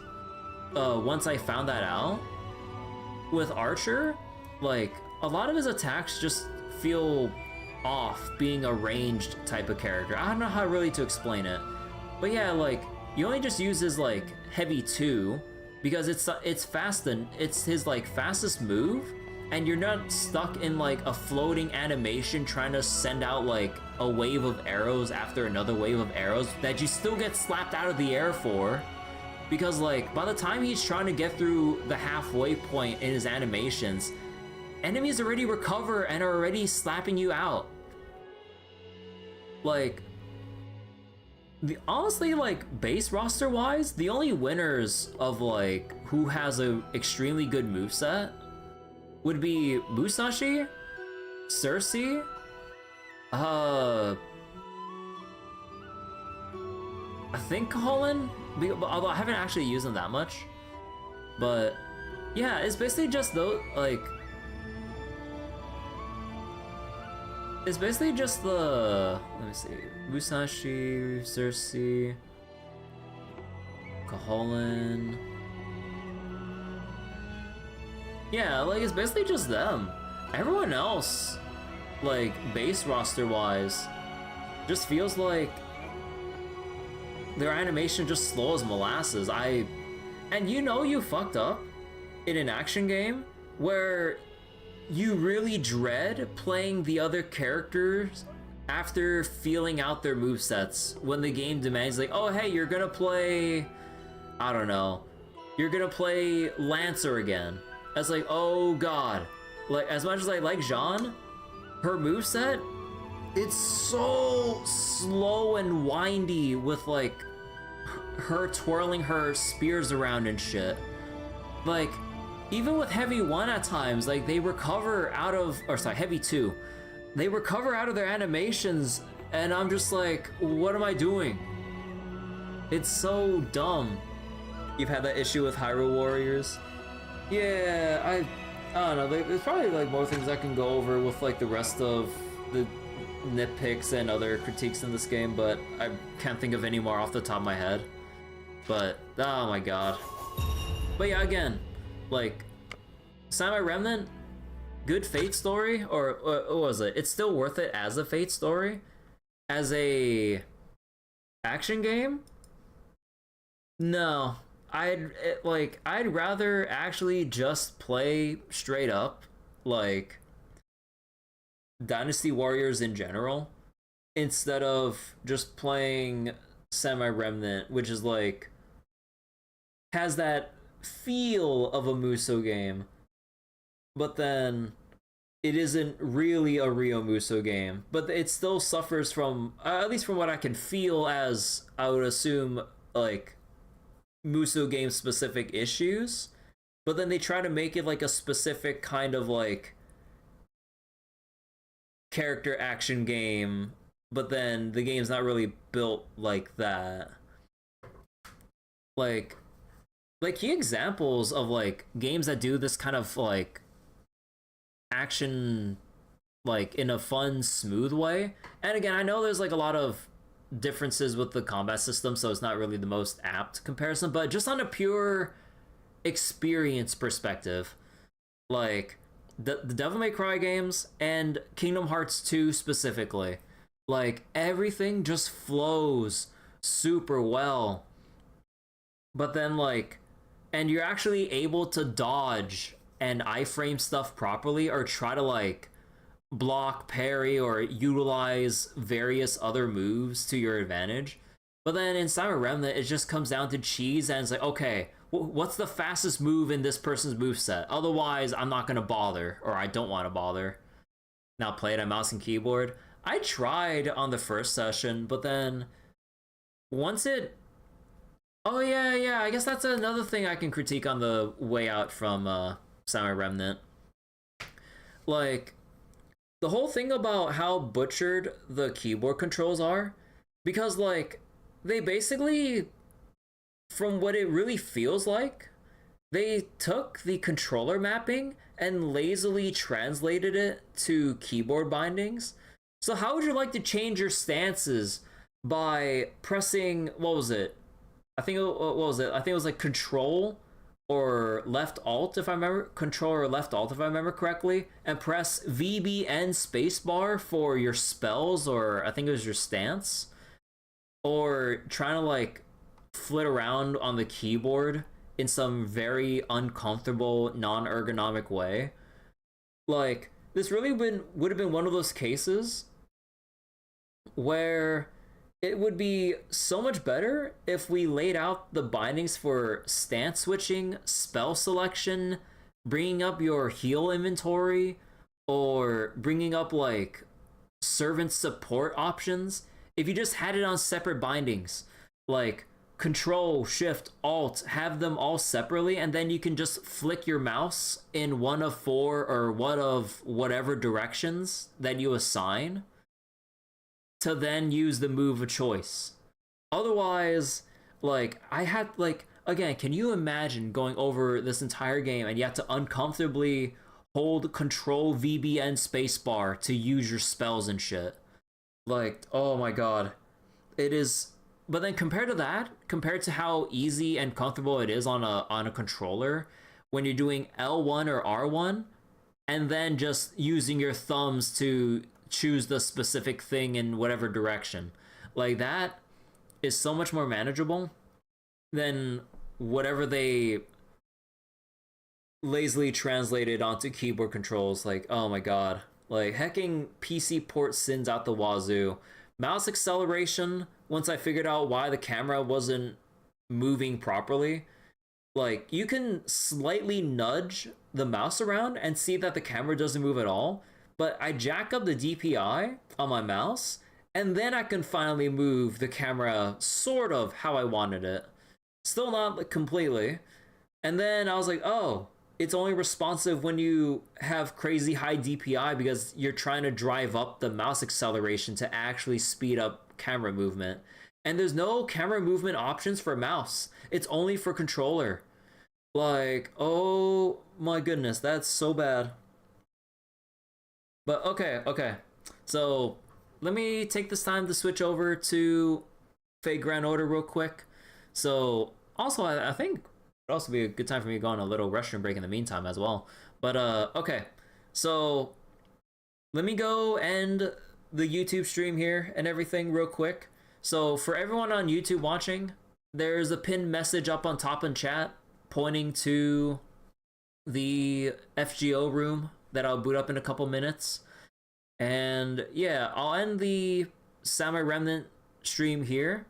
A: Once I found that out, with Archer, like a lot of his attacks just feel off being a ranged type of character. I don't know how really to explain it, but yeah, like you only just use his like heavy 2 because it's fast and it's his like fastest move, and you're not stuck in like a floating animation trying to send out like a wave of arrows after another wave of arrows that you still get slapped out of the air for, because like by the time he's trying to get through the halfway point in his animations, enemies already recover and are already slapping you out. Like honestly, like base roster wise, the only winners of like who has a extremely good moveset would be Musashi, Cersei, I think Colin, although I haven't actually used them that much. But yeah, it's basically just those, like it's basically just the, let me see, Musashi, Cersei, Kaholin. Yeah, like it's basically just them. Everyone else, like base roster wise, just feels like their animation just slow as molasses. And you know you fucked up in an action game where you really dread playing the other characters after feeling out their movesets when the game demands like, oh hey, you're gonna play, I don't know, you're gonna play Lancer again. It's like, oh god. Like, as much as I like Jeanne, her moveset, it's so slow and windy with like her twirling her spears around and shit. Like, even with Heavy 1 at times, like they recover out of, or sorry, Heavy 2, they recover out of their animations, and I'm just like, what am I doing? It's so dumb. You've had that issue with Hyrule Warriors? Yeah, I don't know, there's probably like more things I can go over with like the rest of the nitpicks and other critiques in this game, but I can't think of any more off the top of my head. But, oh my god. But yeah, again, like, Samurai Remnant, good Fate story, or what was it? It's still worth it as a Fate story? As a action game? No. I'd rather actually just play straight up, like, Dynasty Warriors in general, instead of just playing Samurai Remnant, which is like, has that feel of a Musou game, but then it isn't really a Ryo Musou game, but it still suffers from, at least from what I can feel as, I would assume, like, Musou game specific issues, but then they try to make it like a specific kind of like character action game, but then the game's not really built like that. Like key examples of like games that do this kind of like action like in a fun, smooth way. And again, I know there's like a lot of differences with the combat system, so it's not really the most apt comparison, but just on a pure experience perspective, like the Devil May Cry games and Kingdom Hearts 2 specifically, like everything just flows super well. But then like, and you're actually able to dodge and iframe stuff properly, or try to like block, parry, or utilize various other moves to your advantage. But then in Cyber Remnant, it just comes down to cheese, and it's like, okay, what's the fastest move in this person's moveset? Otherwise, I'm not gonna bother, or I don't want to bother. Now play it on mouse and keyboard. I tried on the first session, but then once it... Oh yeah, I guess that's another thing I can critique on the way out from Samurai Remnant. Like, the whole thing about how butchered the keyboard controls are, because like, they basically, from what it really feels like, they took the controller mapping and lazily translated it to keyboard bindings. So how would you like to change your stances by pressing, what was it? I think it was like Control or Left Alt, if I remember. Control or Left Alt, if I remember correctly, and press VB and spacebar for your spells, or I think it was your stance, or trying to like flit around on the keyboard in some very uncomfortable, non-ergonomic way. Like, this really would have been one of those cases where it would be so much better if we laid out the bindings for stance switching, spell selection, bringing up your heal inventory, or bringing up like servant support options. If you just had it on separate bindings, like Control, Shift, Alt, have them all separately, and then you can just flick your mouse in one of four or one of whatever directions that you assign to then use the move of choice. Otherwise, like, I had, like, again, can you imagine going over this entire game and you have to uncomfortably hold Control, VB, and spacebar to use your spells and shit? Like, oh my god. It is... But then compared to how easy and comfortable it is on a controller, when you're doing L1 or R1, and then just using your thumbs to choose the specific thing in whatever direction, like, that is so much more manageable than whatever they lazily translated onto keyboard controls. Like, oh my god, like, hecking PC port sins out the wazoo. Mouse acceleration, once I figured out why the camera wasn't moving properly, like, you can slightly nudge the mouse around and see that the camera doesn't move at all, but I jack up the DPI on my mouse, and then I can finally move the camera sort of how I wanted it. Still not like, completely. And then I was like, oh, it's only responsive when you have crazy high DPI because you're trying to drive up the mouse acceleration to actually speed up camera movement. And there's no camera movement options for mouse. It's only for controller. Like, oh my goodness, that's so bad. But okay. So let me take this time to switch over to Fate Grand Order real quick. So also, I think it'd also be a good time for me to go on a little restroom break in the meantime as well. But okay, so let me go end the YouTube stream here and everything real quick. So for everyone on YouTube watching, there's a pinned message up on top in chat pointing to the FGO room that I'll boot up in a couple minutes. And yeah, I'll end the Samurai Remnant stream here,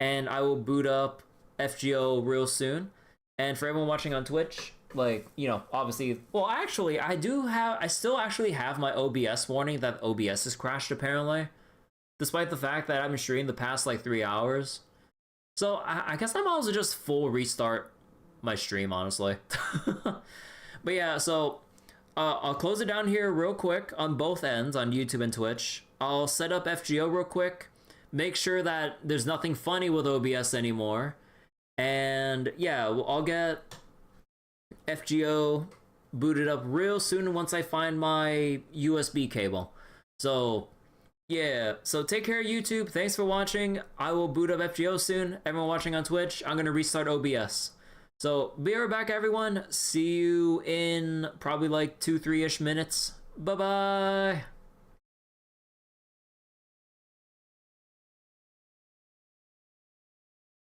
A: and I will boot up FGO real soon. And for everyone watching on Twitch, like, you know, obviously, well, actually, I still actually have my OBS warning that OBS has crashed apparently, despite the fact that I've been streaming the past like 3 hours. So I guess I might as well just full restart my stream, honestly. But yeah, so I'll close it down here real quick on both ends, on YouTube and Twitch. I'll set up FGO real quick, make sure that there's nothing funny with OBS anymore, and yeah, I'll get FGO booted up real soon once I find my USB cable. So yeah, so take care, YouTube. Thanks for watching. I will boot up FGO soon. Everyone watching on Twitch, I'm gonna restart OBS. So be right back, everyone. See you in probably like 2-3-ish minutes. Bye bye.